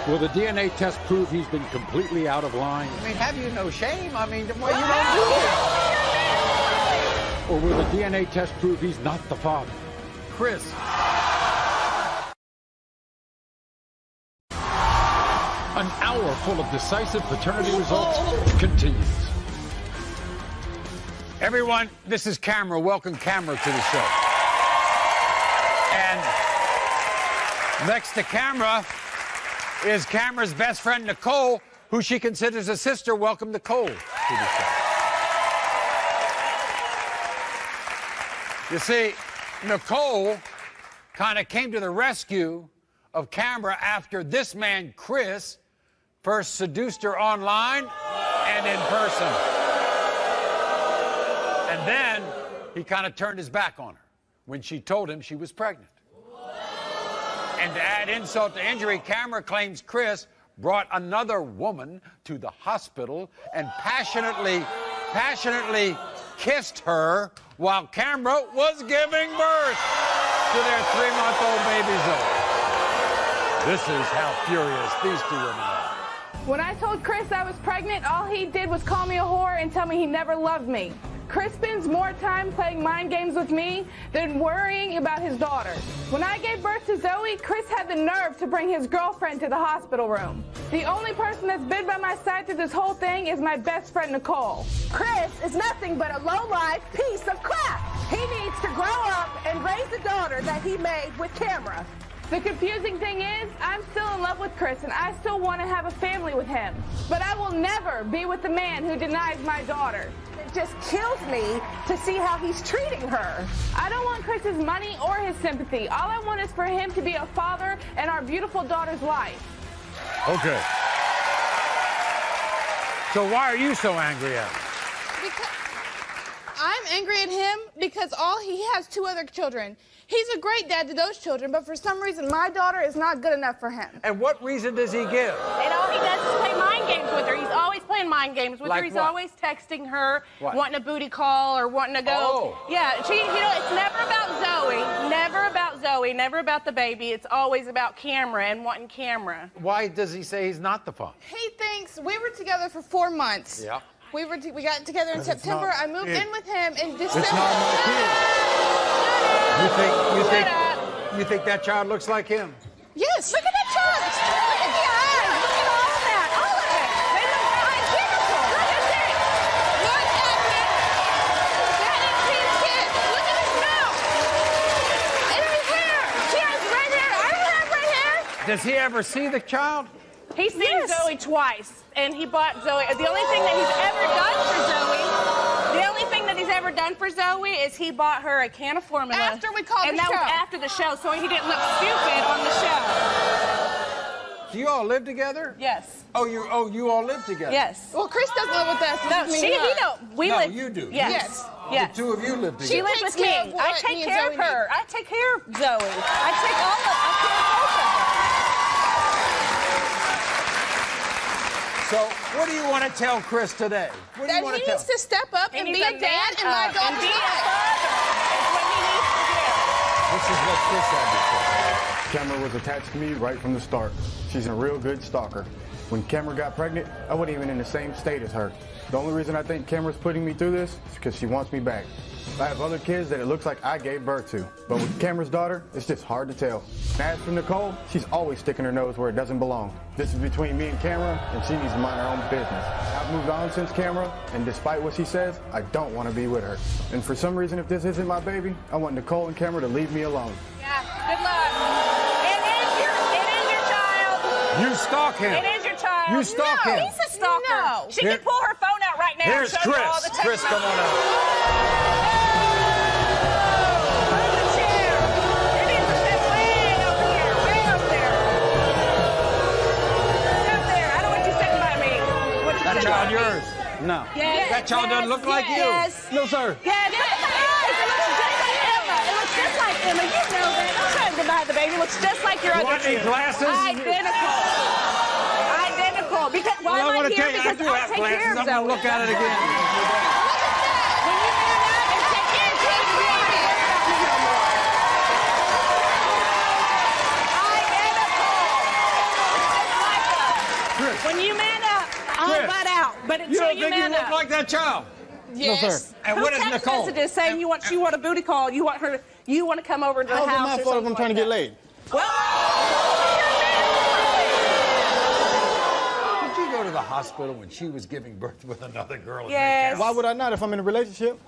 Speaker 1: Will the DNA test prove he's been completely out of line?
Speaker 2: I mean, have you no shame? I mean, why you don't do it?
Speaker 1: Or will the DNA test prove he's not the father? Chris. An hour full of decisive paternity results continues.
Speaker 2: Everyone, this is Camera. Welcome Camera to the show. And next to Camera is Camera's best friend, Nicole, who she considers a sister. Welcome Nicole to the show. You see, Nicole kind of came to the rescue of Camera after this man, Chris, first seduced her online and in person. And then he kind of turned his back on her when she told him she was pregnant. And to add insult to injury, Camera claims Chris brought another woman to the hospital and passionately kissed her while Camera was giving birth to their 3-month-old baby Zoe. This is how furious these two women are.
Speaker 12: When I told Chris I was pregnant, all he did was call me a whore and tell me he never loved me. Chris spends more time playing mind games with me than worrying about his daughter. When I gave birth to Zoe, Chris had the nerve to bring his girlfriend to the hospital room. The only person that's been by my side through this whole thing is my best friend, Nicole.
Speaker 6: Chris is nothing but a low-life piece of crap. He needs to grow up and raise the daughter that he made with Camera.
Speaker 12: The confusing thing is, I'm still in love with Chris and I still want to have a family with him. But I will never be with the man who denies my daughter.
Speaker 6: It just kills me to see how he's treating her.
Speaker 12: I don't want Chris's money or his sympathy. All I want is for him to be a father in our beautiful daughter's life.
Speaker 2: Okay. So why are you so angry at him?
Speaker 17: Because I'm angry at him because he has 2 other children. He's a great dad to those children, but for some reason, my daughter is not good enough for him.
Speaker 2: And what reason does he give?
Speaker 11: And all he does is play mind games with her. He's always playing mind games with her. He's always texting her, wanting a booty call or wanting to go.
Speaker 2: Oh.
Speaker 11: Yeah, it's never about Zoe. Never about Zoe. Never about the baby. It's always about camera and wanting camera.
Speaker 2: Why does he say he's not the father?
Speaker 17: He thinks we were together for 4 months.
Speaker 2: Yeah.
Speaker 17: We got together in September. I moved in with him in December.
Speaker 2: It's not my kid. You think that child looks like him?
Speaker 17: Yes. Look at that child. Look at the eyes. Look at all of that. All of it. They look identical. Look at that. Look at that. That is his kid. Look at his mouth. And his hair. She has red hair. I don't have red hair.
Speaker 2: Does he ever see the child?
Speaker 11: He's seen Zoe twice, and he bought Zoe. The only thing that he's ever done for Zoe is he bought her a can of formula.
Speaker 17: After we called
Speaker 11: and
Speaker 17: the
Speaker 11: that
Speaker 17: show.
Speaker 11: was after the show, so he didn't look stupid on the show.
Speaker 2: Do you all live together?
Speaker 11: Yes.
Speaker 2: Oh, you all live together?
Speaker 11: Yes.
Speaker 17: Well, Chris doesn't live with us.
Speaker 11: No, we live.
Speaker 2: You do.
Speaker 11: Yes. Yes.
Speaker 2: The 2 of you live together.
Speaker 11: She lives with me. I take care of her. I take care of Zoe. I take care of both of her.
Speaker 2: So, what do you want to tell Chris today? What do you want to tell him?
Speaker 17: He needs to step up and be a dad in my daughter's life.
Speaker 2: This is what Chris had to say.
Speaker 19: Cameron was attached to me right from the start. She's a real good stalker. When Cameron got pregnant, I wasn't even in the same state as her. The only reason I think Cameron's putting me through this is because she wants me back. I have other kids that it looks like I gave birth to, but with Cameron's daughter, it's just hard to tell. As for Nicole, she's always sticking her nose where it doesn't belong. This is between me and Cameron, and she needs to mind her own business. I've moved on since Cameron, and despite what she says, I don't want to be with her. And for some reason, if this isn't my baby, I want Nicole and Cameron to leave me alone.
Speaker 11: Yeah, good luck. It is your child.
Speaker 2: You stalk him.
Speaker 11: It is your child.
Speaker 2: You stalk him.
Speaker 11: He's a stalker. No. She can pull her phone out right now.
Speaker 2: Here's
Speaker 11: and show you all the
Speaker 2: Chris. Chris, come on out. That child yours?
Speaker 19: No.
Speaker 11: Yes,
Speaker 2: that child doesn't look like you.
Speaker 19: No, sir.
Speaker 11: Yes. It looks just like Emma. You know that. I'm trying to deny the baby. It looks just like your other
Speaker 2: want any
Speaker 11: two.
Speaker 2: glasses?
Speaker 11: Identical. Because why
Speaker 2: Well, I
Speaker 11: am
Speaker 2: want
Speaker 11: I
Speaker 2: to
Speaker 11: here?
Speaker 2: tell you, I
Speaker 11: Because
Speaker 2: do have
Speaker 11: take care
Speaker 2: glasses.
Speaker 11: of
Speaker 2: I'm going to
Speaker 11: Zoe.
Speaker 2: look at it again. When you man up, I'll butt out. But until you man up. You look like that child?
Speaker 11: Yes.
Speaker 19: No, sir.
Speaker 2: And what is Nicole?
Speaker 11: Messages saying you want a booty call. You want to come over to the house.
Speaker 19: How's it my fault if I'm trying to get laid?
Speaker 11: Well,
Speaker 2: Did you go to the hospital when she was giving birth with another girl?
Speaker 11: yes.
Speaker 19: Why would I not if I'm in a relationship?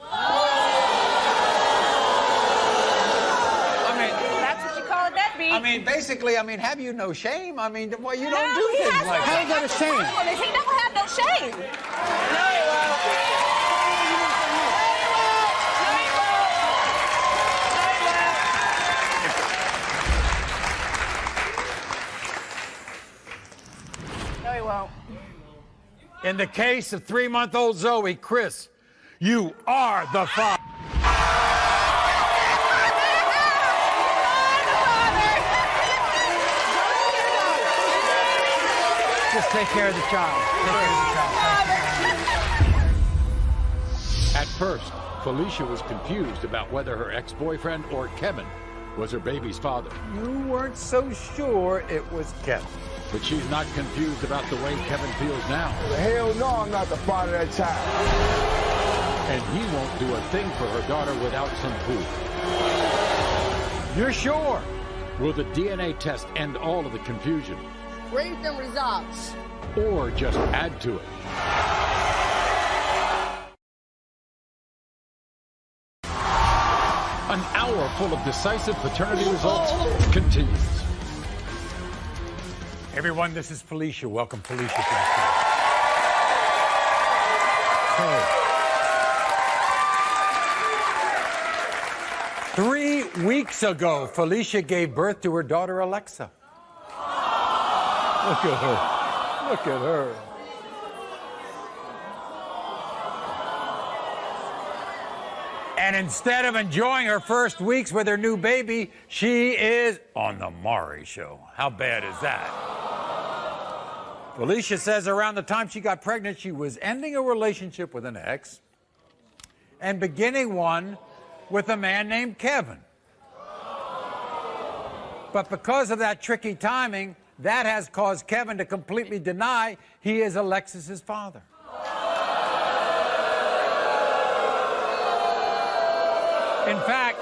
Speaker 11: That's what you call a deadbeat.
Speaker 2: I mean, basically, have you no shame? I mean, well, you don't do things like
Speaker 19: How is that a shame?
Speaker 11: He don't have no shame. No, he won't. No, he won't.
Speaker 2: In the case of 3-month-old Zoe, Chris, you are the father. Just take care of the child.
Speaker 1: At first, Felicia was confused about whether her ex-boyfriend or Kevin was her baby's father.
Speaker 2: You weren't so sure it was Kevin.
Speaker 1: But she's not confused about the way Kevin feels now.
Speaker 20: Hell no, I'm not the father of that child.
Speaker 1: And he won't do a thing for her daughter without some proof.
Speaker 2: You're sure?
Speaker 1: Will the DNA test end all of the confusion?
Speaker 7: Read the results.
Speaker 1: Or just add to it? An hour full of decisive paternity results continues.
Speaker 2: Everyone, this is Felicia. Welcome, Felicia, to the show. Hey. 3 weeks ago, Felicia gave birth to her daughter, Alexa. Look at her. Look at her. And instead of enjoying her first weeks with her new baby, she is on the Maury show. How bad is that? Felicia says around the time she got pregnant, she was ending a relationship with an ex and beginning one with a man named Kevin. But because of that tricky timing, that has caused Kevin to completely deny he is Alexis's father. In fact,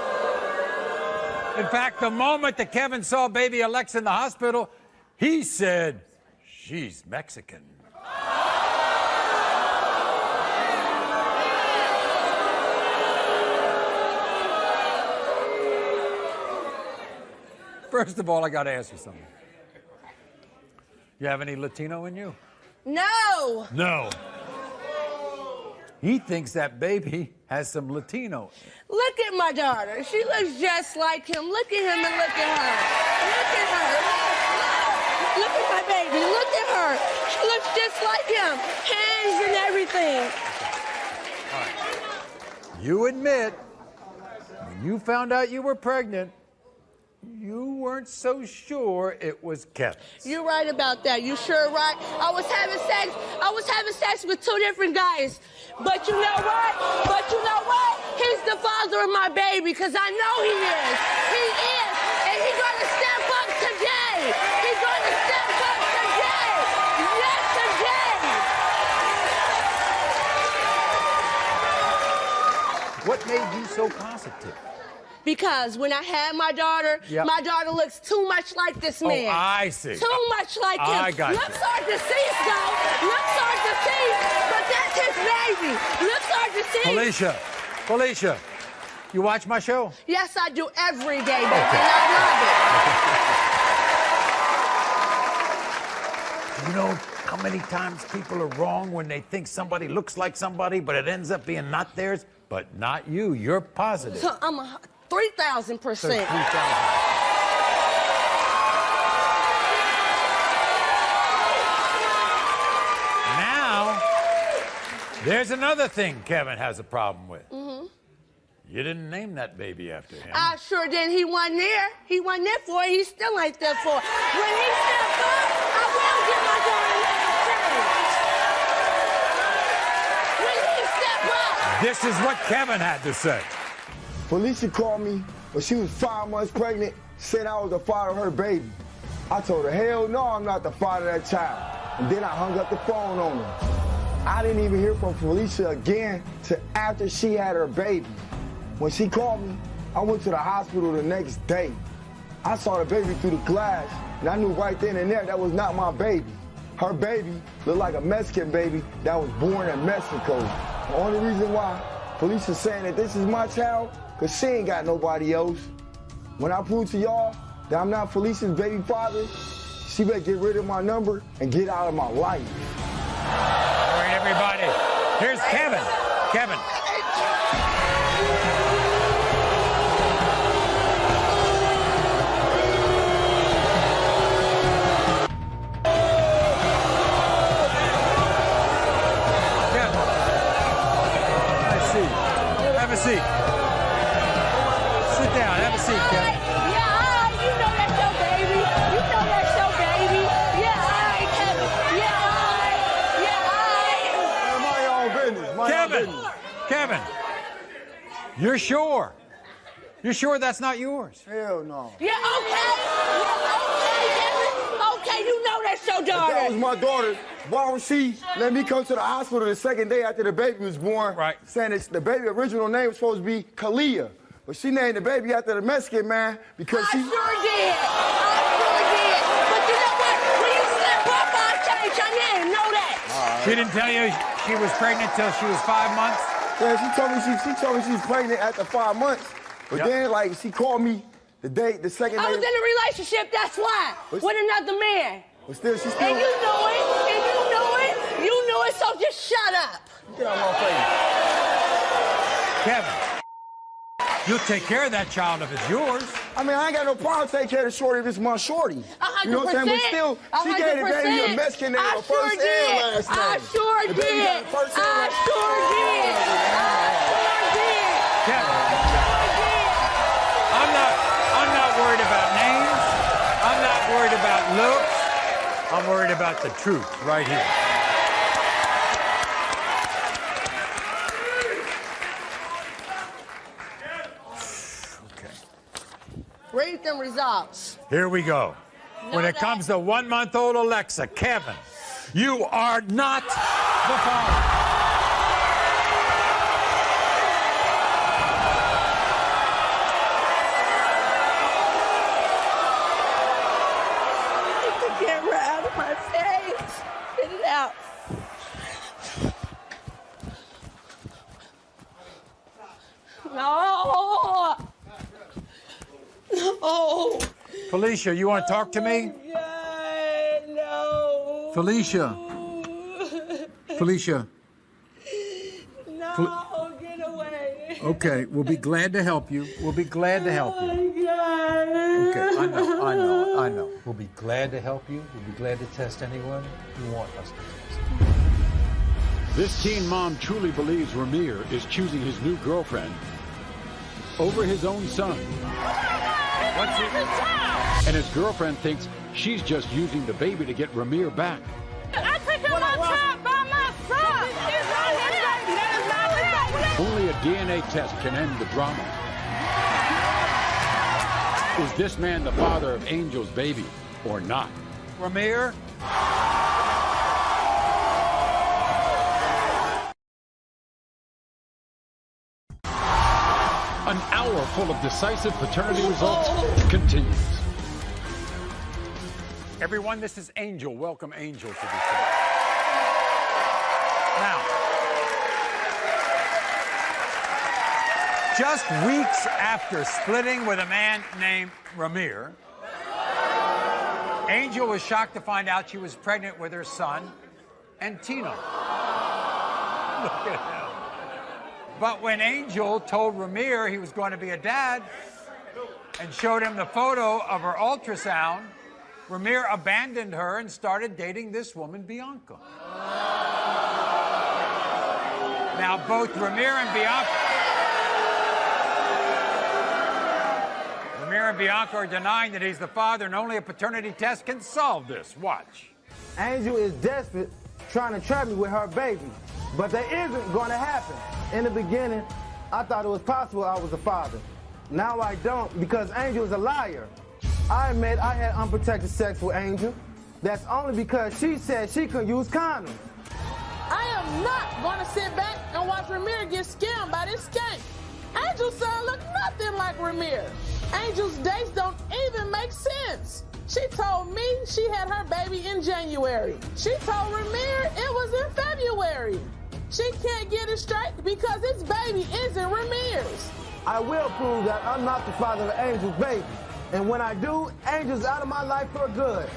Speaker 2: the moment that Kevin saw baby Alexa in the hospital, he said, "She's Mexican." First of all, I got to ask you something. You have any Latino in you?
Speaker 17: No.
Speaker 2: No. He thinks that baby has some Latino.
Speaker 17: Look at my daughter. She looks just like him. Look at him and look at her. Look at her. Look at my baby. Look at her. She looks just like him. Hands and everything.
Speaker 2: All right. You admit, when you found out you were pregnant, you weren't so sure it was Kevin.
Speaker 17: You're right about that. You sure right. I was having sex with 2 different guys. But you know what? He's the father of my baby, because I know he is. He is. And he's going to step up today. He's going to step up today. Yes, today.
Speaker 2: What made you so positive?
Speaker 17: Because when I had my daughter, my daughter looks too much like this man.
Speaker 2: Oh, I see.
Speaker 17: Too much like him.
Speaker 2: I got
Speaker 17: Looks are deceased, though. Looks are deceased, but that's his baby. Looks are deceased.
Speaker 2: Felicia, you watch my show?
Speaker 17: Yes, I do every day, baby, and I love it.
Speaker 2: You know how many times people are wrong when they think somebody looks like somebody, but it ends up being not theirs? But not you. You're positive.
Speaker 17: So I'm 3,000%.
Speaker 2: Now, there's another thing Kevin has a problem with.
Speaker 17: Mm-hmm.
Speaker 2: You didn't name that baby after him.
Speaker 17: I sure did. He wasn't there. He wasn't there for it. He still ain't there for it. When he steps up, I will get my daughter name. When he steps up.
Speaker 2: This is what Kevin had to say.
Speaker 20: Felicia called me when she was 5 months pregnant, said I was the father of her baby. I told her, hell no, I'm not the father of that child. And then I hung up the phone on her. I didn't even hear from Felicia again till after she had her baby. When she called me, I went to the hospital the next day. I saw the baby through the glass, and I knew right then and there that was not my baby. Her baby looked like a Mexican baby that was born in Mexico. The only reason why Felicia's saying that this is my child, because she ain't got nobody else. When I prove to y'all that I'm not Felicia's baby father, she better get rid of my number and get out of my life.
Speaker 2: All right, everybody. Here's Kevin. Kevin. Have a seat. Sit down. Have a seat, Kevin.
Speaker 17: Yeah, you know that's your baby. You know that's your baby. Yeah, all right, Kevin. Yeah, all right.
Speaker 20: Man, mind your own business.
Speaker 2: Kevin. You're sure? You're sure that's not yours?
Speaker 20: Hell no.
Speaker 17: Yeah, okay. Kevin. Okay, you know that's your daughter.
Speaker 20: If that was my daughter, why would she let me come to the hospital the second day after the baby was born? Right. Saying it's the baby original name was supposed to be Kalia. But she named the baby after the Mexican man because she...
Speaker 17: I sure did. But you know what? When you slip up, I'll change your name. Know that.
Speaker 2: She didn't tell you she was pregnant till she was 5 months?
Speaker 20: Yeah, she told me she was pregnant after 5 months. But then, like, she called me the second day.
Speaker 17: I was in a relationship, that's why. With another man.
Speaker 20: But still, she still...
Speaker 17: And you know it. You knew it, so just shut up.
Speaker 20: Get out my face.
Speaker 2: Kevin, you'll take care of that child if it's yours.
Speaker 20: I mean, I ain't got no problem taking care of the shorty if it's my shorty.
Speaker 17: 100%.
Speaker 20: You know what I'm saying? But still, she gave the baby a Mexican name, a first and last name.
Speaker 17: I sure did.
Speaker 2: Kevin. I'm worried about the truth right here.
Speaker 17: Read them results.
Speaker 2: Here we go. When it comes to 1-month-old Alexa, Kevin, you are not the father.
Speaker 7: Get the camera out of my face. Get it out. No. No.
Speaker 2: Felicia, you want to talk to me?
Speaker 7: No.
Speaker 2: Felicia. Felicia.
Speaker 7: No, get away.
Speaker 2: Okay, we'll be glad to help you. We'll be glad to help you.
Speaker 7: Oh, God.
Speaker 2: Okay, I know. We'll be glad to help you. We'll be glad to test anyone you want us to test.
Speaker 1: This teen mom truly believes Ramir is choosing his new girlfriend over his own son. And his girlfriend thinks she's just using the baby to get Ramir back.
Speaker 11: I took him my child by myself. He's not his baby. That is not his baby.
Speaker 1: Only a DNA test can end the drama. Is this man the father of Angel's baby or not?
Speaker 2: Ramir?
Speaker 1: An hour full of decisive paternity results continues.
Speaker 2: Everyone, this is Angel. Welcome Angel to the show. Now, just weeks after splitting with a man named Ramir, Angel was shocked to find out she was pregnant with her son, Antino. Look at him. But when Angel told Ramir he was going to be a dad and showed him the photo of her ultrasound, Ramir abandoned her and started dating this woman, Bianca. Now, both Ramir and Bianca are denying that he's the father, and only a paternity test can solve this. Watch.
Speaker 20: Angel is desperate, trying to trap me with her baby. But that isn't going to happen. In the beginning, I thought it was possible I was a father. Now I don't, because Angel is a liar. I admit I had unprotected sex with Angel. That's only because she said she could use condoms.
Speaker 9: I am not going to sit back and watch Ramir get scammed by this skank. Angel's son look nothing like Ramir. Angel's dates don't even make sense. She told me she had her baby in January. She told Ramir it was in February. She can't get it straight because this baby isn't Ramir's.
Speaker 20: I will prove that I'm not the father of Angel's baby. And when I do, Angel's out of my life for good.
Speaker 11: Are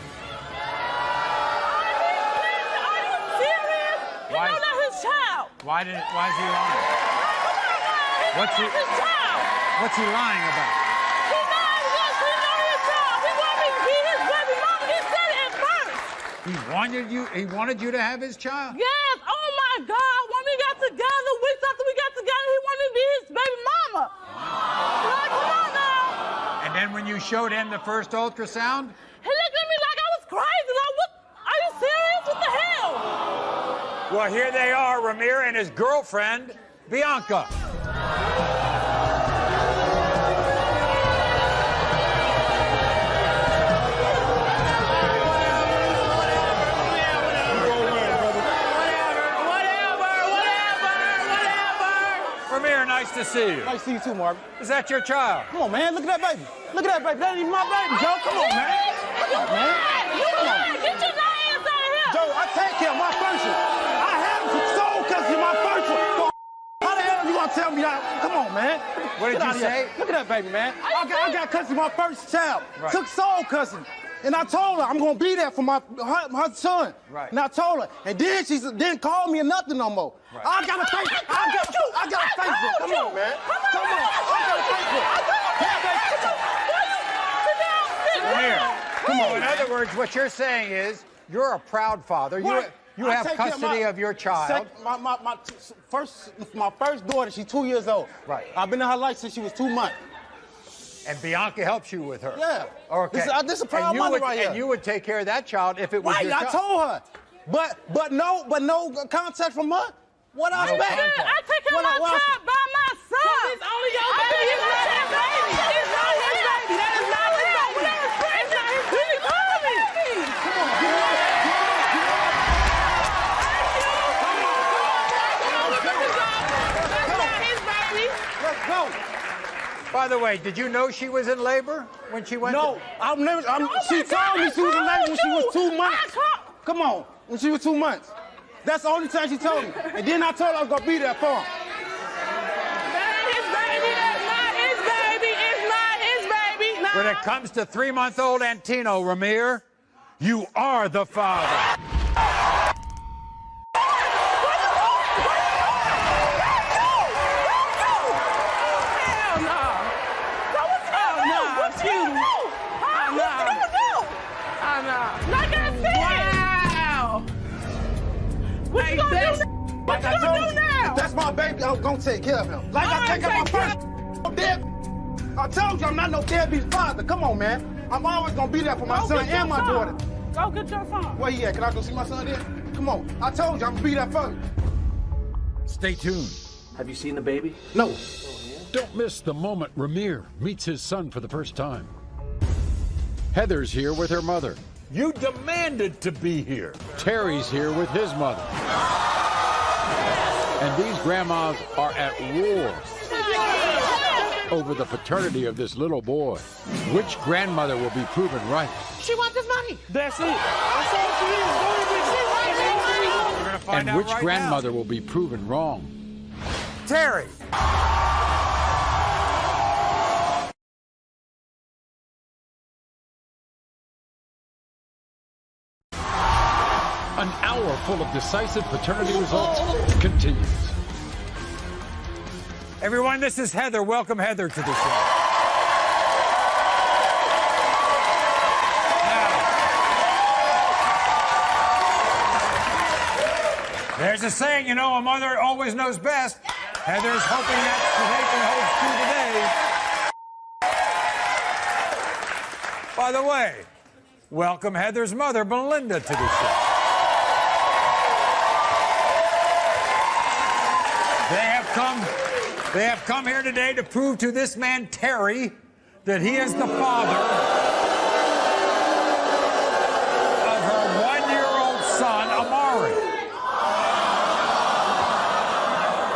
Speaker 11: you serious? He
Speaker 2: Why-
Speaker 11: know that's his child.
Speaker 2: Why is he lying? What's he lying about?
Speaker 11: He knows this. He knows his child. He wanted me to be his baby mama. He said it at first.
Speaker 2: He wanted you to have his child?
Speaker 11: Yes. Oh my God. When we got together, weeks after we got together, he wanted me to be his baby mama. Like, come on now.
Speaker 2: And then when you showed him the first ultrasound?
Speaker 11: He looked at me like I was crazy. Like, what? Are you serious? What the hell?
Speaker 2: Well, here they are, Ramir and his girlfriend, Bianca. Ramir, nice to see you.
Speaker 20: Nice to see you too, Mark.
Speaker 2: Is that your child?
Speaker 20: Come on, man. Look at that baby. Look at that baby. That ain't even my baby, Joe. Come on, man. Come on, man. Come on.
Speaker 11: Get your ass out of here.
Speaker 20: Joe, I take care of my first one. I had him for soul custody of my first one. How the hell are you gonna tell me that? Come on, man.
Speaker 2: What did
Speaker 20: Get
Speaker 2: you
Speaker 20: out of here.
Speaker 2: say?
Speaker 20: Look at that baby, man. I got custody of my first child.
Speaker 2: Right.
Speaker 20: Took soul custody. And I told her I'm gonna be there for her son.
Speaker 2: Right.
Speaker 20: And I told her, and then she didn't call me or nothing no more.
Speaker 2: Right.
Speaker 20: I got a Facebook. I got a Facebook. Come on, man. Come on. I got a Facebook.
Speaker 2: Ramir, come on. In other words, what you're saying is you're a proud father. You have custody of your child.
Speaker 20: My first daughter, she's 2 years old.
Speaker 2: Right.
Speaker 20: I've been in her life since she was 2 months.
Speaker 2: And Bianca helps you with her.
Speaker 20: Yeah.
Speaker 2: Okay.
Speaker 20: This is a proud mother right here.
Speaker 2: And you would take care of that child if it was
Speaker 20: Right,
Speaker 2: your
Speaker 20: I
Speaker 2: child.
Speaker 20: told her. But no contact from her. What I expect?
Speaker 11: I take care of my child by myself. It's only your baby. It's not his baby. It's not his baby. That is not his baby. It's not his baby. Call me. Come on. That's not his baby.
Speaker 20: Let's go.
Speaker 2: By the way, did you know she was in labor when she went?
Speaker 20: No, I've never. She told me she was in labor when she was 2 months. Come on, when she was 2 months. That's the only time she told me. And then I told her I was gonna be there for him.
Speaker 2: When it comes to 3-month-old Antino, Ramir, you are the father.
Speaker 11: What you gonna do? What you gonna do now?
Speaker 20: If that's my baby, I'm gonna take care of him. Like I take care of my first dead. I told you I'm not no deadbeat father. Come on, man. I'm always gonna be there for my son and my daughter.
Speaker 11: Go get your son.
Speaker 20: Where he at? Can I go see my son there? Come on. I told you I'm gonna be there for you.
Speaker 1: Stay tuned.
Speaker 14: Have you seen the baby?
Speaker 20: No.
Speaker 1: Don't miss the moment Ramir meets his son for the first time. Heather's here with her mother.
Speaker 2: You demanded to be here.
Speaker 1: Terry's here with his mother. And these grandmas are at war over the paternity of this little boy. Which grandmother will be proven right?
Speaker 11: She wants this money.
Speaker 20: That's it.
Speaker 11: That's all she is.
Speaker 2: We're gonna find
Speaker 1: And
Speaker 2: out
Speaker 1: which
Speaker 2: right
Speaker 1: grandmother will be proven wrong?
Speaker 2: now. Terry.
Speaker 1: An hour full of decisive paternity results continues.
Speaker 2: Everyone, this is Heather. Welcome Heather to the show. Now, there's a saying, you know, a mother always knows best. Heather's hoping that statement holds true today. By the way, welcome Heather's mother, Melinda, to the show. They have come here today to prove to this man, Terry, that he is the father of her 1-year-old son, Maury.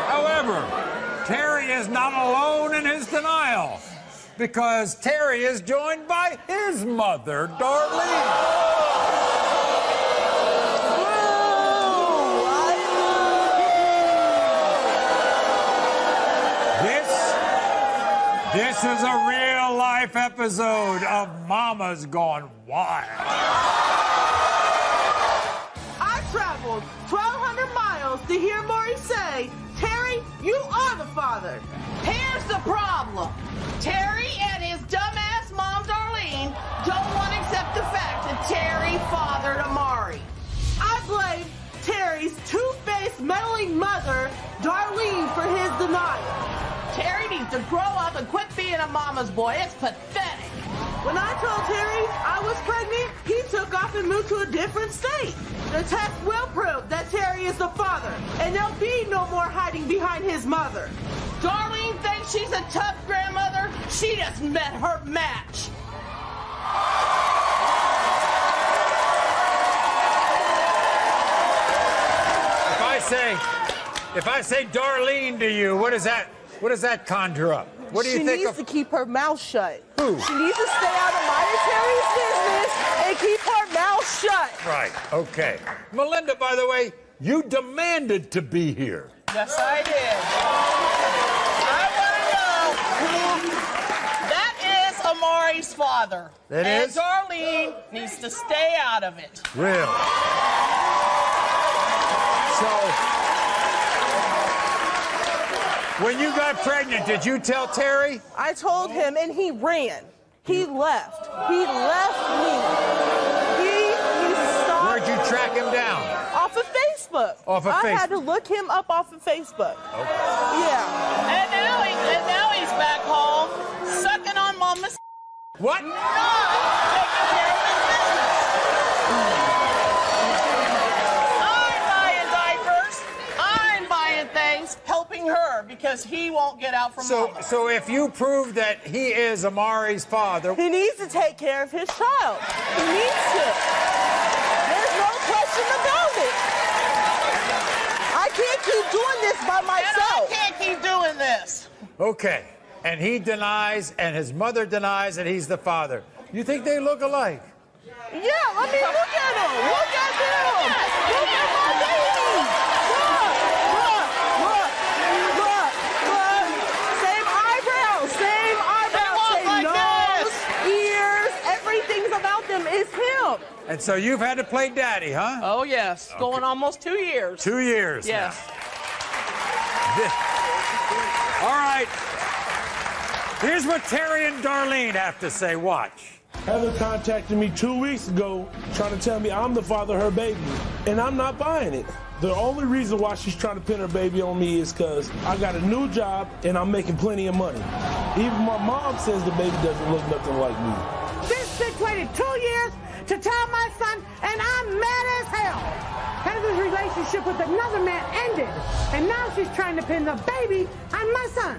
Speaker 2: However, Terry is not alone in his denial, because Terry is joined by his mother, Darlene. This is a real-life episode of Mama's Gone Wild.
Speaker 9: I traveled 1,200 miles to hear Maury say, Terry, you are the father.
Speaker 6: Here's the problem. Terry and his dumbass mom, Darlene, don't want to accept the fact that Terry fathered Maury.
Speaker 9: I blame Terry's two-faced meddling mother, Darlene, for his denial.
Speaker 6: Terry needs to grow up and quit being a mama's boy. It's pathetic.
Speaker 9: When I told Terry I was pregnant, he took off and moved to a different state. The test will prove that Terry is the father, and there'll be no more hiding behind his mother.
Speaker 6: Darlene thinks she's a tough grandmother. She just met her match.
Speaker 2: If I say Darlene to you, what does that conjure up? What do you think?
Speaker 9: She needs to keep her mouth shut.
Speaker 2: Who?
Speaker 9: She needs to stay out of Maya Terry's business and keep her mouth shut.
Speaker 2: Right, okay. Melinda, by the way, you demanded to be here.
Speaker 6: Yes, I did. I want to know who that is Amari's father.
Speaker 2: That
Speaker 6: and
Speaker 2: is?
Speaker 6: Darlene needs to stay out of it.
Speaker 2: Really? So, when you got pregnant, did you tell Terry?
Speaker 9: I told him, and he ran. He left. He left me. He needs to stop.
Speaker 2: Where'd you track him down?
Speaker 9: Off of Facebook.
Speaker 2: Off of
Speaker 9: I
Speaker 2: Facebook.
Speaker 9: had to look him up off of Facebook.
Speaker 2: Okay.
Speaker 9: Yeah.
Speaker 6: And now he's back home, sucking on Mama's
Speaker 2: What?
Speaker 13: I'm buying diapers. I'm buying things, helping her because he won't get out from mama.
Speaker 2: So if you prove that he is Amari's father,
Speaker 13: He needs to take care of his child. He needs to. There's no question about it. I can't keep doing this by myself. And I can't keep doing this.
Speaker 2: okay, and he denies, and his mother denies that he's the father. You think they look alike?
Speaker 13: Yeah, I mean, look at him. Look at him. Look at my baby. Look. Same eyebrows. Same nose, ears. Everything about them is him.
Speaker 2: And so you've had to play daddy, huh?
Speaker 13: Oh, yes.
Speaker 2: Okay.
Speaker 13: Going almost 2 years.
Speaker 2: 2 years.
Speaker 13: Yes.
Speaker 2: All right. Here's what Terry and Darlene have to say. Watch.
Speaker 16: Heather contacted me 2 weeks ago trying to tell me I'm the father of her baby, and I'm not buying it. The only reason why she's trying to pin her baby on me is because I got a new job and I'm making plenty of money. Even my mom says the baby doesn't look nothing like me.
Speaker 6: This bitch waited 2 years to tell my son, and I'm mad as hell. Heather's relationship with another man ended, and now she's trying to pin the baby on my son.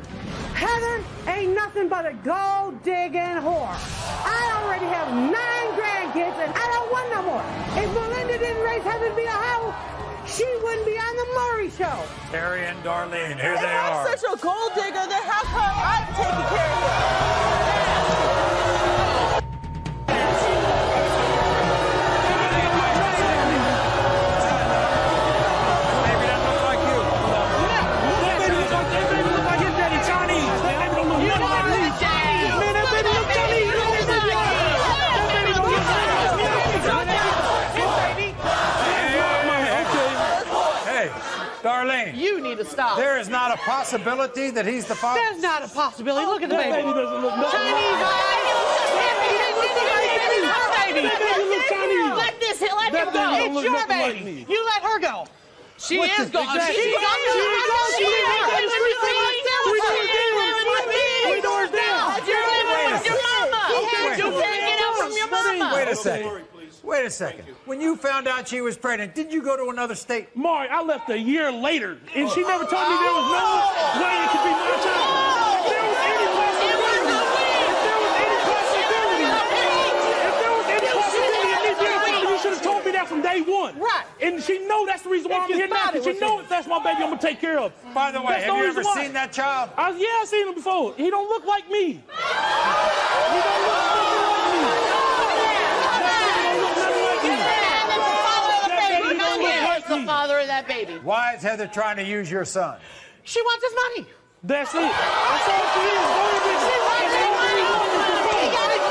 Speaker 6: Heather ain't nothing but a gold-digging whore. I already have 9 grandkids, and I don't want no more. If Melinda didn't raise Heather to be a hoe, she wouldn't be on the Maury show.
Speaker 2: Terry and Darlene, here
Speaker 13: If
Speaker 2: they are.
Speaker 13: I'm such a gold digger, then how come I'm taking care of him?
Speaker 2: Darlene.
Speaker 13: You need to stop.
Speaker 2: There is not a possibility that he's the father?
Speaker 6: There's not a possibility. Look at the baby.
Speaker 16: That baby doesn't look nothing
Speaker 6: Chinese
Speaker 16: like
Speaker 6: Let him go. It's your baby. You let her go.
Speaker 13: She is gone.
Speaker 6: Exactly.
Speaker 13: She's gone.
Speaker 6: Three doors down.
Speaker 13: You're living with your mama. You can't get out from your mama.
Speaker 2: Wait a second. Wait a second. When you found out she was pregnant, did you go to another state?
Speaker 16: Maury, I left a year later, and she never told me there was no way it could be my child. If there was any possibility of me being a father, you should have told me that from day one.
Speaker 6: Right.
Speaker 16: And she know that's the reason why I'm here now, because she know if that's my baby, I'm going to take care of.
Speaker 2: By the way,
Speaker 16: That's
Speaker 2: have
Speaker 16: the
Speaker 2: you
Speaker 16: reason
Speaker 2: ever
Speaker 16: why.
Speaker 2: seen that child?
Speaker 16: Yeah, I've seen him before. He don't look like me. He don't look nothing like me.
Speaker 6: The father of that baby.
Speaker 2: Why is Heather trying to use your son?
Speaker 6: She wants his money.
Speaker 16: That's it. That's all she is.
Speaker 6: She wants his money. He got his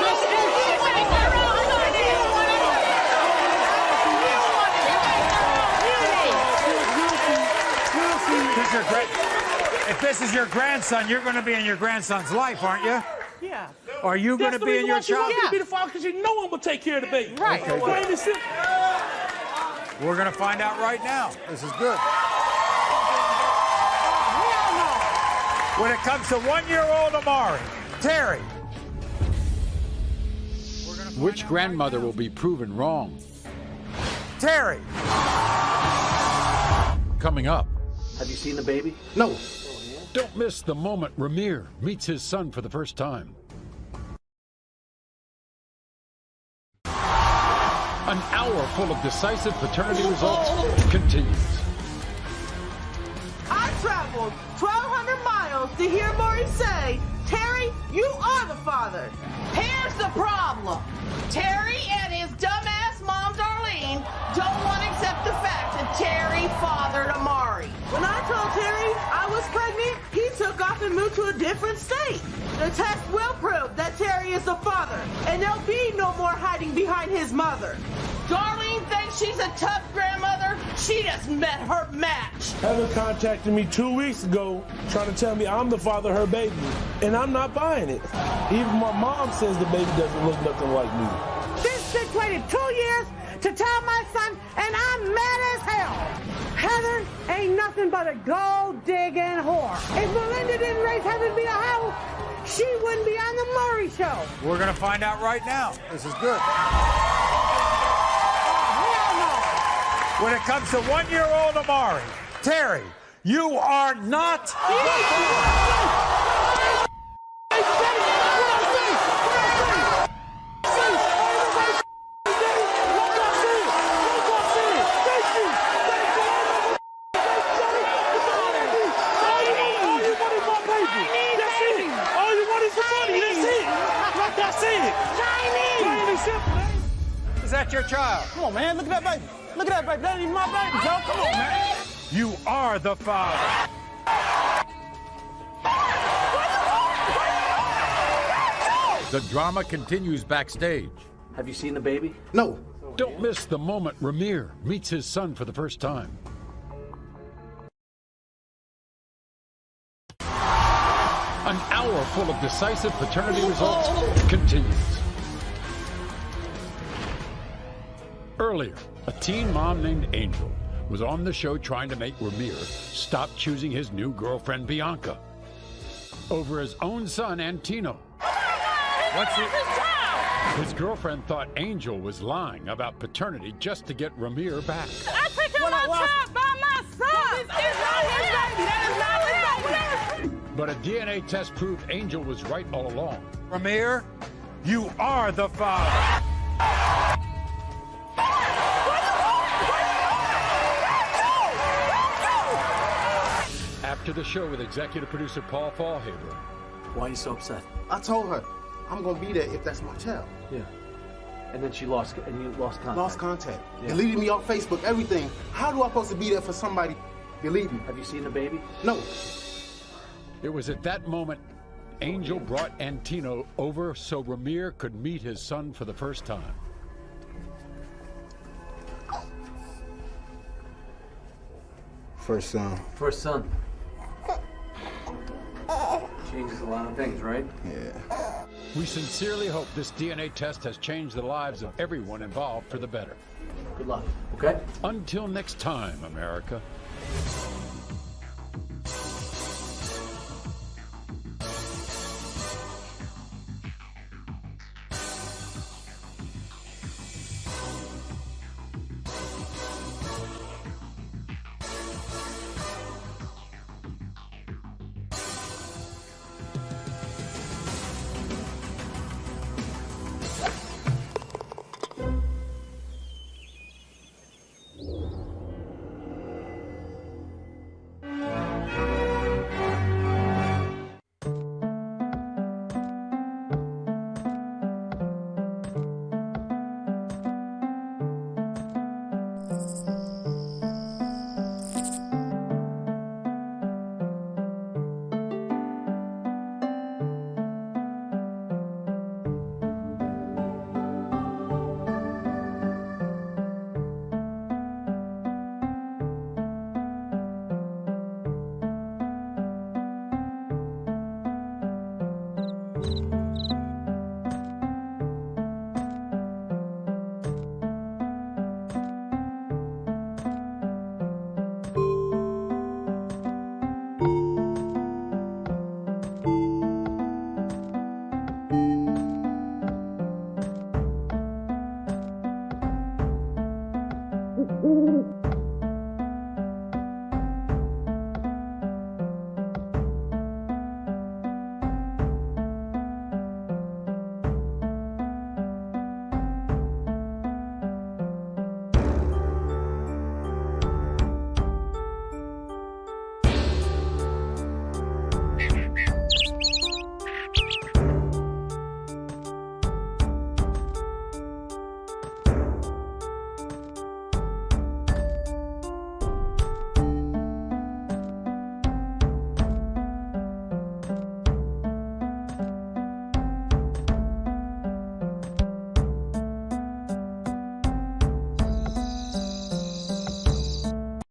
Speaker 2: If this is your grandson, you're going to be in your grandson's life, aren't you?
Speaker 16: Yeah.
Speaker 2: Are you going to be in your
Speaker 16: child? She wants me to be the father because she know I'm going to take care of the baby.
Speaker 6: Right.
Speaker 2: Okay,
Speaker 16: Plain and simple.
Speaker 2: We're going to find out right now. This is good. When it comes to 1-year-old Amari, Terry.
Speaker 1: Which grandmother will be proven wrong?
Speaker 2: Terry.
Speaker 1: Coming up.
Speaker 14: Have you seen the baby?
Speaker 1: No. Don't miss the moment Ramir meets his son for the first time. An hour full of decisive paternity results continues.
Speaker 13: I traveled 1,200 miles to hear Maury say, Terry, you are the father. Here's the problem. Terry and his dumbass mom, Darlene, don't want to accept the fact that Terry fathered Amari. When I told Terry I was pregnant, he took off and moved to a different state. The test will prove that Terry is the father, and there'll be no more hiding behind his mother. Darlene thinks she's a tough grandmother. She just met her match.
Speaker 16: Heather contacted me 2 weeks ago trying to tell me I'm the father of her baby, and I'm not buying it. Even my mom says the baby doesn't look nothing like me.
Speaker 6: This bitch waited 2 years to tell my son, and I'm mad as hell. Heather ain't nothing but a gold-digging whore. If Melinda didn't raise Heather to be a hoe,
Speaker 13: she wouldn't be on the Maury show.
Speaker 2: We're going to find out right now.
Speaker 4: This is good.
Speaker 2: When it comes to 1-year-old Amari, Terry, you are not. Is that your child?
Speaker 21: Come on, man. Look at that baby. Look at that baby. That ain't even my baby, Joe. Come on, man.
Speaker 2: You are the father.
Speaker 1: The drama continues backstage.
Speaker 14: Have you seen the baby?
Speaker 4: No.
Speaker 1: Don't miss the moment Ramir meets his son for the first time. An hour full of decisive paternity results continues. Earlier, a teen mom named Angel was on the show trying to make Ramir stop choosing his new girlfriend Bianca over his own son Antino. His girlfriend thought Angel was lying about paternity just to get Ramir back.
Speaker 11: I took him outside by myself. It's not his baby. That is not his baby.
Speaker 1: But a DNA test proved Angel was right all along.
Speaker 2: Ramir, you are the father.
Speaker 1: After the show with executive producer Paul Fallhaber.
Speaker 14: Why are you so upset?
Speaker 4: I told her I'm gonna be there if that's my child.
Speaker 14: Yeah. And then you lost contact.
Speaker 4: Lost contact.
Speaker 14: Yeah.
Speaker 4: Deleted me off Facebook, everything. How do I supposed to be there for somebody? Delete me.
Speaker 14: Have you seen the baby?
Speaker 4: No.
Speaker 1: It was at that moment Angel brought Antino over so Ramir could meet his son for the first time.
Speaker 4: First son.
Speaker 14: First son. Changes a lot of things, right?
Speaker 4: Yeah.
Speaker 1: We sincerely hope this DNA test has changed the lives of everyone involved for the better.
Speaker 14: Good luck, okay?
Speaker 1: Until next time, America.